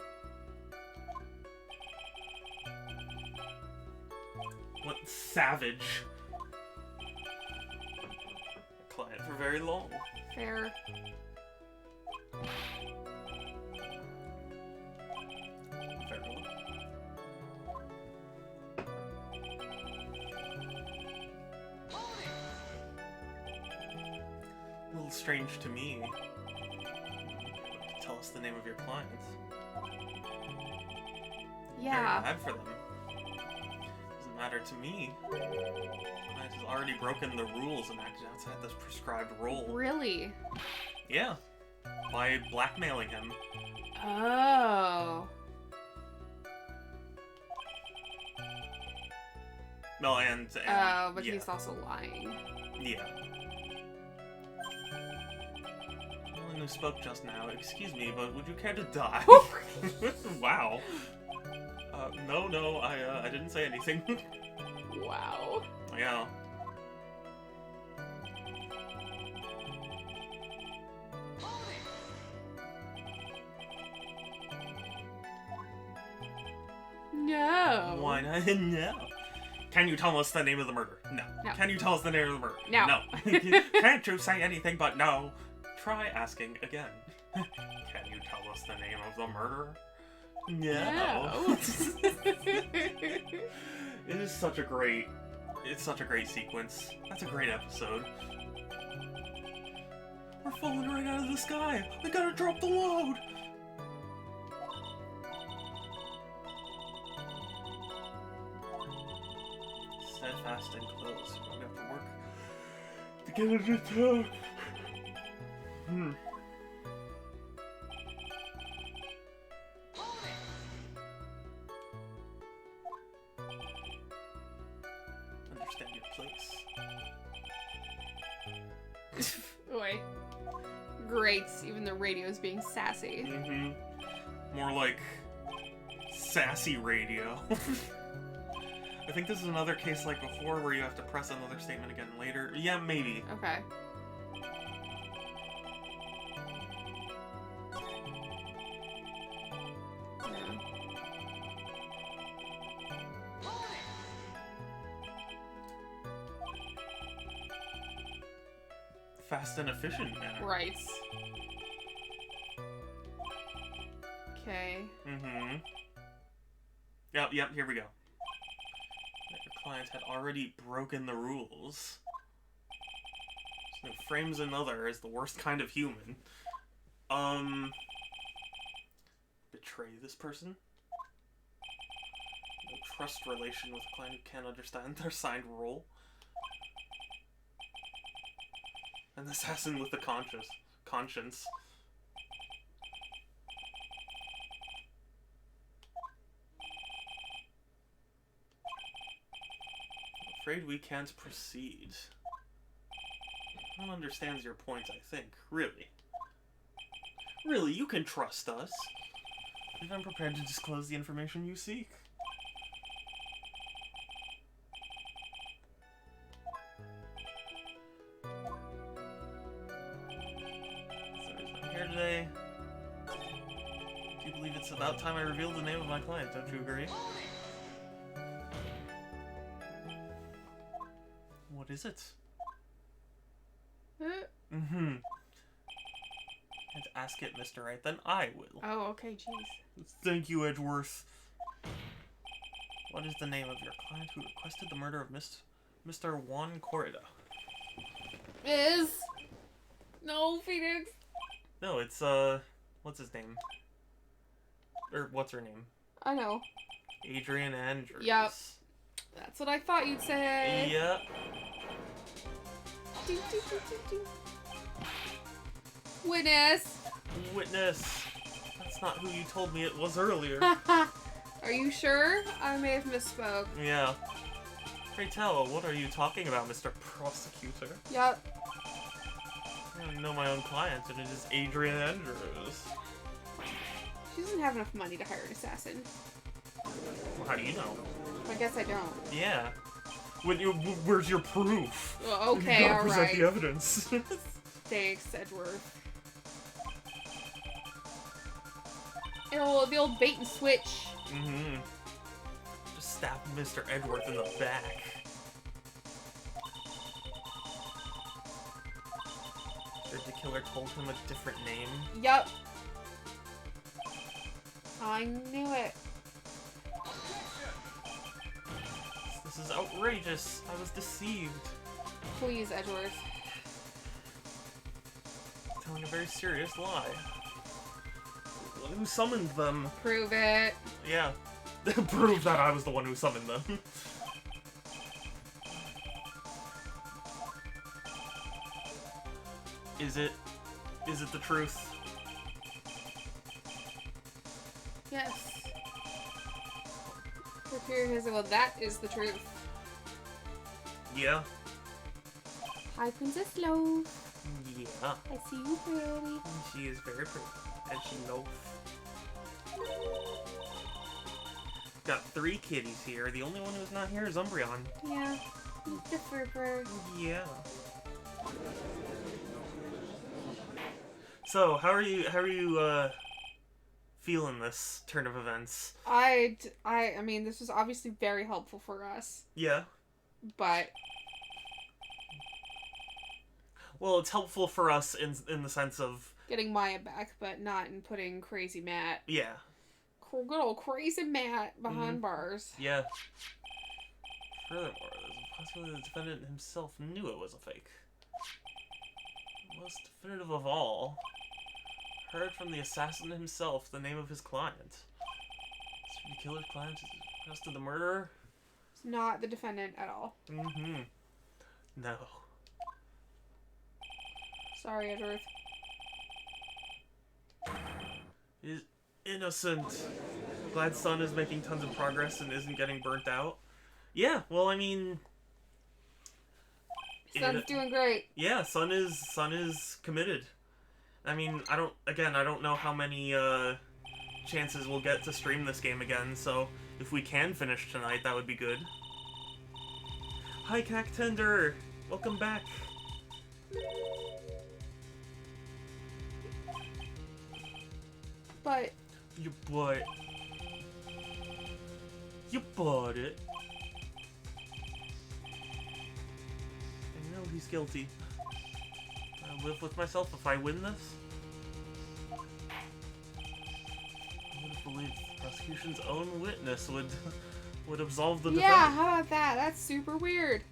What savage. Client for very long. Fair. Fair enough. A little strange to me. Tell us the name of your clients. Yeah. Very bad for them. Doesn't matter to me. Client has already broken the rules and acted outside this prescribed role. Really? Yeah. By blackmailing him. Oh. No, and Oh, but yeah. he's also lying. Yeah. The one who spoke just now, excuse me, but would you care to die? Wow. No, I didn't say anything. Wow. Yeah. No. Why not? No. Can you tell us the name of the murder? No. No. Can you tell us the name of the murder? No. No. Can't you say anything but no? Try asking again. Can you tell us the name of the murderer? No. It is such a great... It's such a great sequence. That's a great episode. We're falling right out of the sky. We gotta drop the load. Get it to Understand your place. Wait. Great. Even the radio's being sassy. Mm-hmm. More like sassy radio. I think this is another case like before where you have to press another statement again later. Yeah, maybe. Okay. Fast and efficient manner. Right. Okay. Mm-hmm. Yep, here we go. Your client had already broken the rules. So it frames another as the worst kind of human. Betray this person? No trust relation with a client who can't understand their signed role. An assassin with a conscience. I'm afraid we can't proceed. No one understands your point, I think. Really. Really, you can trust us. If I'm prepared to disclose the information you seek. Here today. Do you believe it's about time I revealed the name of my client? Don't you agree? What is it? Mm-hmm. Can't ask it, Mr. Wright. Then I will. Oh, okay, jeez. Thank you, Edgeworth. What is the name of your client who requested the murder of Mr. Juan Corrida? No, Phoenix. No, it's, what's his name? Or, what's her name? I know. Adrian Andrews. Yep. That's what I thought you'd say. Yep. Witness. Witness. That's not who you told me it was earlier. Are you sure? I may have misspoke. Yeah. Pray tell, what are you talking about, Mr. Prosecutor? Yep. I know my own client, and it is Adrian Andrews. She doesn't have enough money to hire an assassin. Well, how do you know? I guess I don't. Yeah. Where's your proof? Well, okay, you gotta alright. present the evidence. Thanks, Edgeworth. Oh, the old bait and switch. Mm-hmm. Just stab Mr. Edgeworth in the back. The killer told him a different name. Yup. I knew it. This is outrageous. I was deceived. Please, Edgeworth. Telling a very serious lie. Who summoned them? Prove it. Yeah. Prove that I was the one who summoned them. Is it the truth? Yes. Prepare his. Well, that is the truth. Yeah. Hi, Princess Loaf. Yeah. I see you, pretty. She is very pretty. And she knows. Got 3 kitties here. The only one who's not here is Umbreon. Yeah. The fur. Yeah. So, how are you feeling this turn of events? I mean, this was obviously very helpful for us, Yeah. but Well, it's helpful for us in the sense of getting Maya back, but not in putting Crazy Matt, yeah. good old Crazy Matt behind bars. Yeah. Furthermore, there's a possibility the defendant himself knew it was a fake. Most definitive of all, heard from the assassin himself the name of his client. The killer's client is arrested the murderer? It's not the defendant at all. Mm-hmm. No. Sorry, Edward. Is innocent. Glad Sun is making tons of progress and isn't getting burnt out. Yeah, well, I mean... Sun's doing great. Yeah, Sun is committed. I mean, I don't know how many chances we'll get to stream this game again, so if we can finish tonight, that would be good. Hi, Cactender! Welcome back! But... You butt. You bought it. I know he's guilty. I'll live with myself if I win this. I would have believed the prosecution's own witness would absolve the defendant. Yeah, how about that? That's super weird.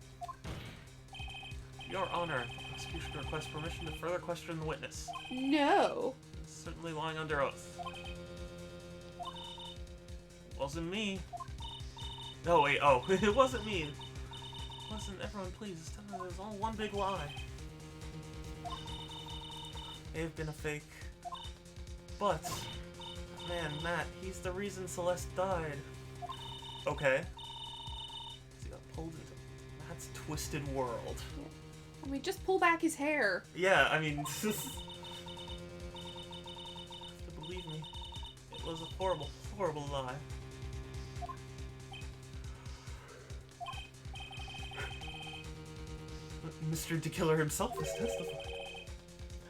Your Honor, the prosecution requests permission to further question the witness. No. It's certainly lying under oath. Wasn't me. No, wait, oh, it wasn't me. Wasn't everyone please? Tell me it was all one big lie. May have been a fake. But, man, Matt, he's the reason Celeste died. Okay. He got pulled into Matt's twisted world. I mean, just pull back his hair. Yeah, I mean, you have to believe me. It was a horrible, horrible lie. Mr. DeKiller himself has testified.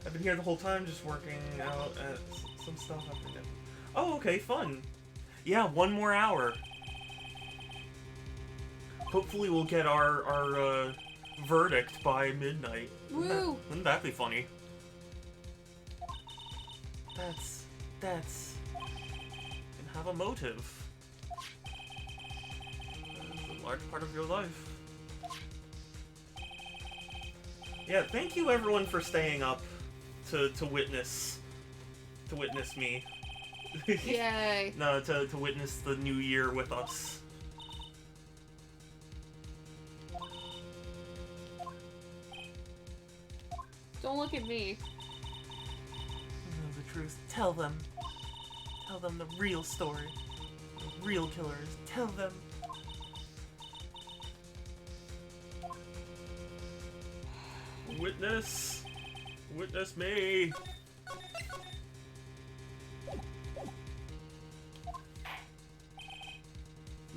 I've been here the whole time just working out at some stuff I forget. Oh, okay, fun. Yeah, 1 more hour. Hopefully we'll get our verdict by midnight. Woo! Wouldn't that be funny? That's... can have a motive. That's a large part of your life. Yeah, thank you everyone for staying up to witness me. Yay. No, to witness the new year with us. Don't look at me. You know the truth. Tell them. Tell them the real story. The real killers. Tell them. Witness! Witness me!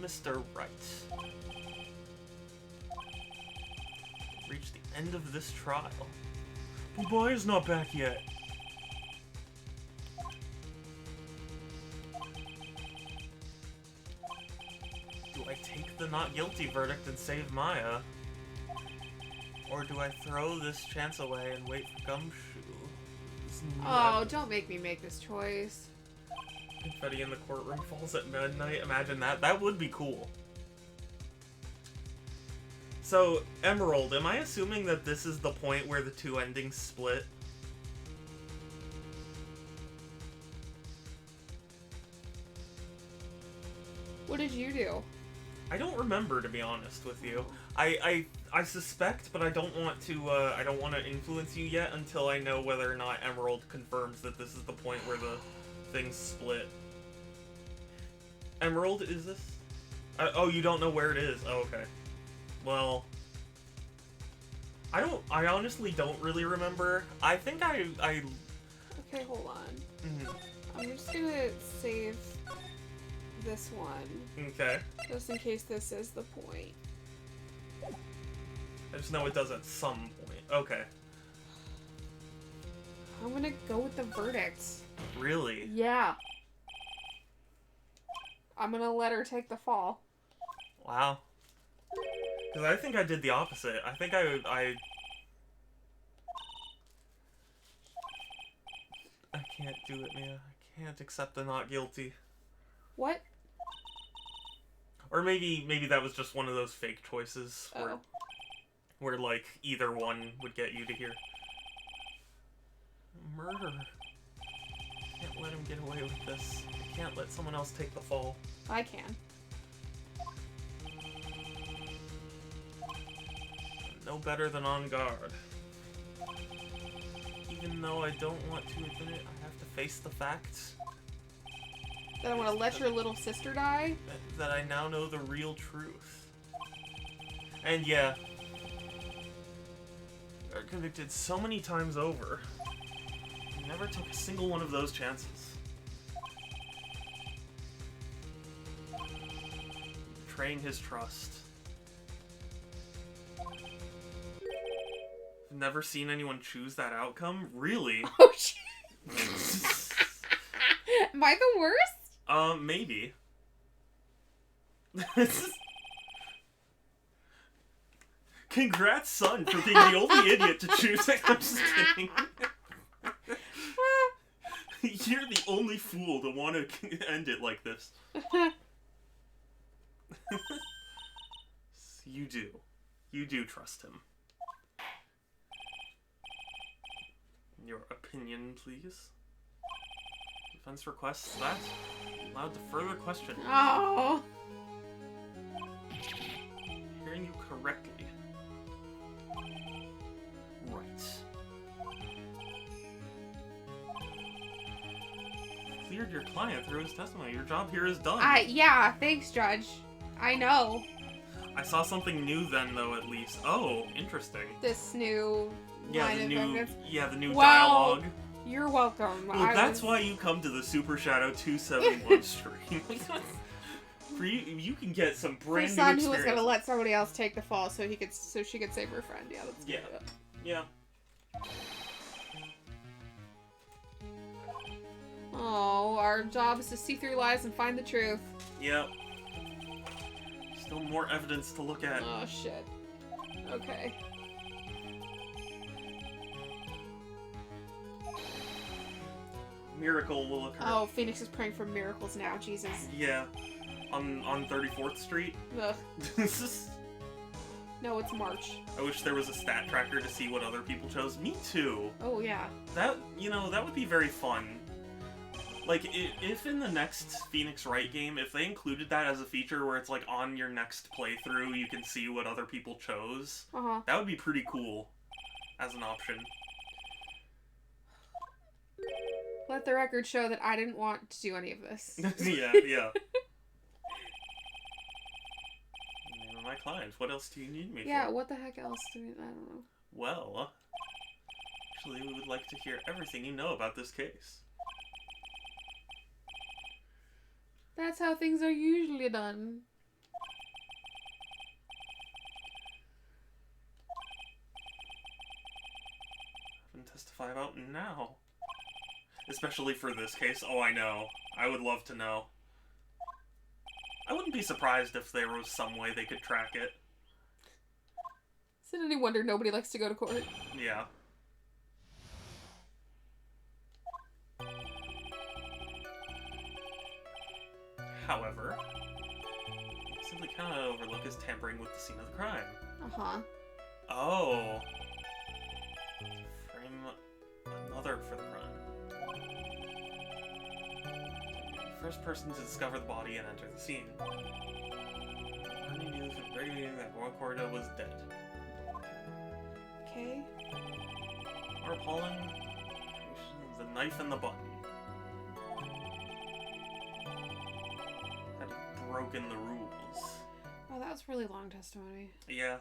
Mr. Wright. Reached the end of this trial. The boy is not back yet. Do I take the not guilty verdict and save Maya? Or do I throw this chance away and wait for Gumshoe? Oh, don't make me make this choice. Confetti in the courtroom falls at midnight. Imagine that. That would be cool. So, Emerald, am I assuming that this is the point where the two endings split? What did you do? I don't remember, to be honest with you. I suspect, but I don't want to influence you yet until I know whether or not Emerald confirms that this is the point where the things split. Emerald, is this? Oh, you don't know where it is? Oh, okay. Well, I honestly don't really remember. I think I Okay, hold on. mhm. I'm just gonna save this one. Okay. Just in case this is the point. I just know it does at some point. Okay. I'm gonna go with the verdict. Really? Yeah. I'm gonna let her take the fall. Wow. Because I think I did the opposite. I think I can't do it, Mia. I can't accept the not guilty. What? Or maybe that was just one of those fake choices Oh. where like either one would get you to hear. Murder. Can't let him get away with this. I can't let someone else take the fall. I can. No better than on guard. Even though I don't want to admit it, I have to face the facts. That I want to let your little sister die? That I now know the real truth. And yeah, are convicted so many times over. I never took a single one of those chances. Betraying his trust. I've never seen anyone choose that outcome? Really? Oh, shit. Am I the worst? Maybe. Congrats, son, for being the only idiot to choose it. I'm just kidding. You're the only fool to want to end it like this. You do. You do trust him. Your opinion, please. Defense requests that. Allowed to further question. Oh. Hearing you correctly. Right. Cleared your client through his testimony. Your job here is done. Yeah, thanks, Judge. I know. I saw something new then, though, at least. Oh, interesting. This new line of evidence. Yeah, the new Well, dialogue. You're welcome. Well, that's why you come to the Super Shadow 271 stream. For you can get some brand new son experience. who was gonna let somebody else take the fall so she could save her friend. Yeah, that's good. Yeah. Oh, our job is to see through lies and find the truth. Yep. Still more evidence to look at. Oh shit. Okay. Miracle will occur. Oh, Phoenix is praying for miracles now. Jesus. Yeah. On 34th Street. Ugh. No, it's March. I wish there was a stat tracker to see what other people chose. Me too. Oh yeah. That would be very fun. Like, if in the next Phoenix Wright game, if they included that as a feature where it's like on your next playthrough, you can see what other people chose. That would be pretty cool as an option. Let the record show that I didn't want to do any of this. Yeah. Name of my client. What else do you need me for? Yeah, what the heck else do we... I don't know. Well, actually, we would like to hear everything you know about this case. That's how things are usually done. Nothing to testify about now. Especially for this case. Oh, I know. I would love to know. I wouldn't be surprised if there was some way they could track it. Is it any wonder nobody likes to go to court? Yeah. However, you simply cannot overlook his tampering with the scene of the crime. Uh-huh. Oh. Frame another for the crime. First person to discover the body and enter the scene. Only news from regulating that Roy Corda was dead. Okay. More appalling, the knife and the button. Had broken the rules. Oh, that was really long testimony. Yeah.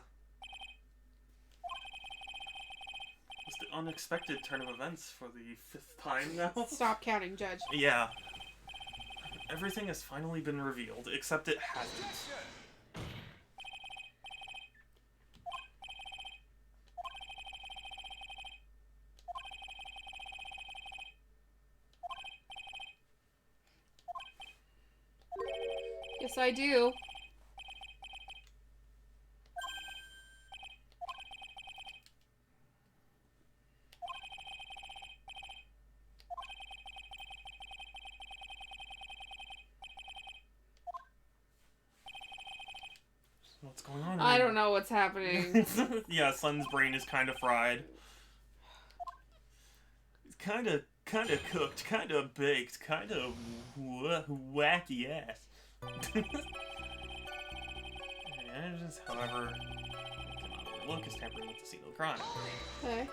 It's the unexpected turn of events for the 5th time now. Stop counting, Judge. Yeah. Everything has finally been revealed, except it hasn't. Yes, I do. What's going on? I don't know what's happening. Yeah, Sun's brain is kind of fried. It's kind of cooked, kind of baked, kind of wacky ass. Just, however, cannot overlook is tampering with the scene of the crime. Okay.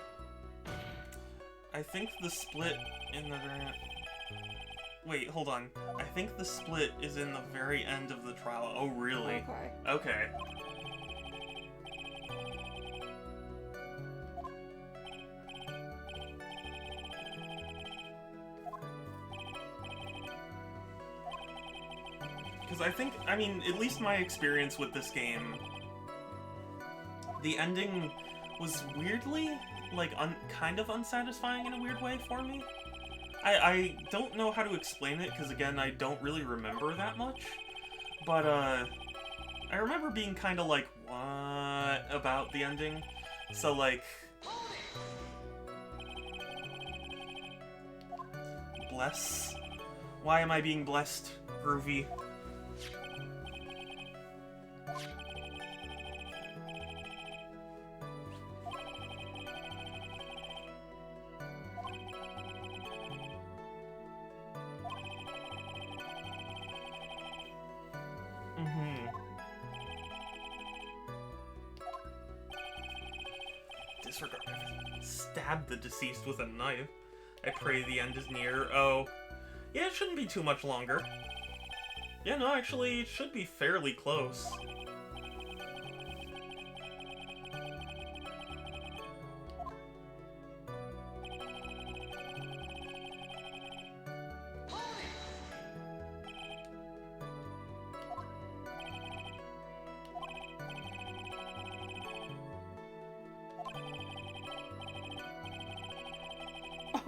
I think the split in the very... Wait, hold on. I think the split is in the very end of the trial. Oh, really? Okay. Okay. Because I think, I mean, at least my experience with this game, the ending was weirdly, like, kind of unsatisfying in a weird way for me. I don't know how to explain it, because again, I don't really remember that much. But, I remember being kind of like, what about the ending? So, like... Bless? Why am I being blessed, Groovy? Disregard. Stab the deceased with a knife. I pray the end is near. Oh. Yeah, it shouldn't be too much longer. Yeah, no, actually, it should be fairly close.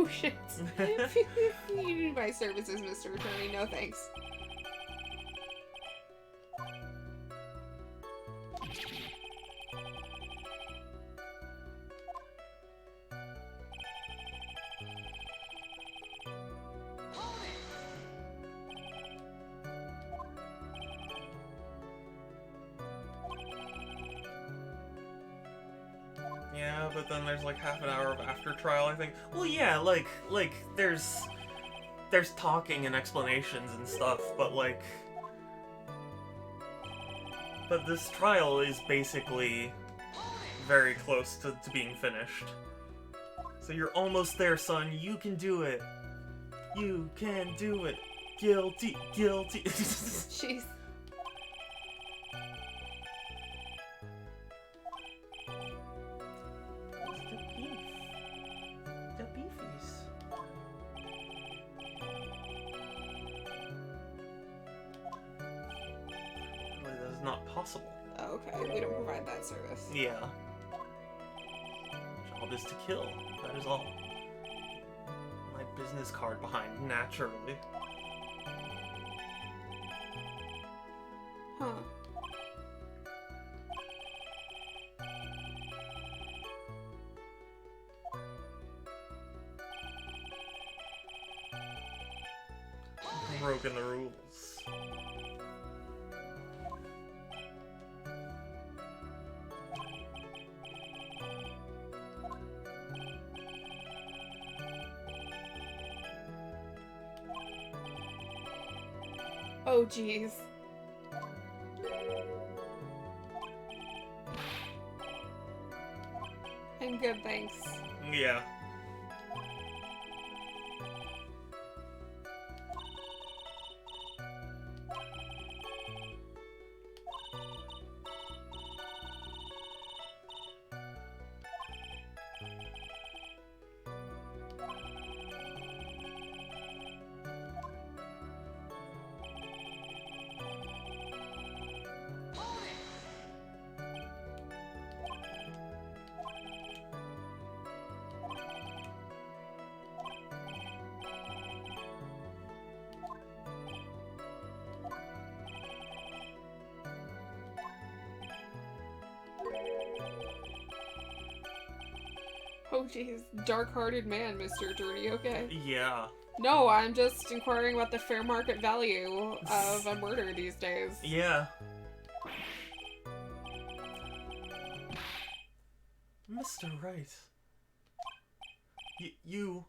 Oh shit. You need my services, Mr. Attorney. No thanks. Yeah, but then there's like half an hour of after trial, I think. Well, yeah, like there's talking and explanations and stuff, but like, but this trial is basically very close to being finished. So you're almost there, son. You can do it. You can do it. Guilty, guilty. Jeez. Possible. Okay, we don't provide that service. Yeah. Job is to kill. That is all. My business card behind, naturally. Huh. Broken the rules. Oh, jeez. I'm good, thanks. Yeah. Oh, jeez. Dark-hearted man, Mr. Attorney, okay? Yeah. No, I'm just inquiring about the fair market value of a murder these days. Yeah. Mr. Wright. You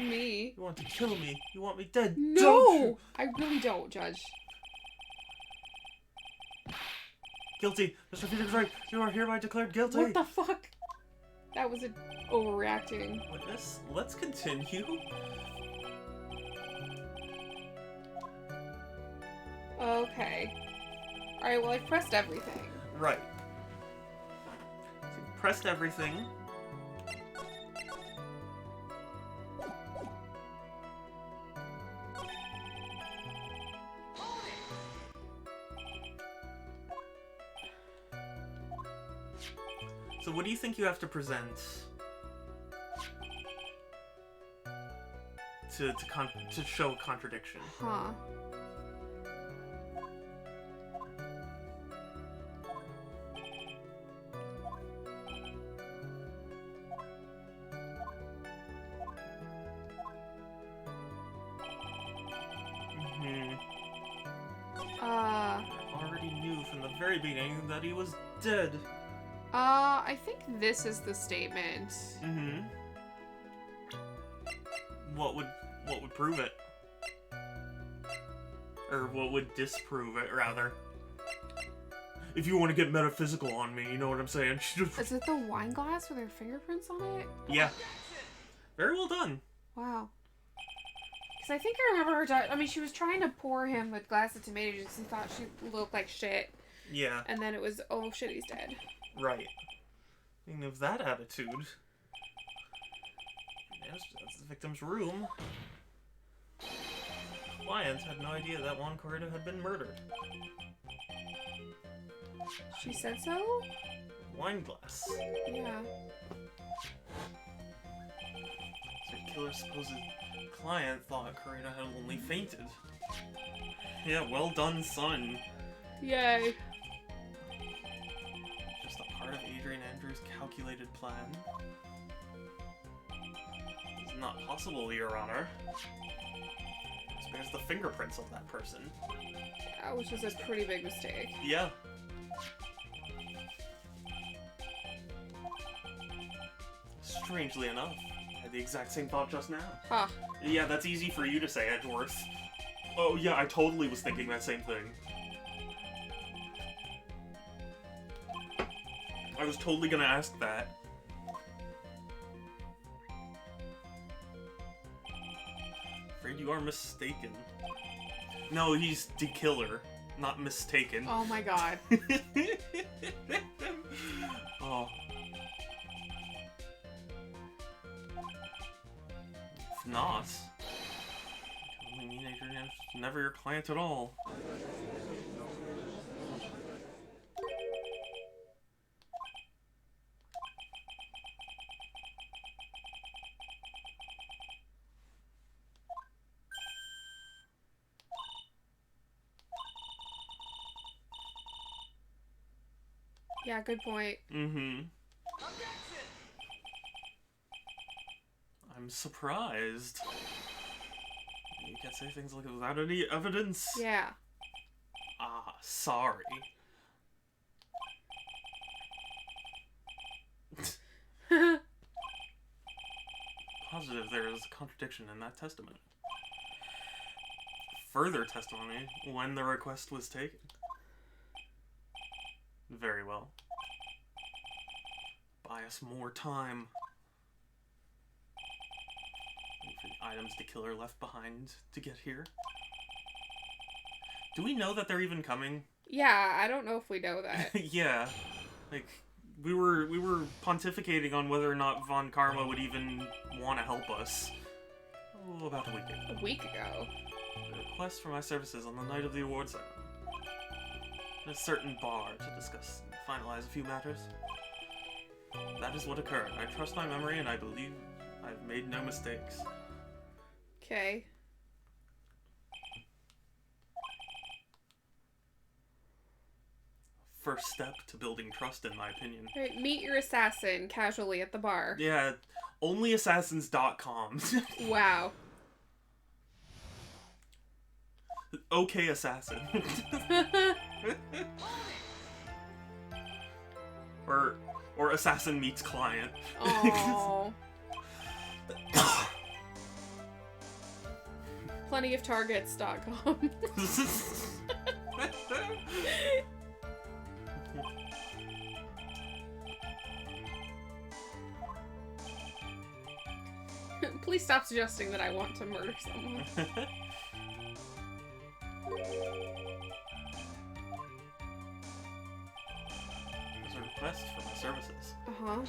Me? want to kill me. You want me dead, don't No! you? I really don't, Judge. Guilty. Mr. Phoenix Wright, you are hereby declared guilty. What the fuck? That was overreacting. Witness, let's continue. Okay. Alright, well, I've pressed everything. Right. So you've pressed everything. So what do you think you have to present to show contradiction? Huh. Already knew from the very beginning that he was dead. I think this is the statement. Mm-hmm. What would prove it? Or what would disprove it, rather? If you want to get metaphysical on me, you know what I'm saying? Is it the wine glass with her fingerprints on it? Yeah. Very well done. Wow. Because I think I remember her I mean, she was trying to pour him a glass of tomato juice and thought she looked like shit. Yeah. And then it was, oh shit, he's dead. Right. Thinking of that attitude. Yes, that's the victim's room. Client had no idea that Juan Corrida had been murdered. She said so? Wine glass. Yeah. So the killer's supposed client thought Corrida had only fainted. Yeah, well done, son. Yay. Just a part of Adrian Andrews' calculated plan. It's not possible, Your Honor. There's the fingerprints of that person. That was just a pretty big mistake. Yeah. Strangely enough, I had the exact same thought just now. Huh. Yeah, that's easy for you to say, Edgeworth. Oh yeah, I totally was thinking that same thing. I was totally gonna ask that. Afraid you are mistaken. No, he's the killer, not mistaken. Oh my god. Oh. If not, I only mean Adrian is never your client at all. Yeah, good point. Mm-hmm. I'm surprised. You can't say things like that without any evidence. Yeah. Ah, sorry. Positive there is a contradiction in that testament. Further testimony when the request was taken. Very well. Buy us more time. Wait for the items the killer left behind to get here. Do we know that they're even coming? Yeah, I don't know if we know that. Yeah. Like, we were pontificating on whether or not Von Karma would even want to help us. Oh, about a week ago. A week ago. A request for my services on the night of the award ceremony. In a certain bar to discuss and finalize a few matters. That is what occurred. I trust my memory and I believe I've made no mistakes. Okay. First step to building trust, in my opinion. Alright, meet your assassin casually at the bar. Yeah, onlyassassins.com. Wow. Okay, assassin. or assassin meets client. Oh. Plentyoftargets.com. please stop suggesting that I want to murder someone. There's a request for my services. Uh-huh.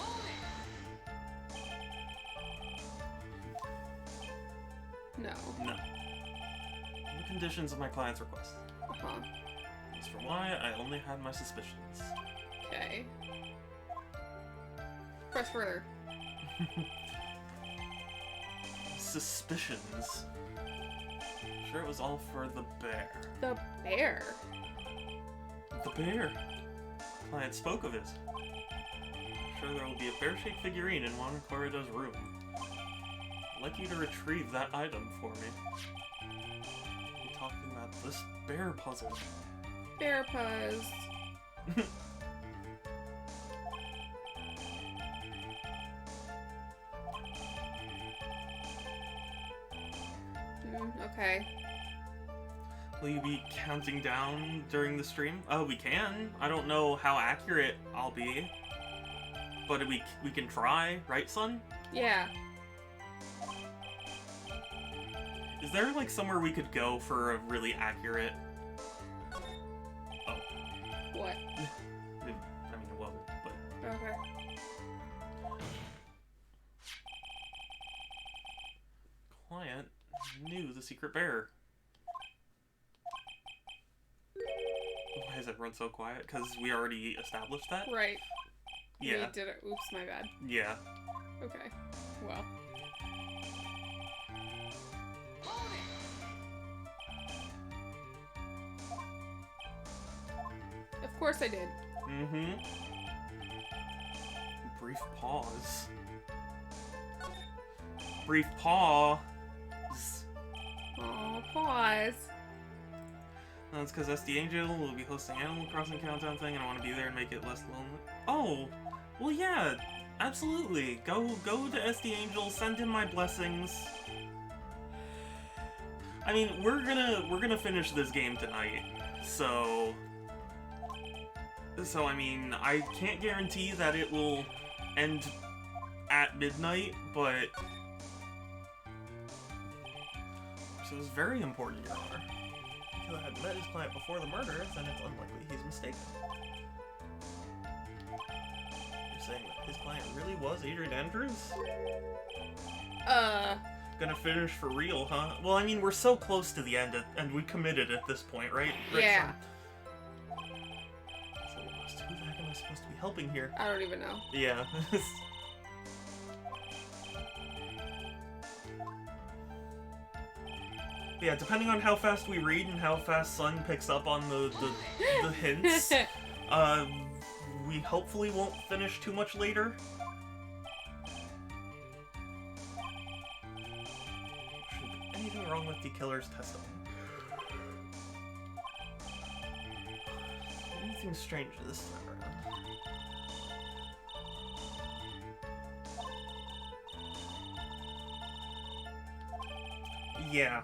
No. No. The conditions of my client's request. Uh-huh. As for why, I only had my suspicions. Okay. Press further. Suspicions? Sure, it was all for the bear. The bear? The bear! Client spoke of it. Sure, there will be a bear-shaped figurine in Juan Corrido's room. I'd like you to retrieve that item for me. We're talking about this bear puzzle. Bear puzz. Okay. Will you be counting down during the stream? Oh, we can. I don't know how accurate I'll be. But we can try, right, son? Yeah. Is there, like, somewhere we could go for a really accurate... Oh. What? I mean, it wasn't, but... Okay. Client knew the secret bear. Why is everyone so quiet? Because we already established that? Right. Yeah. We did it. Oops, my bad. Yeah. Okay. Well. Of course I did. Mm-hmm. Brief pause. Brief pause. Oh, pause. That's because SD Angel will be hosting Animal Crossing Countdown thing, and I want to be there and make it less lonely. Oh, well, yeah, absolutely. Go to SD Angel, send him my blessings. I mean, we're gonna finish this game tonight, so I mean, I can't guarantee that it will end at midnight, but this is very important, Your Honor. If he had met his client before the murder, then it's unlikely he's mistaken. You're saying that his client really was Adrian Andrews? Gonna finish for real, huh? Well, I mean, we're so close to the end, and we committed at this point, right? Yeah. So lost. Who the heck am I supposed to be helping here? I don't even know. Yeah. Yeah, depending on how fast we read and how fast Sun picks up on the hints, we hopefully won't finish too much later. Shouldn't be anything wrong with the killer's testimony. Anything strange this time around. Yeah.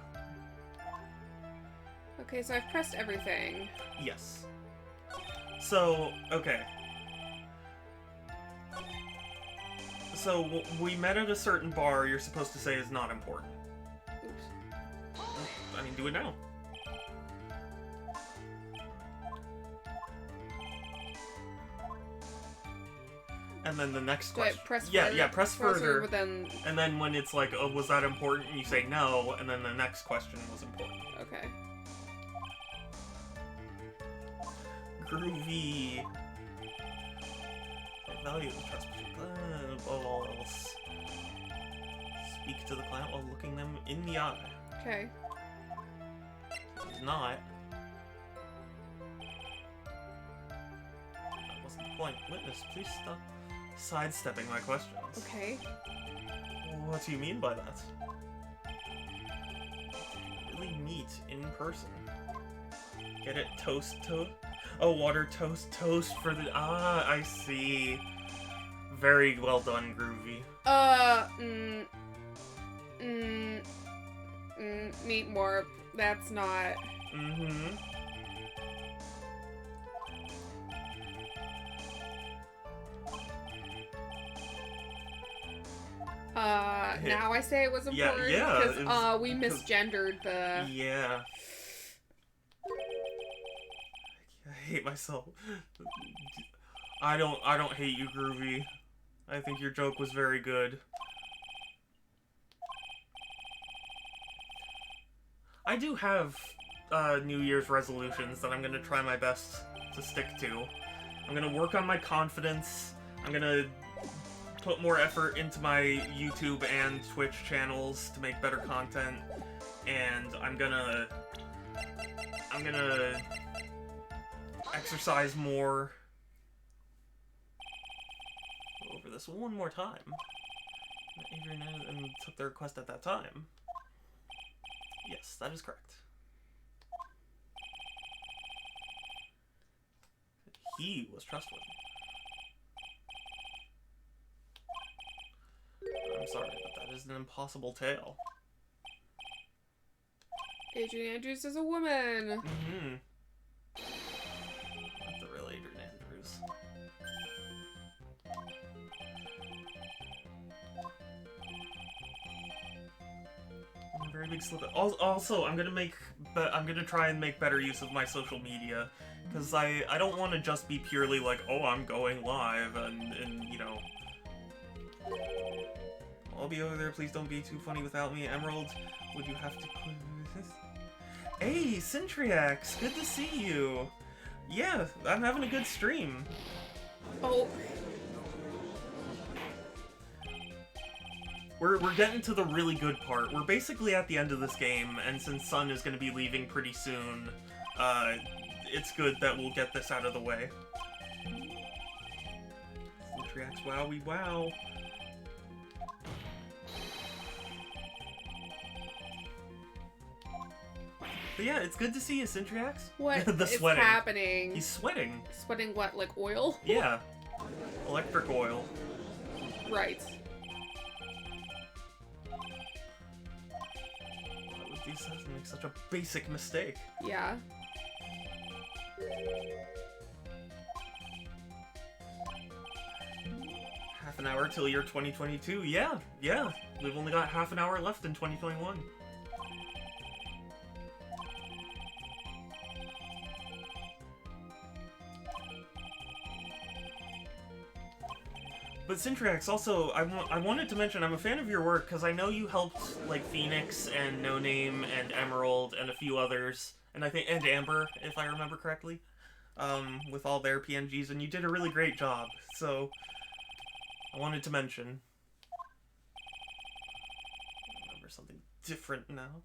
Okay, so I've pressed everything. Yes. So, okay. So, we met at a certain bar you're supposed to say is not important. Oops. I mean, do it now. And then the next Do I question. press yeah, further? yeah, press further. But then... And then when it's like, oh, was that important? You say no, and then the next question was important. Okay. Groovy. I value the trust above all else. Speak to the client while looking them in the eye. Okay. If not, that wasn't the point. Witness, please stop sidestepping my questions. Okay. What do you mean by that? Really meet in person. Get it? Toast. Oh, water toast for the... Ah, I see. Very well done, Groovy. Meat more. That's not... Mm-hmm. No. now I say it was important? yeah, Because we misgendered the... Yeah. I hate myself. I don't hate you, Groovy. I think your joke was very good. I do have New Year's resolutions that I'm gonna try my best to stick to. I'm gonna work on my confidence. I'm gonna put more effort into my YouTube and Twitch channels to make better content. And I'm gonna exercise more. Go over this one more time. Adrian took the request at that time. Yes, that is correct. He was trustworthy. I'm sorry, but that is an impossible tale. Adrian Andrews is a woman. Mm-hmm. Not the real Adrian Andrews. Very big slip. Also, I'm gonna try and make better use of my social media, because I don't want to just be purely like, oh, I'm going live and you know, I'll be over there. Please don't be too funny without me. Emerald, would you have to? Hey, Centriax, good to see you. Yeah, I'm having a good stream. Oh. We're getting to the really good part. We're basically at the end of this game, and since Sun is going to be leaving pretty soon, it's good that we'll get this out of the way. Centriax, wowie wow. But yeah, it's good to see you, Centriax. What the is sweating. happening? He's sweating. Sweating what, like oil? Yeah. Electric oil. Right. Why would these guys make such a basic mistake? Yeah. Half an hour till year 2022. Yeah. We've only got half an hour left in 2021. But Centriax, also, I wanted to mention, I'm a fan of your work, because I know you helped, like, Phoenix, and No Name, and Emerald, and a few others, and I think, and Amber, if I remember correctly, with all their PNGs, and you did a really great job, so I wanted to mention. I remember something different now.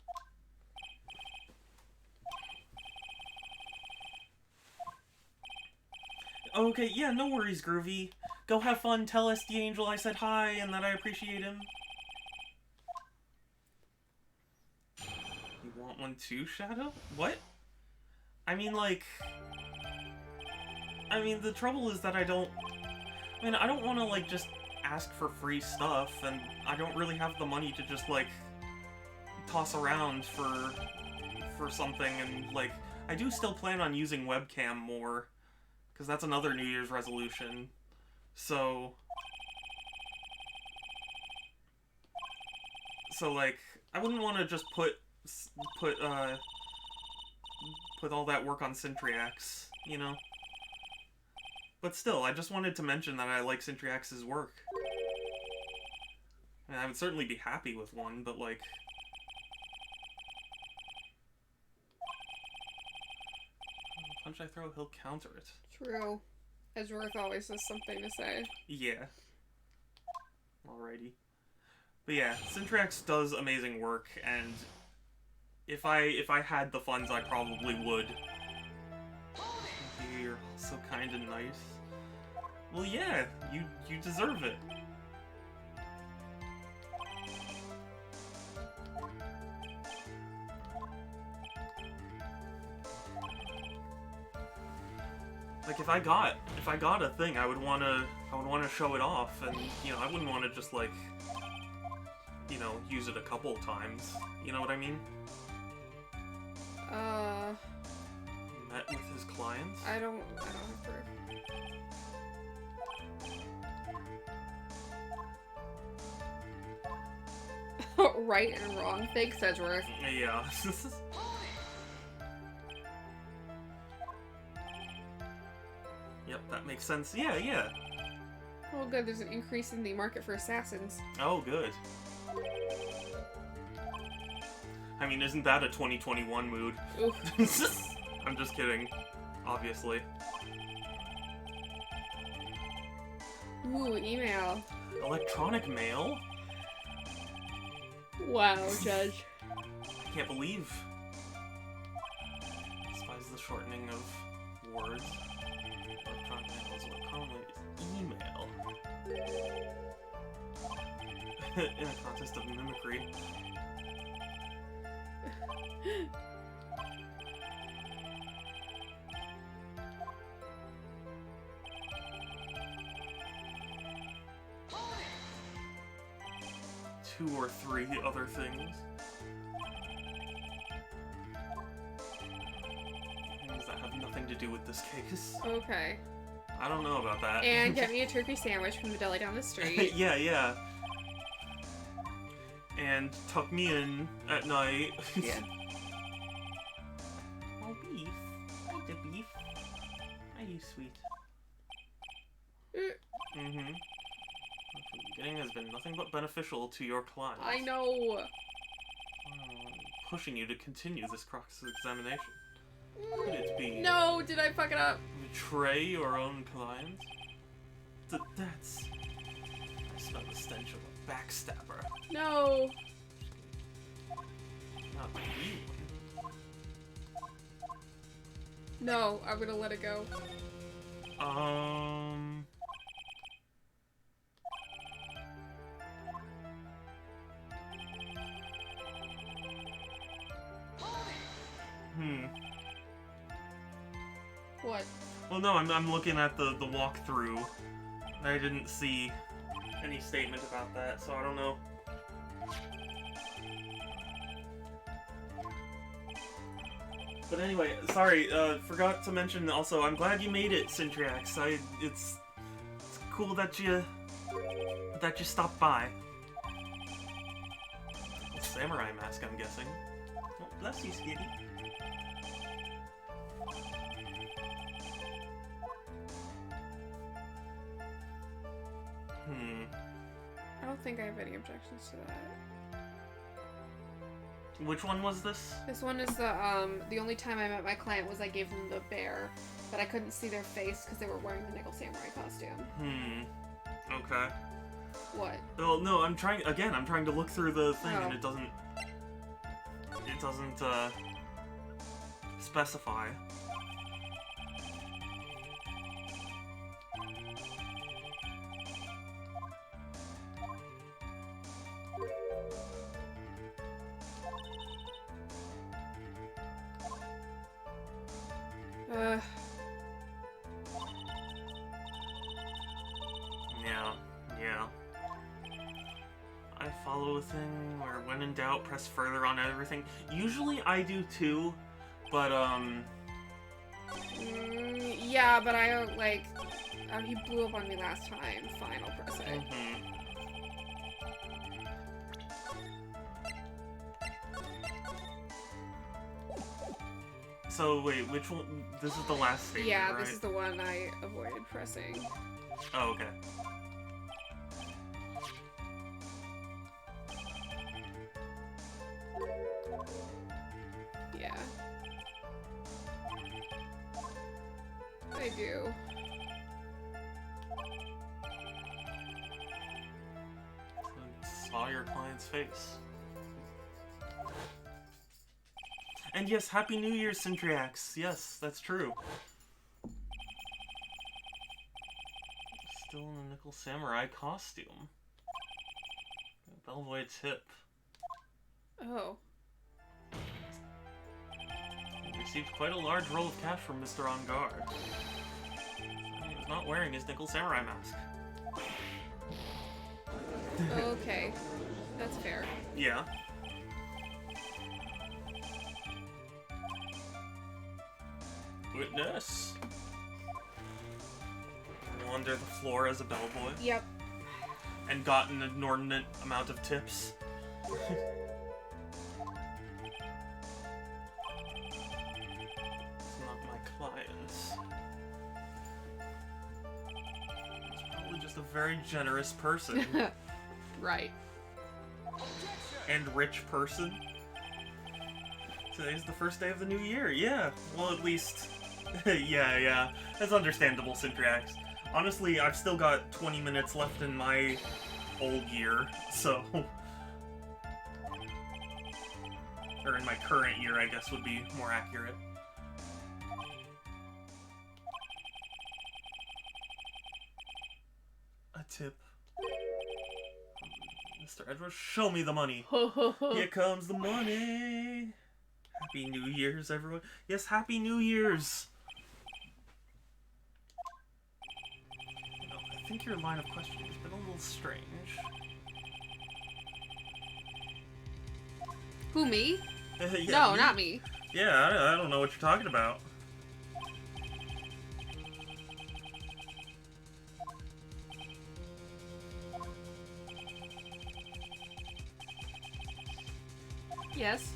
Okay, yeah, no worries, Groovy. Go have fun, tell SD Angel I said hi and that I appreciate him. You want one too, Shadow? What? I mean, like... I mean, the trouble is that I don't want to, like, just ask for free stuff, and I don't really have the money to just, like, toss around for something, and, like, I do still plan on using webcam more, because that's another New Year's resolution. So, like, I wouldn't want to just put all that work on Centriax, you know? But still, I just wanted to mention that I like Centriax's work. And I would certainly be happy with one, but, like... Punch I throw, he'll counter it. True. Edgeworth always has something to say. Yeah. Alrighty. But yeah, Centriax does amazing work, and if I had the funds, I probably would. You're so kind and nice. Well, yeah, you deserve it. Like, if I got a thing, I would wanna show it off, and, you know, I wouldn't want to just, like, you know, use it a couple times. You know what I mean? Met with his clients? I don't have proof. right and wrong. Thanks, Sedgeworth. Yeah. Yep, that makes sense. Yeah, yeah. Oh, good. There's an increase in the market for assassins. Oh, good. I mean, isn't that a 2021 mood? Oof. I'm just kidding. Obviously. Ooh, email. Electronic mail? Wow, Judge. I can't believe. Despise the shortening of words. Electronic mail is what commonly is email. In a contest of mimicry. Two or three other things. Things that have nothing to do with this case. Okay. I don't know about that. And get me a turkey sandwich from the deli down the street. Yeah, yeah. And tuck me in at night. Yeah. Oh, beef. I like the beef. Are you sweet? Mm-hmm. What you're getting has been nothing but beneficial to your client. I know. Pushing you to continue this cross-examination. Could it be? No, did I fuck it up? Betray your own client? That's... I smell the stench of a backstabber. No. Not you. No, I'm gonna let it go. What? Well, no, I'm looking at the walkthrough. I didn't see any statement about that, so I don't know. But anyway, sorry, forgot to mention also, I'm glad you made it, Syntriax. It's cool that you stopped by. Samurai mask, I'm guessing. Oh, bless you, Skitty. I don't think I have any objections to that. Which one was this? This one is the only time I met my client was I gave them the bear, but I couldn't see their face because they were wearing the Nickel Samurai costume. Okay. What? Well, no, I'm trying to look through the thing and it doesn't specify. Yeah. I follow a thing where when in doubt, press further on everything. Usually I do too, but yeah, but I don't like. He blew up on me last time. Fine, I'll press it. So wait, which one? This is the last statement, Yeah, right? this is the one I avoided pressing. Oh, okay. Yeah. I do. Saw your client's face. And yes, Happy New Year, Syntriax. Yes, that's true. Still in the Nickel Samurai costume. Bellboy tip. Oh. Received quite a large roll of cash from Mr. On Guard. He was not wearing his Nickel Samurai mask. Okay. That's fair. Yeah. Witness. Wander the floor as a bellboy. Yep. And got an inordinate amount of tips. not my client. He's probably just a very generous person. Right. And rich person. Today's the first day of the new year, yeah. Well, at least... yeah. That's understandable, Syntrax. Honestly, I've still got 20 minutes left in my old year, so... Or in my current year, I guess, would be more accurate. A tip. Mr. Edwards, show me the money. Here comes the money. Happy New Year's, everyone. Yes, Happy New Year's. You know, I think your line of questioning has been a little strange. Who, me? Yeah, No, me? not me. Yeah, I don't know what you're talking about. Yes.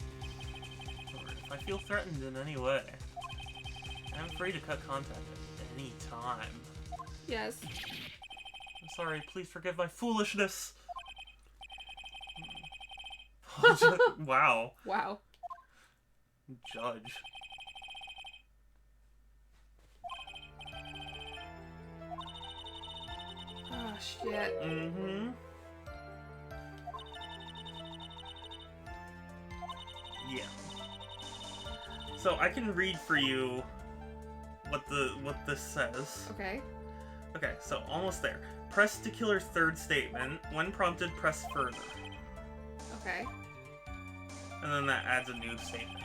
If I feel threatened in any way, I'm free to cut contact at any time. Yes. I'm sorry, please forgive my foolishness. Wow. Wow. Judge. Oh, shit. Mm-hmm. Yeah. So I can read for you what this says. Okay. Okay, so almost there. Press to kill her third statement. When prompted, press further. Okay. And then that adds a new statement.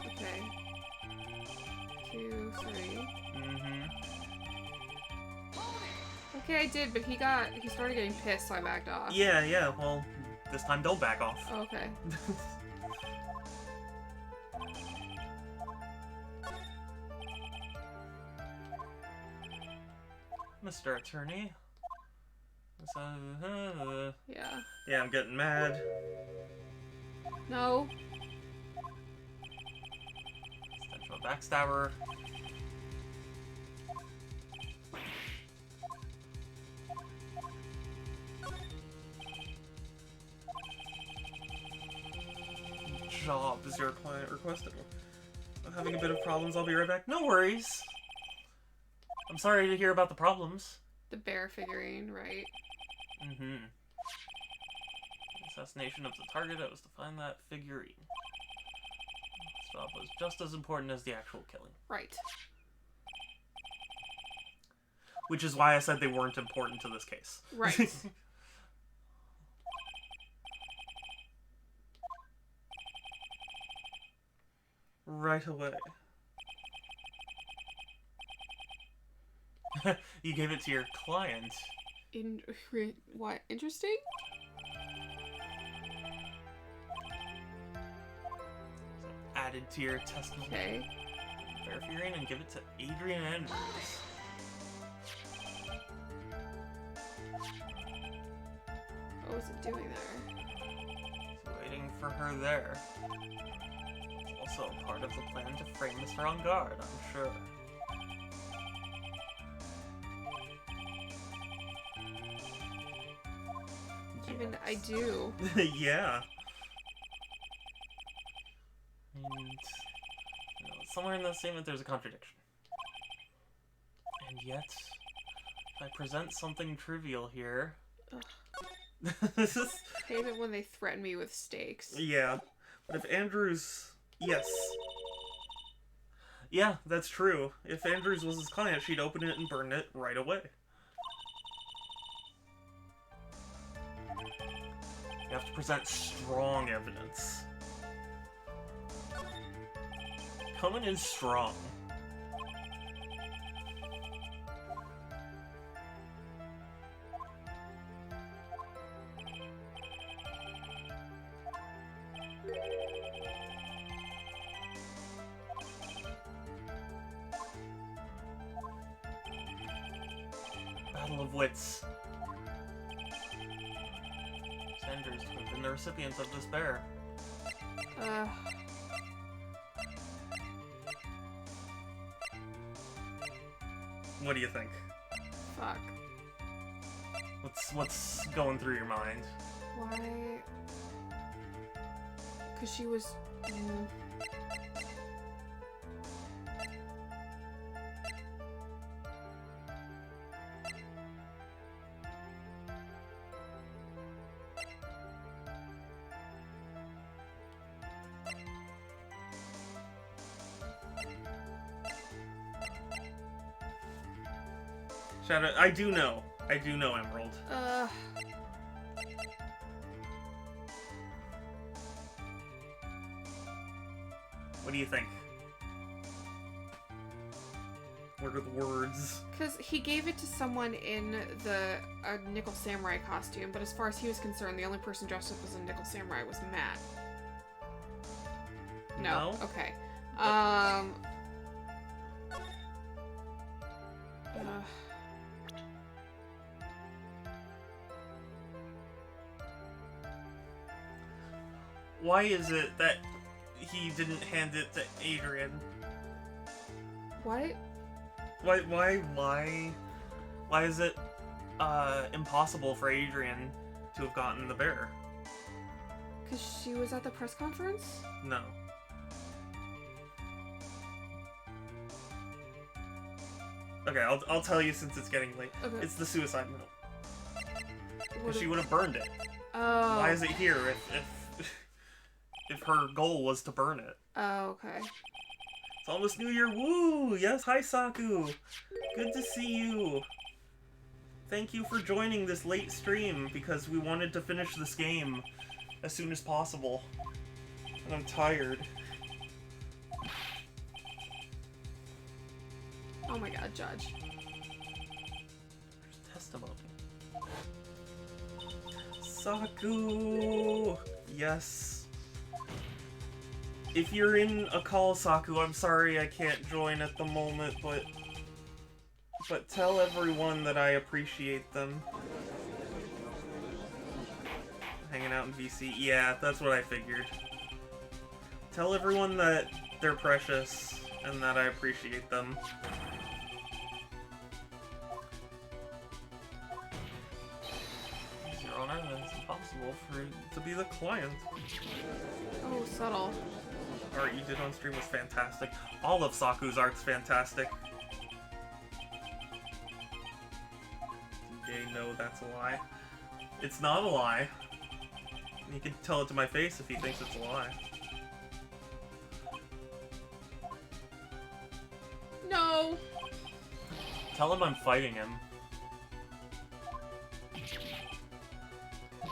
Okay. 2, 3. Mm-hmm. Okay, I did, but he started getting pissed, so I backed off. Yeah, well, this time don't back off. Oh, okay. Mr. Attorney. Yeah. Yeah, I'm getting mad. No. Potential backstabber. Job is your client requested. I'm having a bit of problems. I'll be right back. No worries. I'm sorry to hear about the problems. The bear figurine, right? Mm-hmm. Assassination of the target, that was to find that figurine. This job was just as important as the actual killing. Right. Which is why I said they weren't important to this case. Right. Right away. You gave it to your client. What? Interesting? Added to your testimony. Okay. Bear figurine and give it to Adrian Andrews. What was it doing there? It's waiting for her there. It's also a part of the plan to frame Mr. On Guard, I'm sure. Even I do. Yeah. And, somewhere in that statement there's a contradiction. And yet, if I present something trivial here... I hate it when they threaten me with stakes. Yeah. But if Andrews... Yes. Yeah, that's true. If Andrews was his client, she'd open it and burn it right away. You have to present strong evidence. Coming in strong. Battle of wits. Sanders to have been the recipient of this bear. What do you think? Fuck. What's going through your mind? Why? Because she was... Shadow, I do know, Emerald. What do you think? What are the words? Because he gave it to someone in the Nickel Samurai costume, but as far as he was concerned, the only person dressed up as a Nickel Samurai was Matt. No? Okay. Why is it that he didn't hand it to Adrian? What? Why is it impossible for Adrian to have gotten the bear? Because she was at the press conference? No. Okay, I'll tell you since it's getting late. Okay. It's the suicide note. Because she What would have burned it. Oh. Why is it here if her goal was to burn it? Oh, okay. It's almost New Year. Woo! Yes, hi Saku. Good to see you. Thank you for joining this late stream because we wanted to finish this game as soon as possible. And I'm tired. Oh my god, Judge. There's testimony. Saku! Yes. If you're in a call, Saku, I'm sorry I can't join at the moment, but tell everyone that I appreciate them. Hanging out in VC. Yeah, that's what I figured. Tell everyone that they're precious and that I appreciate them. Your Honor, it's impossible for it to be the client. Oh, subtle. Art you did on stream was fantastic. All of Saku's art's fantastic. DJ, no, that's a lie. It's not a lie. He can tell it to my face if he thinks it's a lie. No! Tell him I'm fighting him.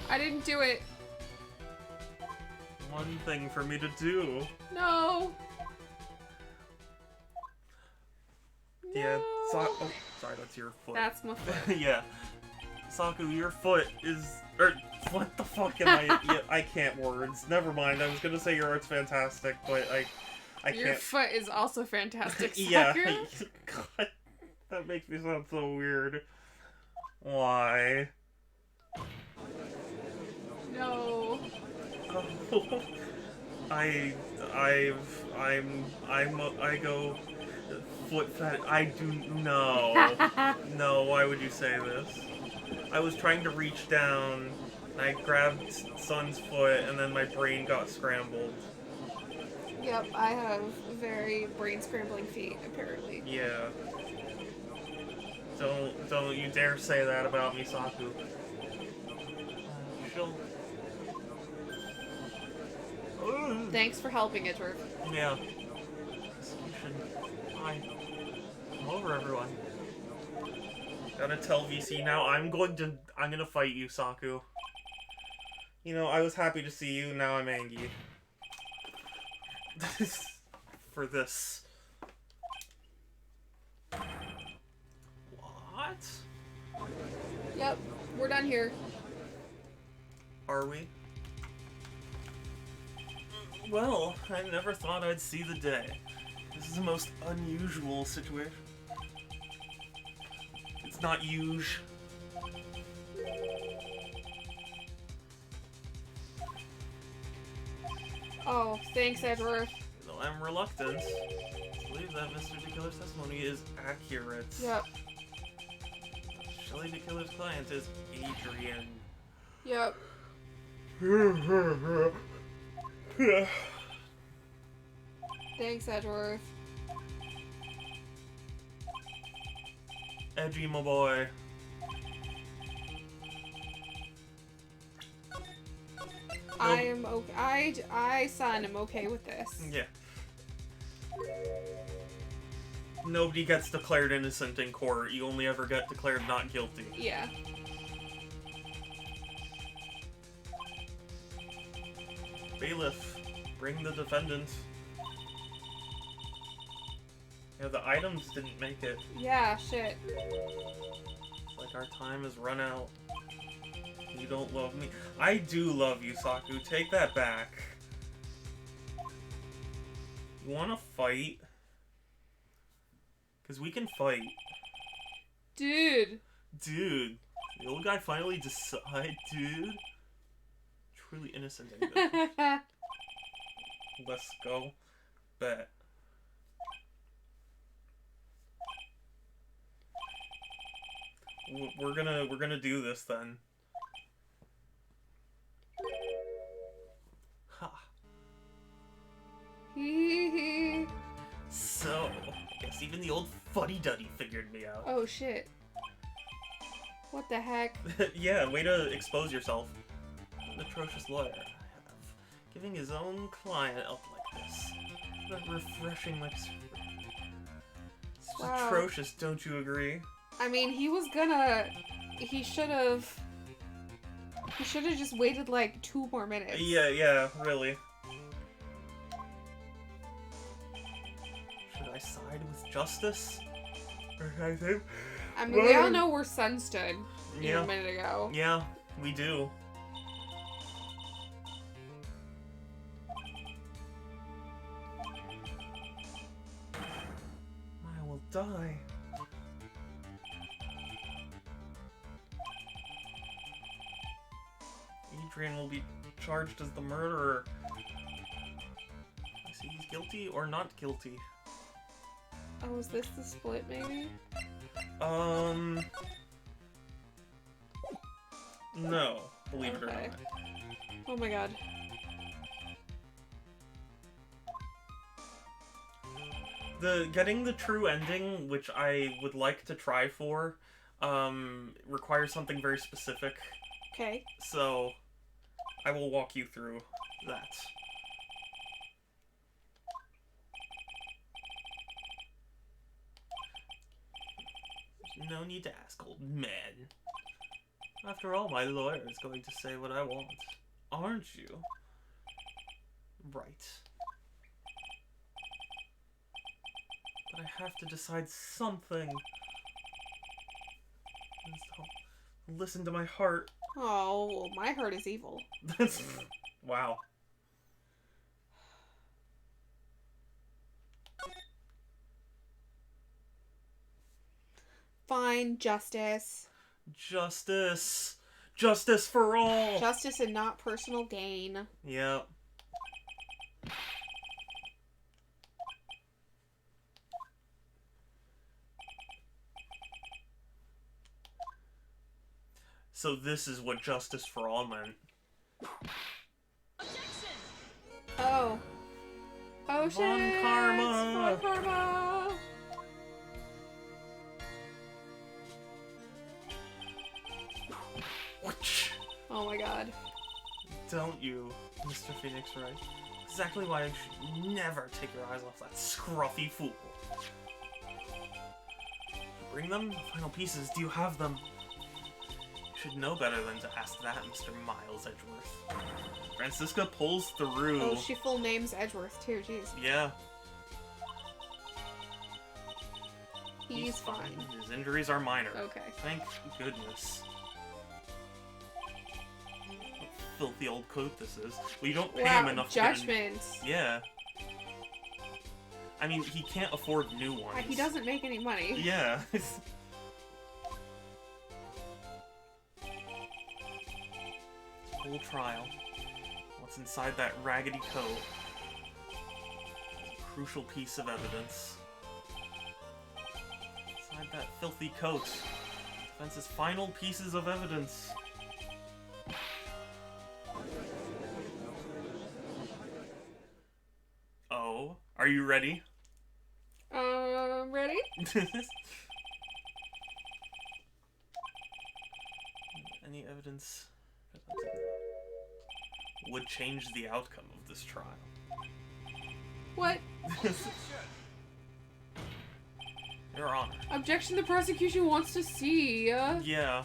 I didn't do it. One thing for me to do. No! Yeah, No. oh, sorry, that's your foot. That's my foot. Yeah. Saku, your foot is... what the fuck am I... yeah, I can't words. Never mind, I was gonna say your art's fantastic, but I Your can't... foot is also fantastic, Saku. Yeah. God, that makes me sound so weird. Why? No. Oh, I go foot fat. I do no. No, why would you say this? I was trying to reach down, and I grabbed Sun's foot, and then my brain got scrambled. Yep, I have very brain-scrambling feet, apparently. Yeah. Don't you dare say that about me, Saku. She'll... Thanks for helping, Idriv. Yeah. You should... Come over, everyone. Gotta tell VC now. I'm gonna fight you, Saku. You know, I was happy to see you, now I'm angry. For this. What? Yep, we're done here. Are we? Well, I never thought I'd see the day. This is the most unusual situation. It's not huge. Oh, thanks, Edgeworth. Though I'm reluctant to believe that Mr. DeKiller's testimony is accurate. Yep. Shelly DeKiller's client is Adrian. Yep. Thanks, Edgeworth. Edgy, my boy. I am okay. Son, am okay with this. Yeah. Nobody gets declared innocent in court. You only ever get declared not guilty. Yeah. Bailiff, bring the defendant. Yeah, the items didn't make it. Yeah, shit. It's like our time has run out. You don't love me. I do love you, Saku. Take that back. You wanna fight? Because we can fight. Dude. Dude. The old guy finally decided, dude. Truly innocent. Anyway. Let's go. Bet. We're gonna do this then. Ha. So, I guess even the old fuddy-duddy figured me out. Oh shit. What the heck? Yeah, way to expose yourself. An atrocious lawyer I have. Giving his own client up like this. Not refreshing like... It's Wow. atrocious, don't you agree? I mean, he was gonna... He should've just waited like 2 more minutes. Yeah, really. Should I side with justice? Or should I say... I mean, we all know where Sun stood Yeah. a minute ago. Yeah, we do. I will die. Adrian will be charged as the murderer. Is he guilty or not guilty? Oh, is this the split, maybe? No, believe it or Okay. not. Oh my god. Getting the true ending, which I would like to try for, requires something very specific. Okay. So, I will walk you through that. There's no need to ask, old man. After all, my lawyer is going to say what I want. Aren't you? Right. But I have to decide something. Listen to my heart. Oh, well, my heart is evil. That's... Wow. Fine, justice. Justice. Justice for all. Justice and not personal gain. Yep. So this is what justice for all meant. Oh. Oh shit! Von Karma! Von Karma! Oh my god. Don't you, Mr. Phoenix Wright? Exactly why you should never take your eyes off that scruffy fool. Bring them? The final pieces, do you have them? You should know better than to ask that, Mr. Miles Edgeworth. Francisca pulls through. Oh, she full name's Edgeworth too, jeez. Yeah. He's fine. His injuries are minor. Okay. Thank goodness. What filthy old coat this is. Well, you don't pay him enough to get judgment. Yeah. I mean, he can't afford new ones. He doesn't make any money. Yeah. Whole trial. What What's inside that raggedy coat? A crucial piece of evidence. Inside that filthy coat. Defense's final pieces of evidence. Oh, are you ready? Ready? Any evidence would change the outcome of this trial. What? Your Honor. Objection the prosecution wants to see. Yeah.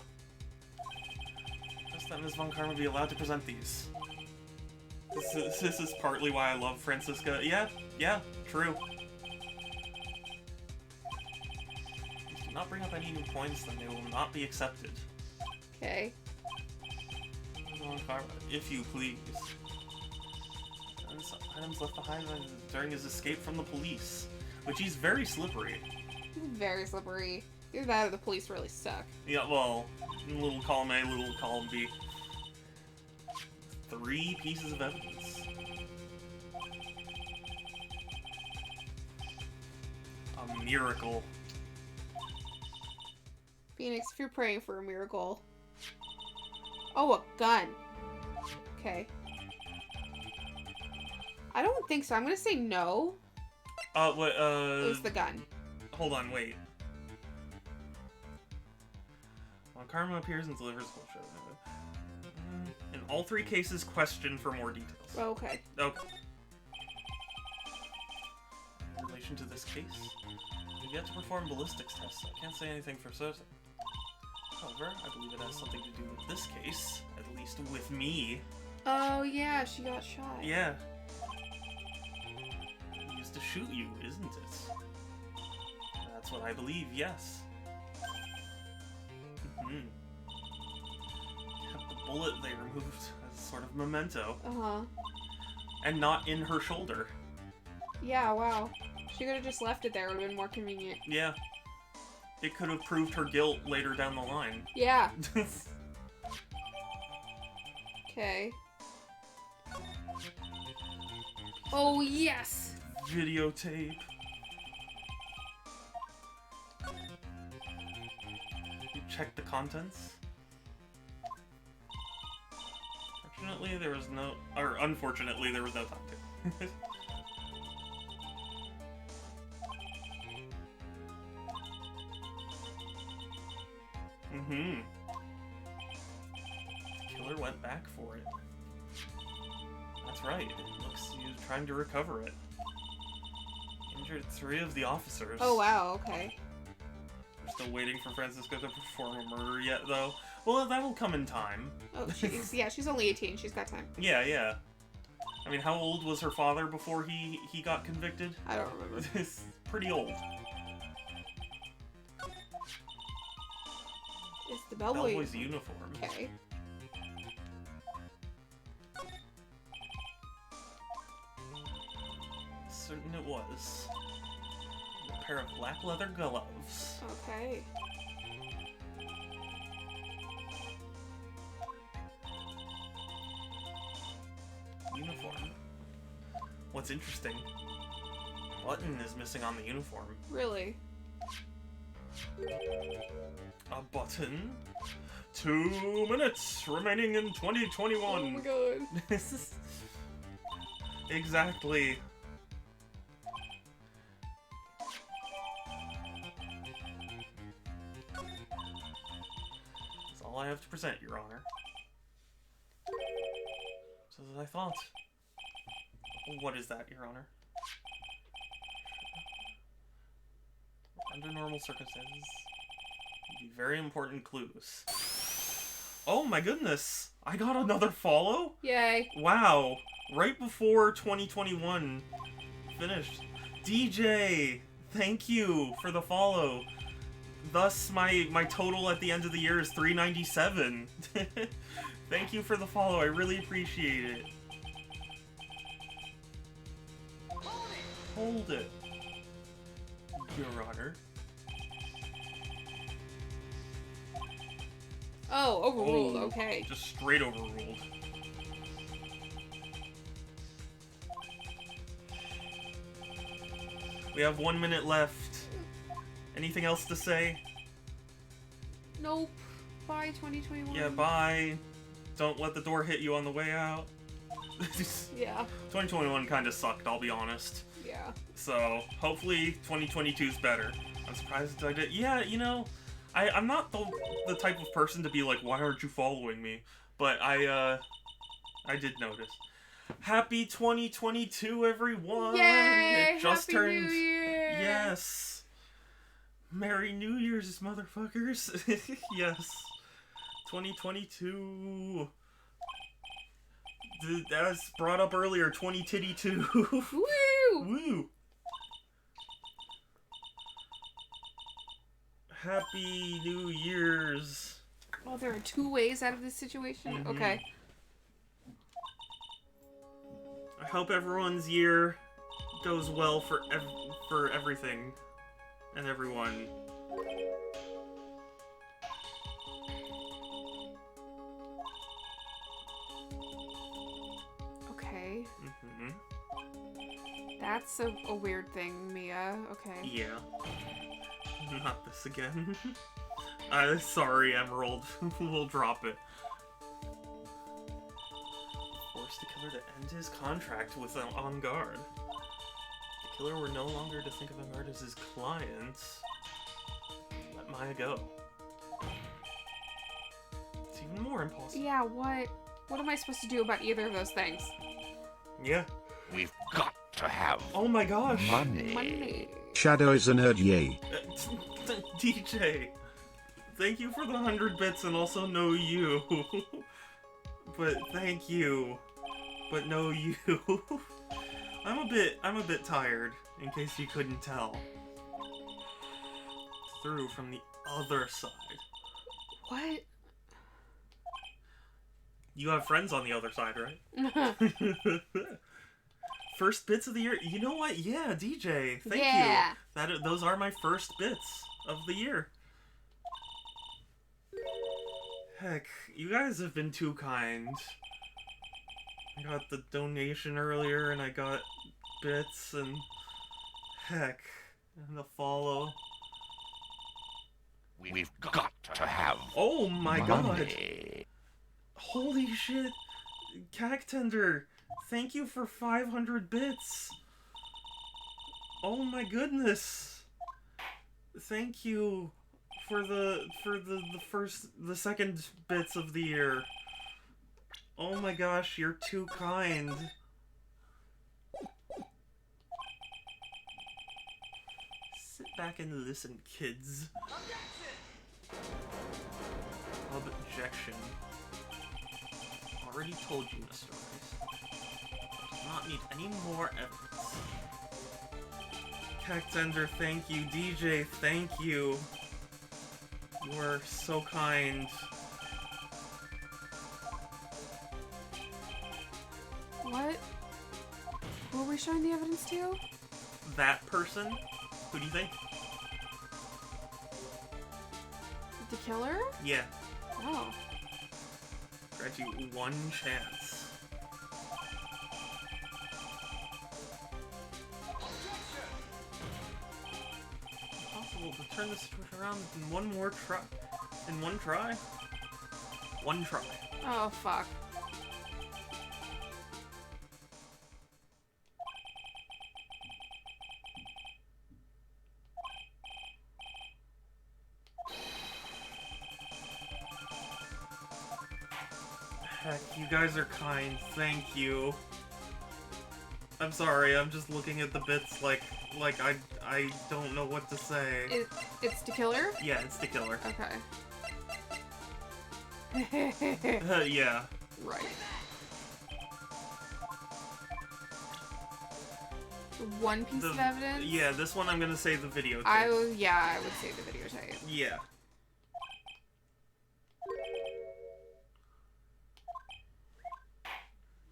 Just that Ms. Von Karma be allowed to present these. This is partly why I love Francisca. Yeah, true. If you do not bring up any new points, then they will not be accepted. Okay. Ms. Von Karma, if you please. Items left behind during his escape from the police, which he's very slippery. Very slippery. Either that or the police really suck. Yeah, well, little column A, little column B. 3 pieces of evidence. A miracle. Phoenix, if you're praying for a miracle. Oh, a gun. Okay. I don't think so. I'm gonna say no. What, It was the gun. Hold on, wait. When Karma appears and delivers bullshit. In all 3 cases, question for more details. Oh, okay. Okay. In relation to this case, we've yet to perform ballistics tests, so I can't say anything for certain. However, I believe it has something to do with this case, at least with me. Oh, yeah, she got shot. Yeah. He used to shoot you, isn't it? That's what I believe, yes. Mm-hmm. Kept the bullet they removed as a sort of memento. Uh-huh. And not in her shoulder. Yeah, wow. She could have just left it there. It would have been more convenient. Yeah. It could have proved her guilt later down the line. Yeah. Okay. Oh, yes! Videotape. You checked the contents? Fortunately, there was no... Or, unfortunately, there was no time to. Mm-hmm. Killer went back for it. That's right. It looks he was trying to recover it. Injured 3 of the officers. Oh, wow, okay. We're still waiting for Francisco to perform a murder yet, though. Well, that'll come in time. Oh, yeah, she's only 18. She's got time. Yeah. I mean, how old was her father before he got convicted? I don't remember. It's pretty old. It's the bellboy. Bellboy's uniform. Okay. Certain it was. A pair of black leather gloves. Okay. Uniform. What's interesting, button is missing on the uniform. Really? A button? 2 minutes remaining in 2021. Oh my god. Exactly. That's all I have to present, Your Honor. So as I thought. What is that, Your Honor? Under normal circumstances, it'd be very important clues. Oh my goodness! I got another follow? Yay. Wow. Right before 2021 finished. DJ! Thank you for the follow. Thus, my total at the end of the year is 397. Thank you for the follow. I really appreciate it. Hold it. Your Honor. Oh, overruled. Oh, Okay. Just straight overruled. We have 1 minute left. Anything else to say? Nope. Bye, 2021. Yeah, bye. Don't let the door hit you on the way out. Yeah. 2021 kind of sucked, I'll be honest. Yeah. So, hopefully 2022's better. I'm surprised I did. Yeah, you know, I'm not the type of person to be like, why aren't you following me? But I did notice. Happy 2022, everyone! Yay! It just Happy turned. New Year! Yes. Merry New Year's, motherfuckers. Yes. 2022. As brought up earlier, 2022. Woo! Woo! Happy New Year's. Oh, there are 2 ways out of this situation? Mhm. Okay. I hope everyone's year goes well for everything and everyone. Okay. Mm-hmm. That's a weird thing, Mia. Okay. Yeah. Not this again. Sorry, Emerald. We'll drop it. Forced the killer to end his contract with On Guard. The killer were no longer to think of On Guard as his client. Let Maya go. It's even more impossible. Yeah, what am I supposed to do about either of those things? Yeah. We've got to have Oh my gosh. Money. Shadow is a nerd, yay. DJ, thank you for the 100 bits and also no you. But thank you. But no you. I'm a bit tired, in case you couldn't tell. Through from the other side. What? You have friends on the other side, right? First bits of the year. You know what? Yeah, DJ. Thank Yeah. you. Those are my first bits of the year. Heck, you guys have been too kind. I got the donation earlier, and I got bits, and heck, and the follow. We've got to have Oh my god! money. Holy shit! Cactender, thank you for 500 bits! Oh my goodness! Thank you for the second bits of the year. Oh my gosh, you're too kind. Sit back and listen, kids. Objection. Already told you, Mr. Rice. Does not need any more evidence. Cactender, thank you. DJ, thank you. You are so kind. What? Who are we showing the evidence to? That person? Who do you think? The killer? Yeah. Oh. Grant you one chance. Possible to turn the situation around in one more try. In one try? One try. Oh, fuck. Heck, you guys are kind. Thank you. I'm sorry, I'm just looking at the bits like I don't know what to say. It's the killer? Yeah, it's the killer. Okay. Yeah. Right. One piece of evidence? Yeah, this one I'm gonna say the videotape. I would say the videotape. Yeah.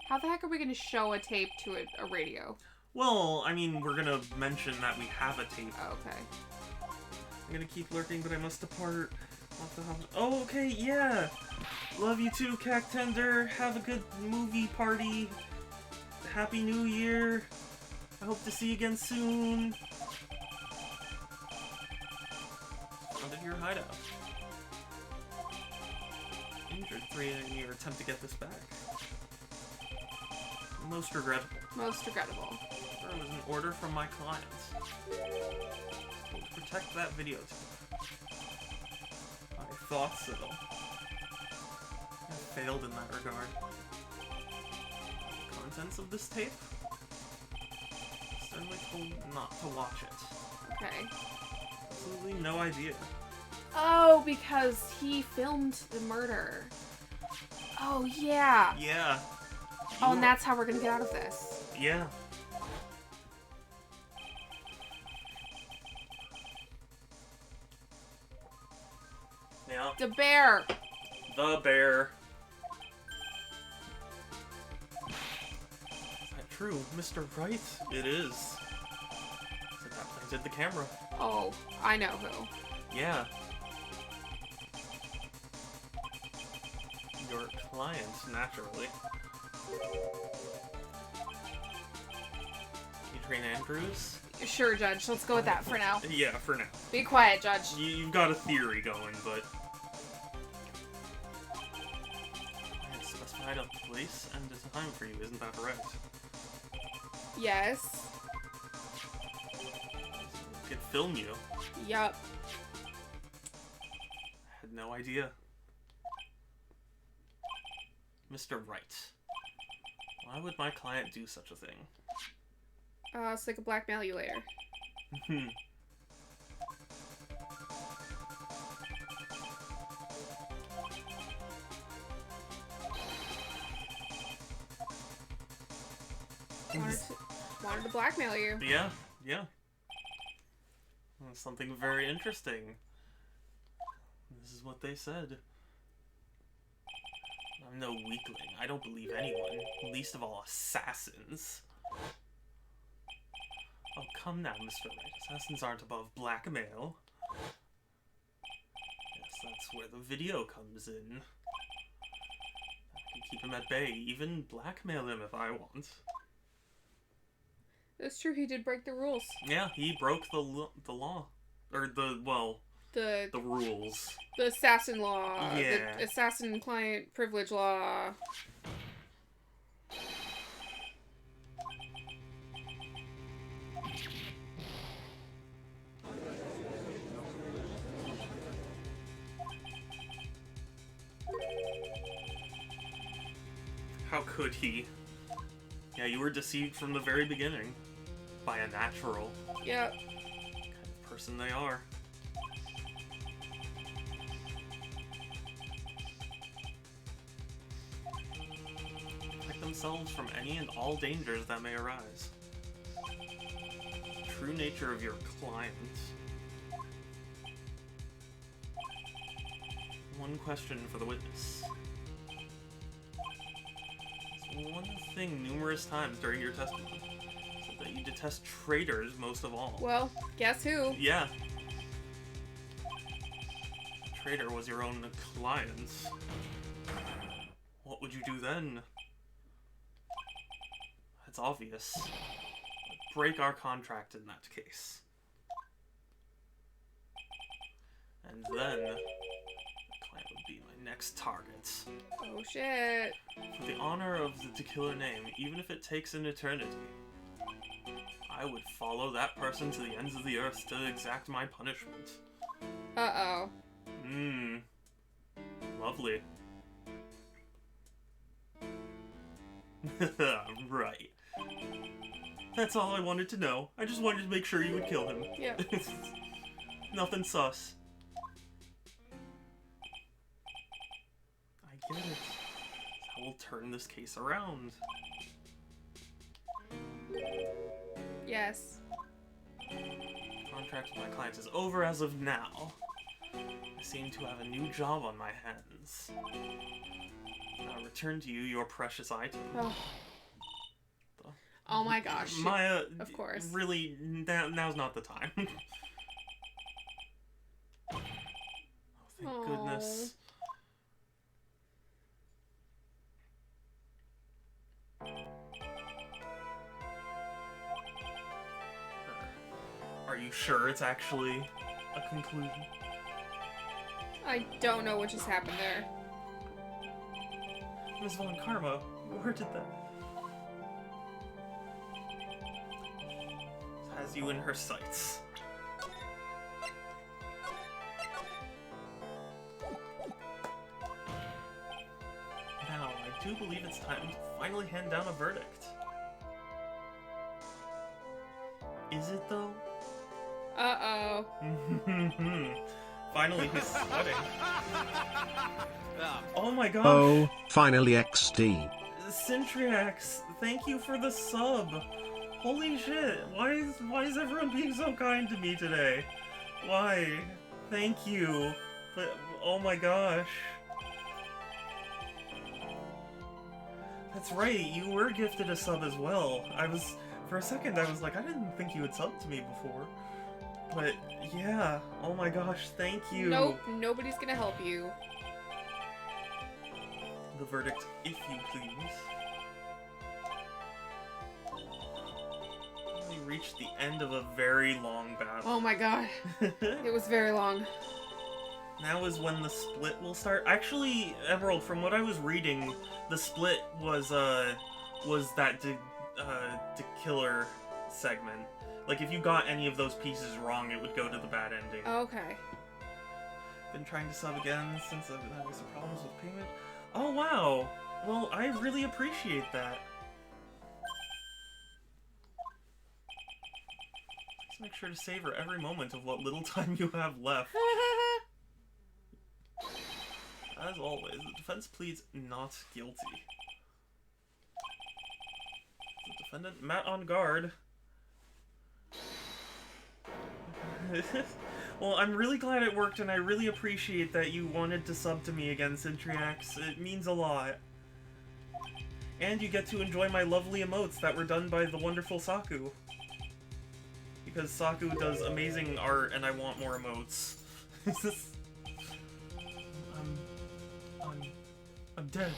How the heck are we going to show a tape to a radio? Well, I mean, we're gonna mention that we have a tape. Oh, okay. I'm gonna keep lurking, but I must depart. Oh, okay, yeah! Love you too, Cactender. Have a good movie party. Happy New Year. I hope to see you again soon. to your hideout. Injured 3 in your attempt to get this back. Most regrettable. Most regrettable. There was an order from my clients. To protect that videotape. I thought so. I failed in that regard. The contents of this tape? Sternly told not to watch it. Okay. Absolutely no idea. Oh, because he filmed the murder. Oh, yeah. Yeah. Oh, and that's how we're gonna get out of this. Yeah. Yeah. The bear. The bear. Is that true, Mr. Wright? It is. So that planted the camera. Oh, I know who. Yeah. Your client, naturally. Adrian Andrews? Sure, Judge. Let's go with that for now. Yeah, for now. Be quiet, Judge. You've got a theory going, but... I had specified a place and a time for you, isn't that right? Yes. I could film you. Yup. I had no idea. Mr. Wright. Why would my client do such a thing? So they could blackmail you later. Wanted to blackmail you. Yeah, yeah. Something very interesting. This is what they said. I'm no weakling. I don't believe anyone, least of all assassins. Oh, come now, Mr. Wright. Assassins aren't above blackmail. Yes, that's where the video comes in. I can keep him at bay, even blackmail him if I want. That's true, he did break the rules. Yeah, he broke the law. Or the rules. The assassin law. Yeah. The assassin client privilege law. How could he? Yeah, you were deceived from the very beginning. By a natural. Yep. What kind of person they are. Protect themselves from any and all dangers that may arise. True nature of your client. One question for the witness. One thing numerous times during your testimony. That you detest traitors most of all. Well, guess who? Yeah. The traitor was your own client. What would you do then? It's obvious. Break our contract in that case. And then... the client would be my next target. Oh shit. For the honor of the killer name, even if it takes an eternity, I would follow that person to the ends of the earth to exact my punishment. Uh-oh. Lovely. Right. That's all I wanted to know. I just wanted to make sure you would kill him. Yeah. Nothing sus. I get it. I will turn this case around. Yes. Contract with my clients is over as of now. I seem to have a new job on my hands. I'll return to you your precious item. Oh my gosh. Maya, of course. Really, now's not the time. Oh, thank goodness. Are you sure it's actually a conclusion? I don't know what just happened there. Miss Von Karma, where did that... Has you in her sights. Now, I do believe it's time to finally hand down a verdict. Is it, though? Uh-oh. Finally, he's sweating. Oh my gosh! Oh, finally XD. Centriax, thank you for the sub. Holy shit! Why is everyone being so kind to me today? Why? Thank you. But oh my gosh. That's right. You were gifted a sub as well. For a second I was like, I didn't think you had subbed to me before. But yeah. Oh my gosh. Thank you. Nope. Nobody's gonna help you. The verdict, if you please. We reached the end of a very long battle. Oh my god. It was very long. Now is when the split will start. Actually, Emerald, from what I was reading, the split was that killer segment. Like, if you got any of those pieces wrong, it would go to the bad ending. Okay. Been trying to sub again since I've been having some problems with payment. Oh, wow! Well, I really appreciate that. Please make sure to savor every moment of what little time you have left. As always, the defense pleads not guilty. The defendant, Matt on guard. Well, I'm really glad it worked, and I really appreciate that you wanted to sub to me again, Centriax. It means a lot. And you get to enjoy my lovely emotes that were done by the wonderful Saku. Because Saku does amazing art, and I want more emotes. I'm dead.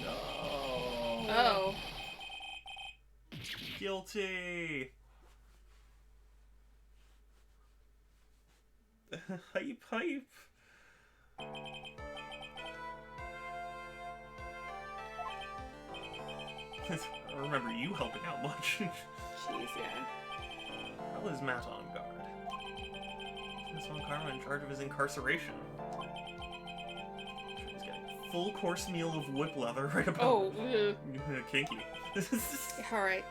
No. Oh. Guilty. Hype, hype. I don't remember you helping out much. Jeez, yeah. How is Matt on guard? Miss Von Karma in charge of his incarceration. He's getting a full course meal of whip leather right about. Oh, Kinky. alright.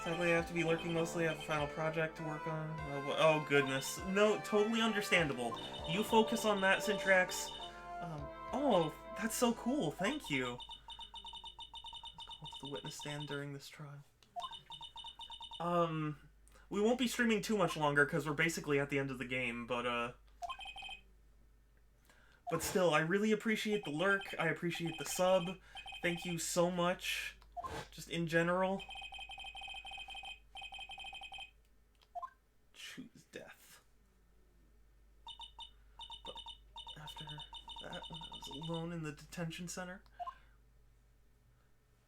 Sadly, I have to be lurking mostly. I have a final project to work on. Oh, goodness. No, totally understandable. You focus on that, Centrax. Oh, that's so cool. Thank you. Called to the witness stand during this trial. We won't be streaming too much longer because we're basically at the end of the game, but still, I really appreciate the lurk. I appreciate the sub. Thank you so much. Just in general. Choose death. But after that, when I was alone in the detention center, I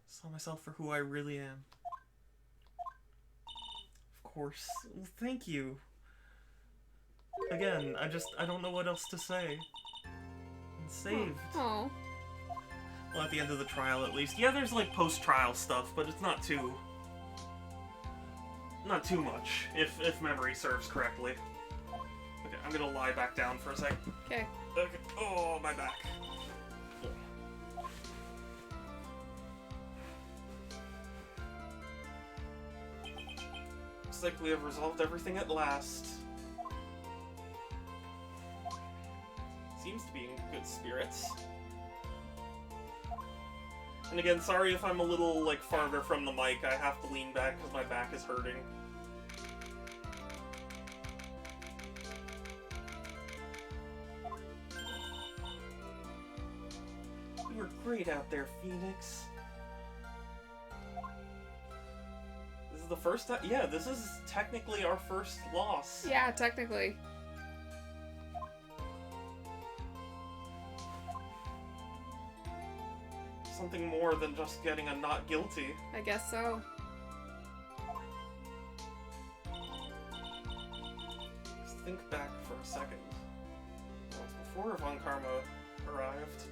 saw myself for who I really am. Of course. Well, thank you. Again, I don't know what else to say. And saved. Oh. Well, at the end of the trial, at least. Yeah, there's, like, post-trial stuff, but it's not too much, if memory serves correctly. Okay, I'm gonna lie back down for a sec. Okay. Okay. Oh, my back. Looks like we have resolved everything at last. Seems to be in good spirits. And again, sorry if I'm a little, like, farther from the mic. I have to lean back because my back is hurting. You were great out there, Phoenix. This is the first time? Yeah, this is technically our first loss. Yeah, technically. Something more than just getting a not guilty. I guess so. Just think back for a second. What's before Von Karma arrived.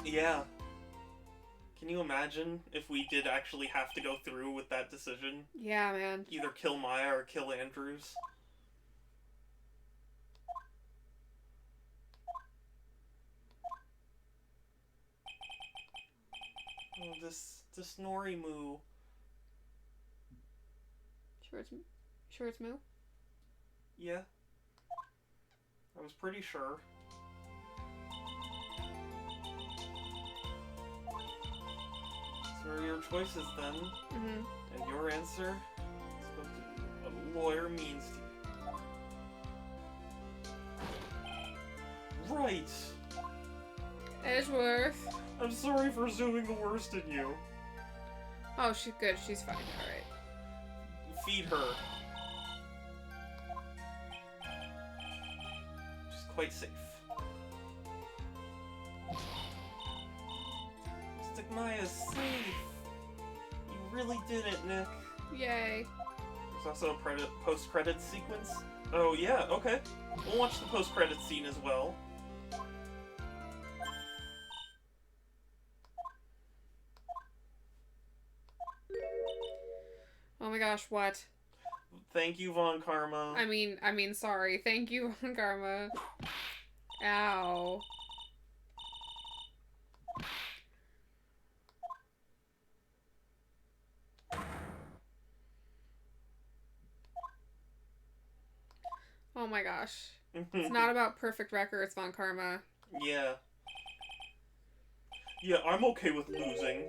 Yeah. Can you imagine if we did actually have to go through with that decision? Yeah, man. Either kill Maya or kill Andrews. Oh, this Norimu. Sure it's Moo? Yeah. I was pretty sure. So are your choices then? Mm-hmm. And your answer is going to be what a lawyer means to you. Right! Edgeworth. I'm sorry for assuming the worst in you. Oh, she's good. She's fine. Alright. Feed her. She's quite safe. Maya's safe. You really did it, Nick. Yay. There's also a post-credits sequence. Oh yeah, okay. We'll watch the post-credits scene as well. Oh my gosh, what? Thank you, Von Karma. I mean, sorry. Thank you, Von Karma. Ow. Oh my gosh. It's not about perfect records, Von Karma. Yeah. Yeah, I'm okay with losing.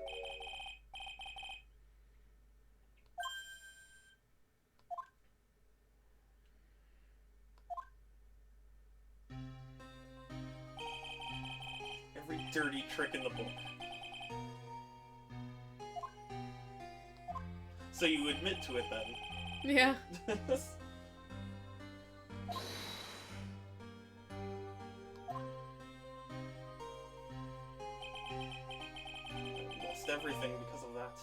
Every dirty trick in the book. So you admit to it then? Yeah. Everything because of that.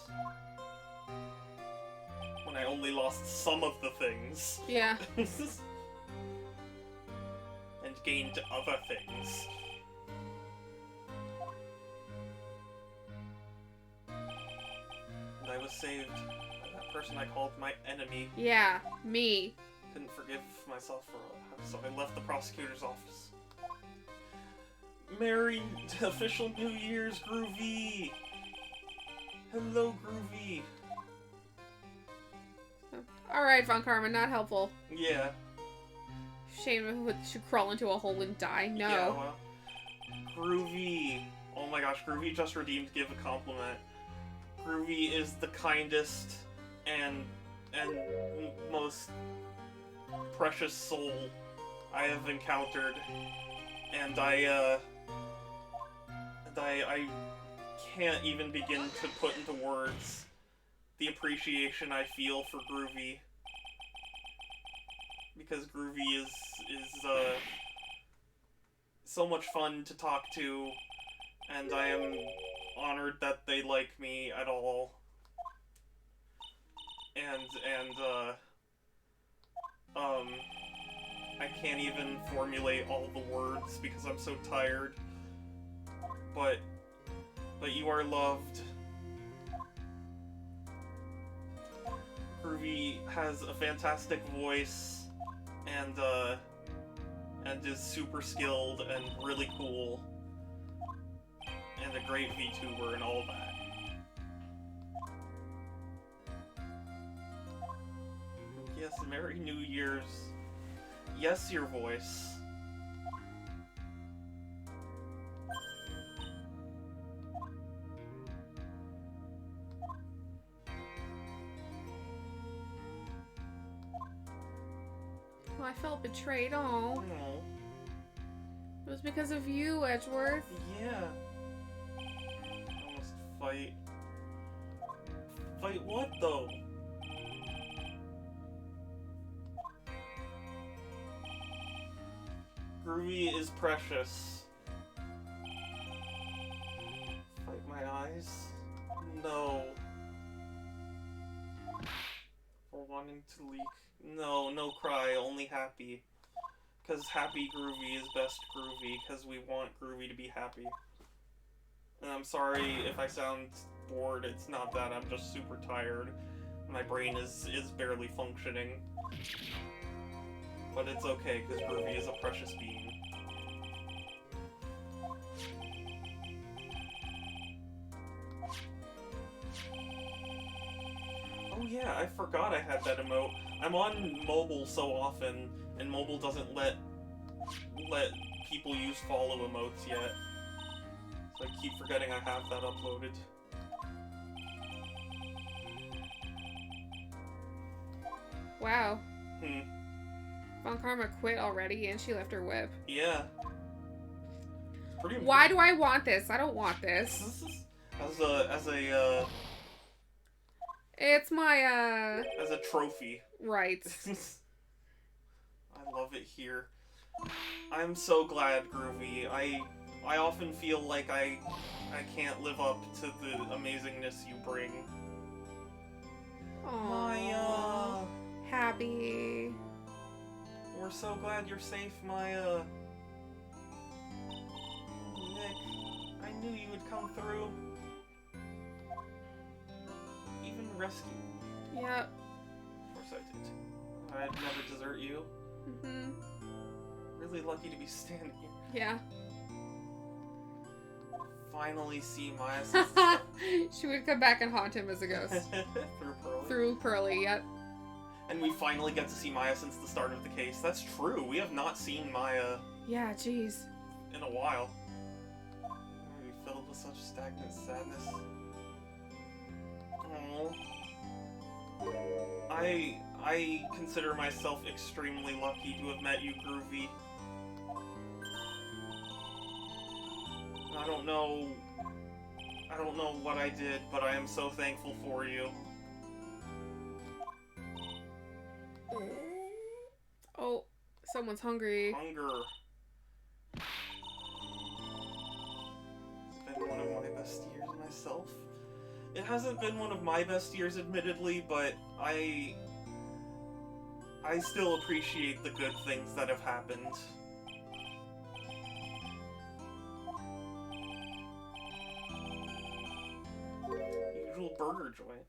When I only lost some of the things. Yeah. And gained other things. And I was saved by that person I called my enemy. Yeah, me. Couldn't forgive myself for all that, so I left the prosecutor's office. Merry official New Year's, Groovy! Hello, Groovy. Alright, Von Karma, not helpful. Yeah. Shame it should crawl into a hole and die. No. Yeah, well, Groovy. Oh my gosh, Groovy just redeemed Give a Compliment. Groovy is the kindest and most precious soul I have encountered. And I can't even begin to put into words the appreciation I feel for Groovy. Because Groovy is so much fun to talk to, and I am honored that they like me at all. And I can't even formulate all the words because I'm so tired. But you are loved. Groovy has a fantastic voice and is super skilled and really cool. And a great VTuber and all that. Yes, Merry New Year's. Yes, your voice. Well, I felt betrayed. Oh. Oh, It was because of you, Edgeworth. yeah. Almost fight. Fight what, though? Groovy is precious. Fight my eyes? No. For wanting to leak. No, no cry, only happy. Because happy Groovy is best Groovy, because we want Groovy to be happy. And I'm sorry if I sound bored, it's not that, I'm just super tired. My brain is barely functioning. But it's okay, because Groovy is a precious being. Oh yeah, I forgot I had that emote. I'm on mobile so often, and mobile doesn't let people use follow emotes yet. So I keep forgetting I have that uploaded. Wow. Hmm. Von Karma quit already and she left her whip. Yeah. Pretty important. Why do I want this? I don't want this. As a It's my, as a trophy. Right. I love it here. I'm so glad, Groovy. I often feel like I can't live up to the amazingness you bring. Aww. Maya. Happy. We're so glad you're safe, Maya. Nick, I knew you would come through. Even rescue. Yep. Of course I did. I'd never desert you. Mm-hmm. Really lucky to be standing here. Yeah. Finally see Maya since She would come back and haunt him as a ghost. through Pearly. Through Pearly, yep. And we finally get to see Maya since the start of the case. That's true. We have not seen Maya Yeah, jeez. in a while. We filled with such stagnant sadness. Aww. I consider myself extremely lucky to have met you, Groovy. I don't know what I did, but I am so thankful for you. Oh, someone's hungry. Hunger. It's been one of my best years myself. It hasn't been one of my best years, admittedly, but I still appreciate the good things that have happened. Usual burger joint.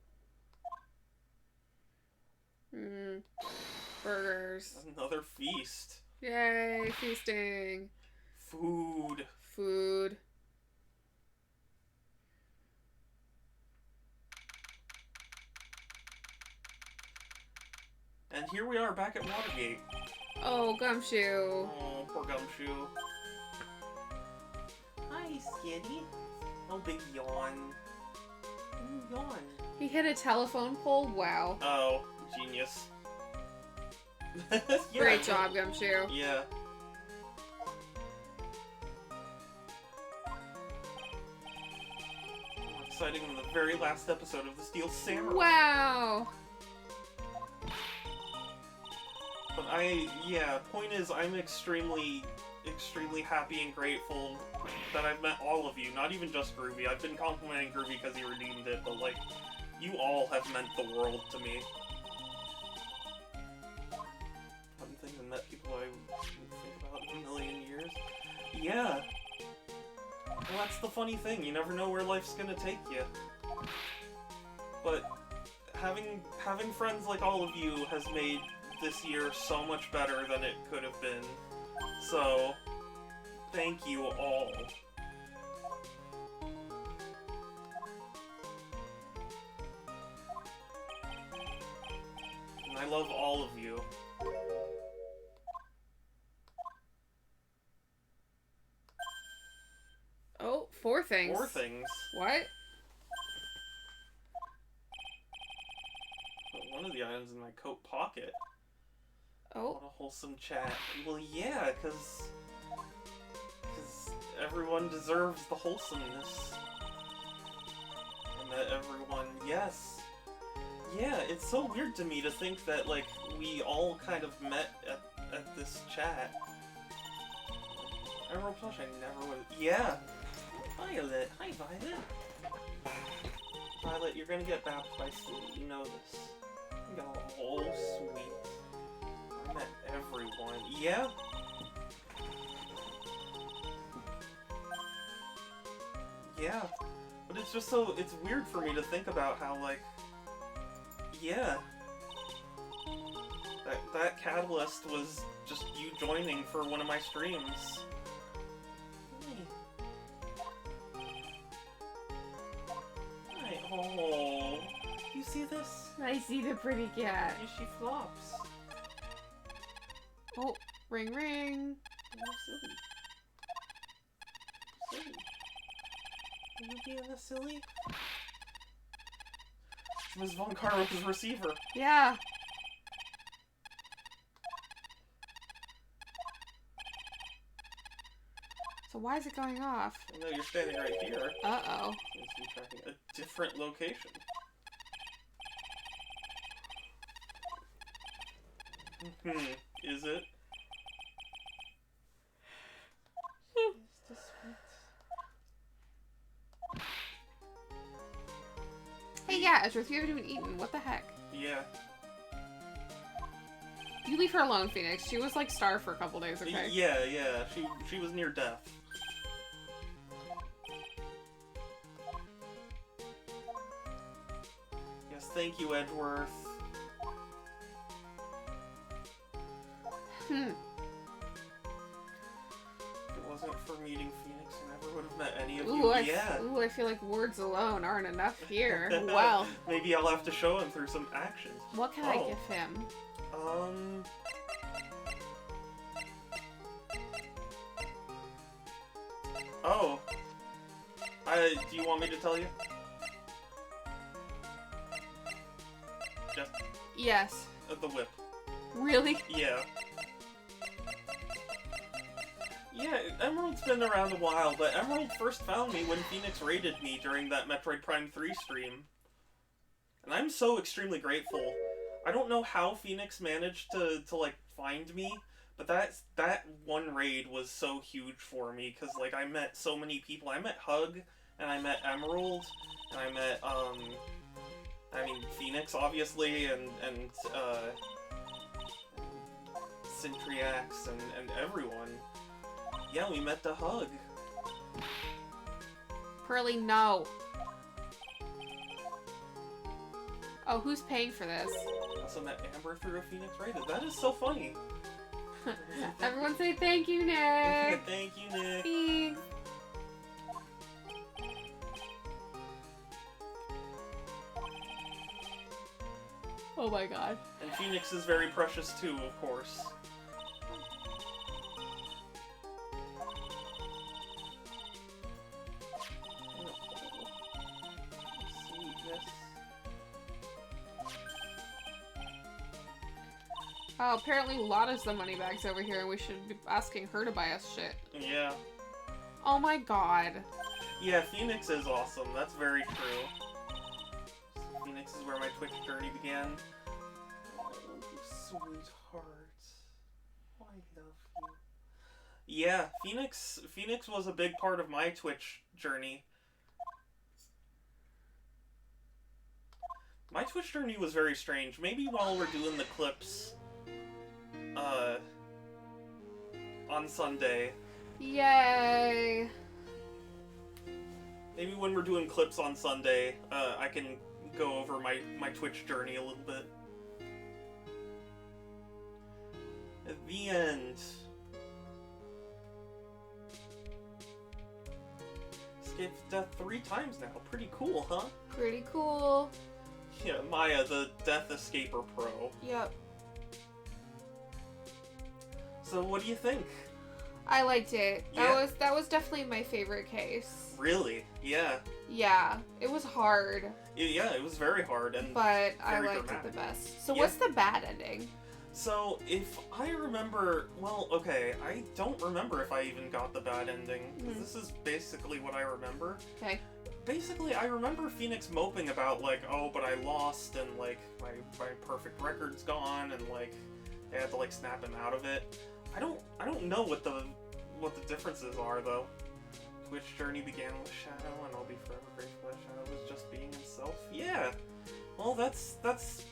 Burgers. Another feast. Yay, feasting. Food. Food. And here we are back at Watergate. Oh, Gumshoe. Oh, poor Gumshoe. Hi, Skitty. No big yawn. Yawn. He hit a telephone pole? Wow. Oh, genius. Yeah, Great job, Gumshoe. Yeah. More exciting than the very last episode of the Steel Samurai. Wow. But point is, I'm extremely happy and grateful that I've met all of you, not even just Groovy. I've been complimenting Groovy because he redeemed it, but like, you all have meant the world to me. I haven't even met people I think about in a million years. Yeah. Well, that's the funny thing, you never know where life's gonna take you. But having friends like all of you has made this year so much better than it could have been. So, thank you all. And I love all of you. Oh, 4 things. 4 things. What? Put one of the items in my coat pocket. Oh. What a wholesome chat. Well, yeah, because everyone deserves the wholesomeness. I met everyone, yes. Yeah, it's so weird to me to think that, like, we all kind of met at this chat. Emerald Plush, I never would. Yeah. Violet. Hi, Violet. Violet, you're gonna get baptized soon. You know this. Oh, sweet. I met everyone. Yeah? Yeah. But it's just so, it's weird for me to think about how, like, yeah. That catalyst was just you joining for one of my streams. Hi. Oh, you see this? I see the pretty cat. Yeah, she flops. Oh, ring ring. Oh, silly. Silly. Are you being a silly? Ms. Von Karo's receiver. Yeah. So why is it going off? I know you're standing right here. Uh-oh. Seems to be tracking a different location. Is it? Is this what? Hey, yeah, Ezra, you haven't even eaten. What the heck? Yeah. You leave her alone, Phoenix. She was, like, starved for a couple days, okay? Yeah. She was near death. Yes, thank you, Edgeworth. If it wasn't for meeting Phoenix, I never would have met any of you. I feel like words alone aren't enough here. Well. Maybe I'll have to show him through some actions. What can I give him? Oh. Do you want me to tell you? Just Yes. the whip. Really? Yeah. Yeah, Emerald's been around a while, but Emerald first found me when Phoenix raided me during that Metroid Prime 3 stream. And I'm so extremely grateful. I don't know how Phoenix managed to like, find me, but that one raid was so huge for me, because, like, I met so many people. I met Hug, and I met Emerald, and I met, Phoenix, obviously, and Centriax, and everyone. Yeah, we met the Hug. Pearly, no. Oh, who's paying for this? Also met Amber through a Phoenix raid. That is so funny. Everyone say thank you, Nick. Thank you, Nick. Thanks. Oh my god. And Phoenix is very precious too, of course. Sweetness. Oh, apparently Lotta's the moneybags over here, and we should be asking her to buy us shit. Yeah. Oh my god. Yeah, Phoenix is awesome. That's very true. Phoenix is where my Twitch journey began. Oh, you sweetheart. I love you. Yeah, Phoenix was a big part of my Twitch journey. My Twitch journey was very strange. Maybe while we're doing the clips, on Sunday. Yay. Maybe when we're doing clips on Sunday, I can go over my Twitch journey a little bit. At the end. Escaped death 3 times now. Pretty cool, huh? Pretty cool. Yeah, Maya, the Death Escaper Pro. Yep. So what do you think? I liked it. Yeah. That was definitely my favorite case. Really? Yeah. Yeah, it was hard, Yeah, it was very hard and but I very liked dramatic. it the best. So Yeah. what's the bad ending? So, if I remember... Well, okay, I don't remember if I even got the bad ending. 'Cause this is basically what I remember. Okay. Basically, I remember Phoenix moping about, like, oh, but I lost, and, like, my perfect record's gone, and, like, they had to, like, snap him out of it. I don't know what the differences are, though. Twitch journey began with Shadow, and I'll be forever grateful that Shadow was just being himself. Yeah. Well, that's,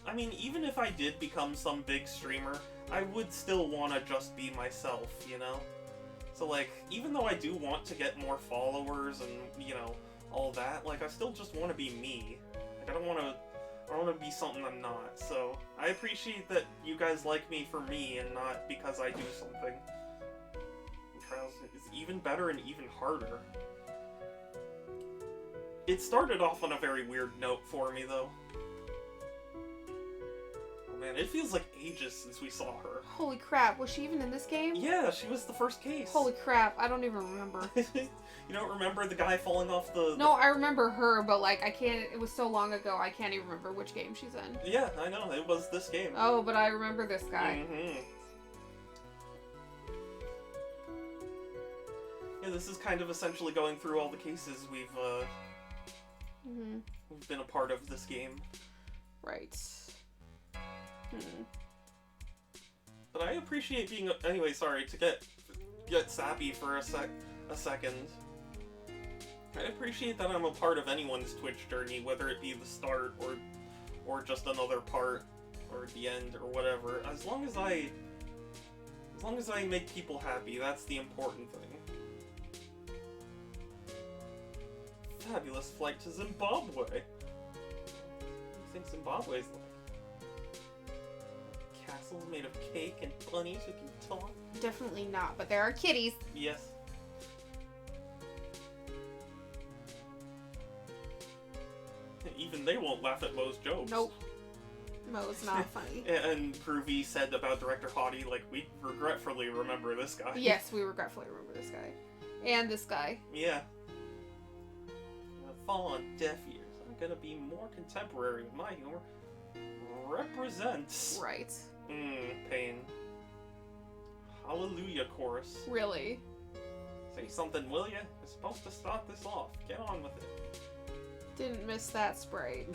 I mean, even if I did become some big streamer, I would still want to just be myself, you know? So, like, even though I do want to get more followers and, you know, all that. Like, I still just want to be me. Like, I don't want to be something I'm not. So, I appreciate that you guys like me for me and not because I do something. And Trials is even better and even harder. It started off on a very weird note for me, though. Oh man, it feels like ages since we saw her. Holy crap, was she even in this game? Yeah, she was the first case. Holy crap, I don't even remember. You don't remember the guy falling off the... No, I remember her, but like, I can't, it was so long ago, I can't even remember which game she's in. Yeah, I know, it was this game. Oh, but I remember this guy. Mm-hmm. Yeah, this is kind of essentially going through all the cases we've been a part of this game. Right. But I appreciate being... Anyway, sorry, to get sappy for a second. I appreciate that I'm a part of anyone's Twitch journey, whether it be the start or just another part or the end or whatever. As long as I make people happy, that's the important thing. Fabulous flight to Zimbabwe. What do you think Zimbabwe's like? Castles made of cake and bunnies who can talk? Definitely not, but there are kitties. Yes. Even they won't laugh at Mo's jokes. Nope. Mo's not funny. And Groovy said about Director Hottie, like, we regretfully remember this guy. Yes, we regretfully remember this guy. And this guy. Yeah. Fall on deaf ears. I'm gonna be more contemporary with my humor. Represents. Right. Pain. Hallelujah chorus. Really? Say something, will ya? You're supposed to start this off. Get on with it. Didn't miss that sprite.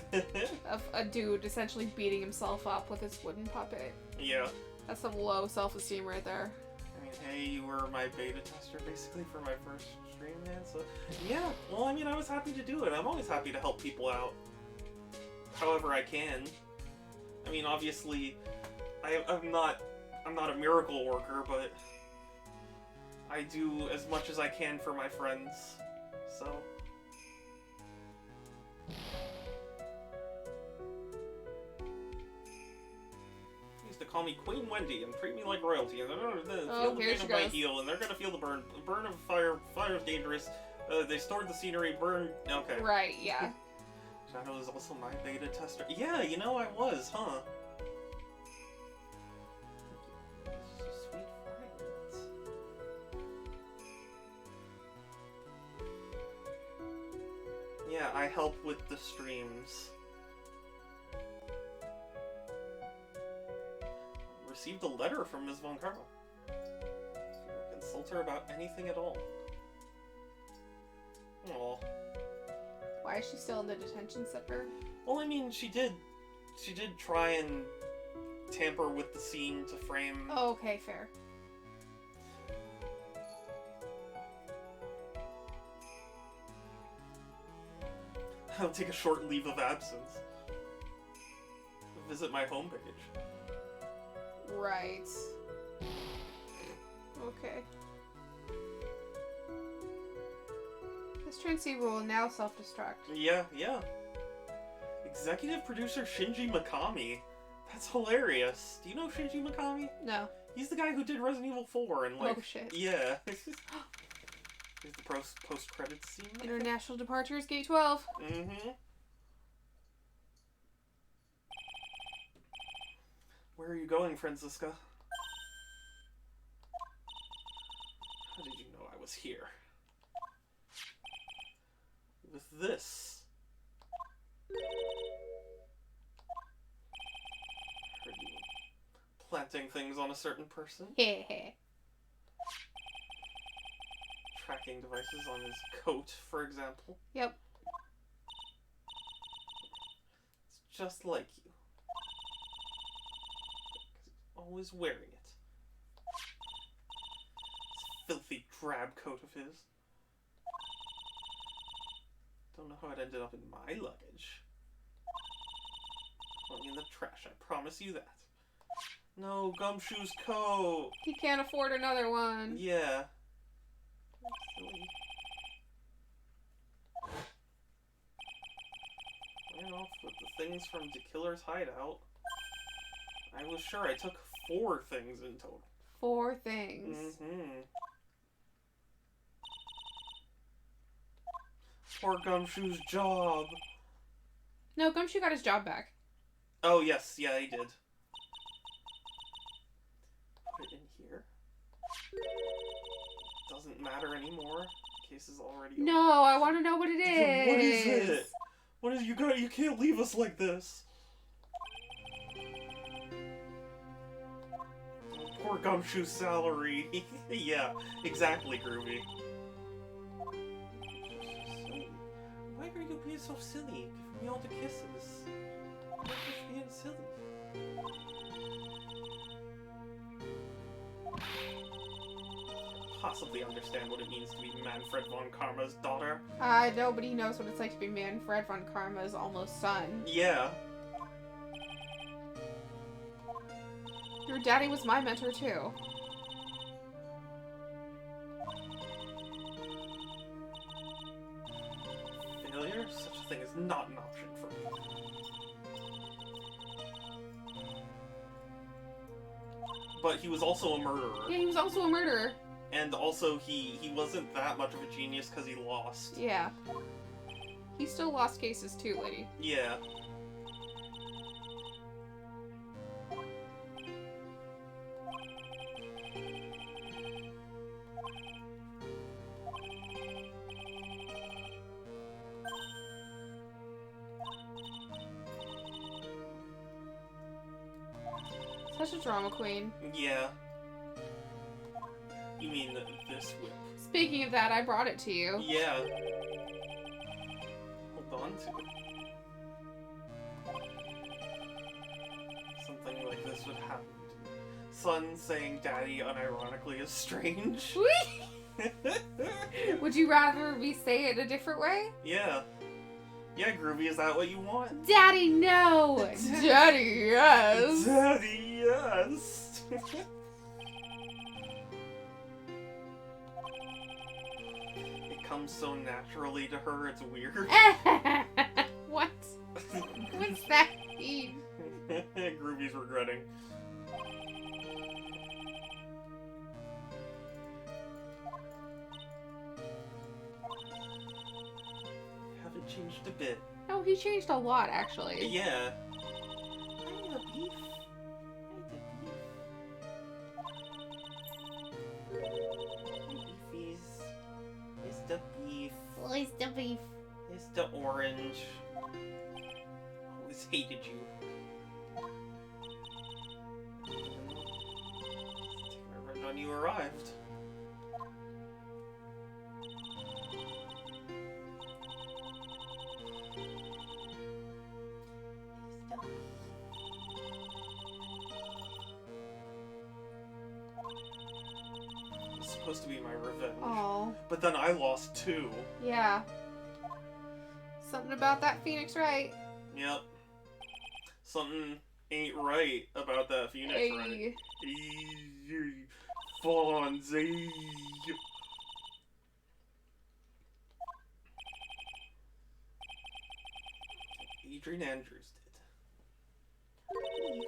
Of a dude essentially beating himself up with his wooden puppet. Yeah. That's some low self-esteem right there. I mean, hey, you were my beta tester basically for my first stream, man, so... Yeah, well, I mean, I was happy to do it. I'm always happy to help people out. However I can. I mean, obviously, I'm not a miracle worker, but I do as much as I can for my friends, so... Used to call me Queen Wendy and treat me like royalty, and feel the pain of my heel, and they're gonna feel the burn. Burn of fire. Fire is dangerous. They stored the scenery. Burn. Okay. Right. Yeah. Shadow is also my beta tester. Yeah, you know I was, huh? Sweet fragrance. Yeah, I help with the streams. Received a letter from Ms. Von Carlo. Consult her about anything at all. Aww. Why is she still in the detention center? Well, I mean, she did try and tamper with the scene to frame... Oh, okay, fair. I'll take a short leave of absence. Visit my homepage. Right. Okay. This transceiver will now self-destruct. Yeah. Executive producer Shinji Mikami. That's hilarious. Do you know Shinji Mikami? No. He's the guy who did Resident Evil 4 and like... Oh, shit. Yeah. Here's the post-credits scene. International departures, gate 12. Mm-hmm. Where are you going, Franziska? How did you know I was here? With this. Heard you planting things on a certain person. Heh. Tracking devices on his coat, for example. Yep. It's just like you. Always wearing it. This filthy drab coat of his. Don't know how it ended up in my luggage. Going in the trash, I promise you that. No, Gumshoe's coat! He can't afford another one. Yeah. Silly. with the things from the killer's hideout. I was sure I took 4 things in total. 4 things. Mm-hmm. Poor Gumshoe's job. No, Gumshoe got his job back. Oh, yes. Yeah, he did. Put it in here. Doesn't matter anymore. Case is already over. No, I want to know what it is. What is it? What is you got? You can't leave us like this. Poor Gumshoe's salary. Yeah, exactly, Groovy. Why are you being so silly? Give me all the kisses. Why are you being silly? Possibly understand what it means to be Manfred von Karma's daughter. Nobody knows what it's like to be Manfred von Karma's almost son. Yeah. Your daddy was my mentor too. Failure? Such a thing is not an option for me. But he was also a murderer. Yeah, he was also a murderer. And also, he wasn't that much of a genius because he lost. Yeah. He still lost cases too, lady. Yeah. Such a drama queen. Yeah. You mean this whip? Speaking of that, I brought it to you. Yeah. Hold on to it. Something like this would happen to me. Son saying daddy unironically is strange. Would you rather me say it a different way? Yeah. Yeah, Groovy, is that what you want? Daddy, no! Daddy, yes! Daddy, yes! It comes so naturally to her, it's weird. What? What's that mean? Groovy's regretting. Haven't changed a bit. No, he changed a lot, actually. Yeah. I need a beef. Beefies. It's the beef. Where's the beef? It's the orange. Always hated you. Take my revenge when you arrived. It's supposed to be my revenge. Oh, But then I lost 2. yeah. Something about that Phoenix Wright. Yep. Something ain't right about that Phoenix Hey. Wright. Fonzie. Adrian Andrews did. Beef.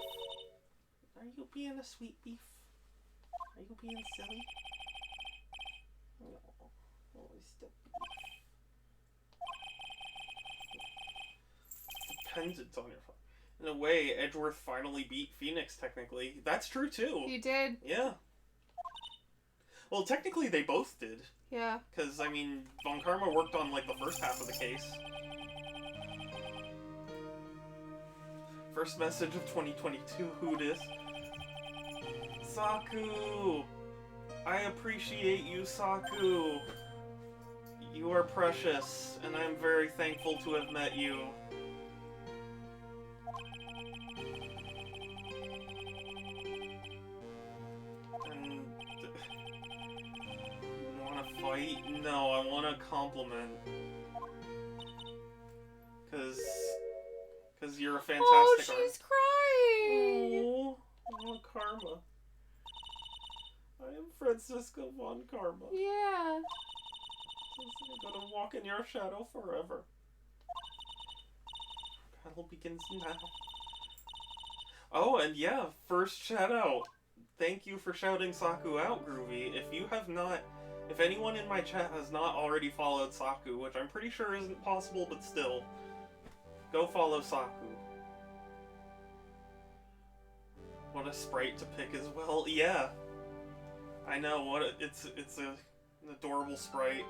Are you being a sweet beef? Are you being silly? No. Oh, it's the beef. Dependent on your phone. In a way, Edgeworth finally beat Phoenix, technically. That's true, too. You did? Yeah. Well, technically, they both did. Yeah. Because, I mean, Von Karma worked on, like, the first half of the case. First message of 2022, who dis? Saku! I appreciate you, Saku! You are precious, and I am very thankful to have met you. And... you wanna fight? No, I want a compliment. Cause you're a fantastic Oh, artist. she's crying! Oh, Von Karma. I am Francisca Von Karma. Yeah. I'm gonna walk in your shadow forever. battle begins now. Oh, and yeah, first shout out. Thank you for shouting Saku out, Groovy. If anyone in my chat has not already followed Saku, which I'm pretty sure isn't possible, but still, go follow Saku. What a sprite to pick as well. Yeah. I know, it's an adorable sprite.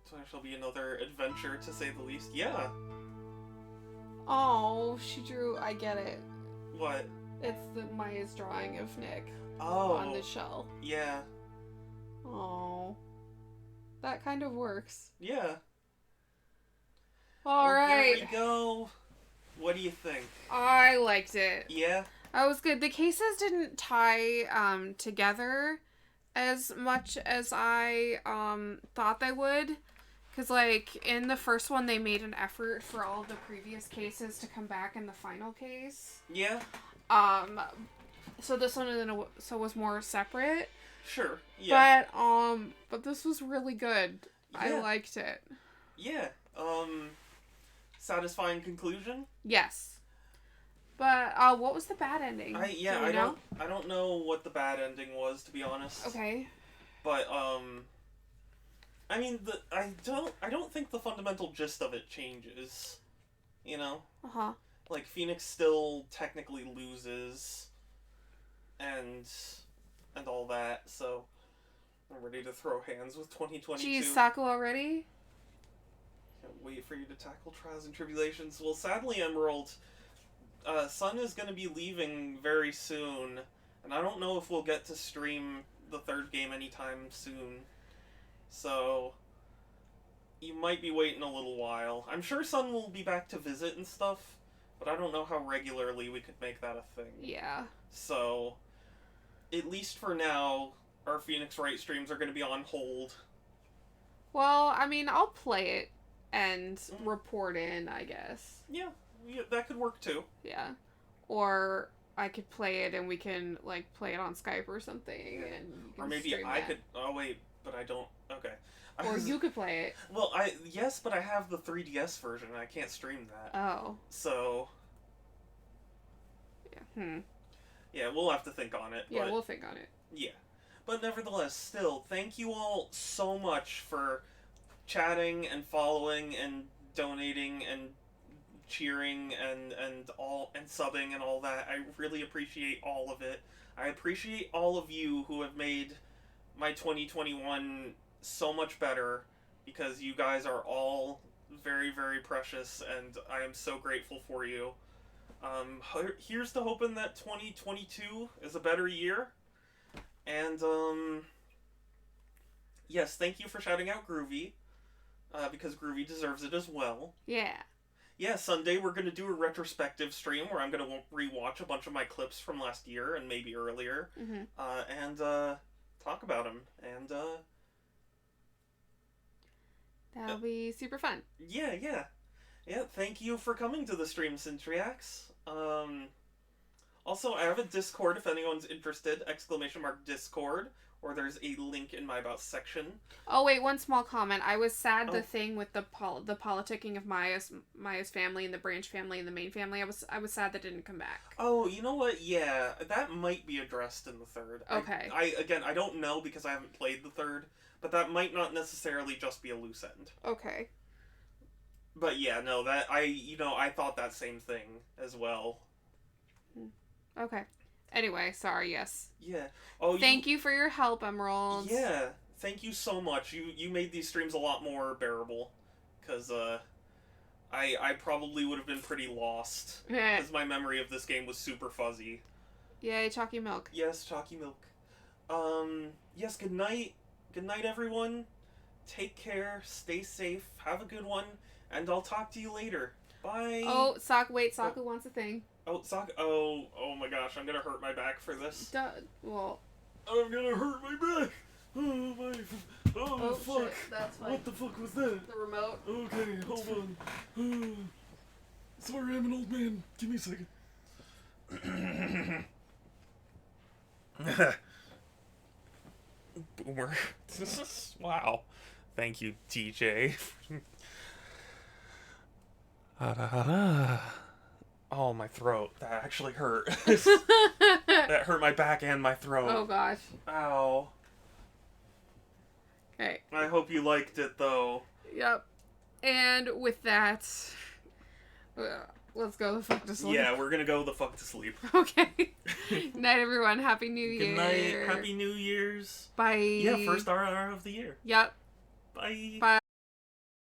So there shall be another adventure, to say the least. Yeah. Oh, she drew. I get it. What? It's Maya's drawing of Nick Oh. on the shell. Yeah. Oh, that kind of works. Yeah. All right. There we go. What do you think? I liked it. Yeah. That was good. The cases didn't tie together as much as I thought they would. Because, like, in the first one, they made an effort for all of the previous cases to come back in the final case. Yeah. So this one was more separate. Sure. Yeah. But this was really good. Yeah. I liked it. Yeah. Satisfying conclusion? Yes. But what was the bad ending? I don't know what the bad ending was, to be honest. Okay. But I mean, I don't think the fundamental gist of it changes. You know? Uh-huh. Like, Phoenix still technically loses and all that, so I'm ready to throw hands with 2022. Geez, Saku already? Can't wait for you to tackle trials and tribulations. Well, sadly, Emerald, Sun is going to be leaving very soon, and I don't know if we'll get to stream the third game anytime soon. So, you might be waiting a little while. I'm sure Sun will be back to visit and stuff, but I don't know how regularly we could make that a thing. Yeah. So, at least for now, our Phoenix Wright streams are going to be on hold. Well, I mean, I'll play it and report in, I guess. Yeah, that could work too. Yeah. Or I could play it and we can, like, play it on Skype or something. Yeah. And you can Or maybe stream I that. could... Oh, wait, but I don't... Okay. Or you could play it. Well, yes, but I have the 3DS version and I can't stream that. Oh. So... Yeah. Yeah, we'll have to think on it. Yeah, but... we'll think on it. Yeah. But nevertheless, still, thank you all so much for chatting and following and donating and cheering and subbing and all that. I really appreciate all of it. I appreciate all of you who have made my 2021 so much better, because you guys are all very, very precious, and I am so grateful for you. Here's to hoping that 2022 is a better year. And, yes, thank you for shouting out Groovy, because Groovy deserves it as well. Yeah. Yeah, Sunday we're going to do a retrospective stream where I'm going to rewatch a bunch of my clips from last year and maybe earlier, and talk about them, and that'll be super fun. Yeah, thank you for coming to the stream, Syntriax. Also, I have a Discord if anyone's interested, _Discord, or there's a link in my About section. Oh, wait, one small comment. I was sad the thing with the politicking of Maya's family and the Branch family and the main family, I was sad that didn't come back. Oh, you know what? Yeah, that might be addressed in the third. Okay. I don't know because I haven't played the third, but that might not necessarily just be a loose end. Okay. But yeah, no, I thought that same thing as well. Okay. Anyway, sorry, yes. Yeah. Oh, Thank you for your help, Emerald. Yeah, thank you so much. You made these streams a lot more bearable, because I probably would have been pretty lost, because my memory of this game was super fuzzy. Yay, Chalky Milk. Yes, Chalky Milk. Yes, good night. Good night, everyone. Take care, stay safe, have a good one, and I'll talk to you later. Bye. Oh, Saku wants a thing. Oh, oh my gosh, I'm gonna hurt my back for this. Well... I'm gonna hurt my back. Oh, my... Oh, Oh, fuck. shit. That's fine. What the fuck was that? The remote. Okay, hold on. Sorry, I'm an old man. Give me a second. Boomer. Wow. Thank you, DJ. Oh, my throat. That actually hurt. That hurt my back and my throat. Oh gosh. Ow. Okay. I hope you liked it, though. Yep. And with that, let's go the fuck to sleep. Yeah, we're gonna go the fuck to sleep. Okay. Night, everyone. Happy New Year. Good night. Happy New Year's. Bye. Yeah, first RR of the year. Yep. Bye. Bye.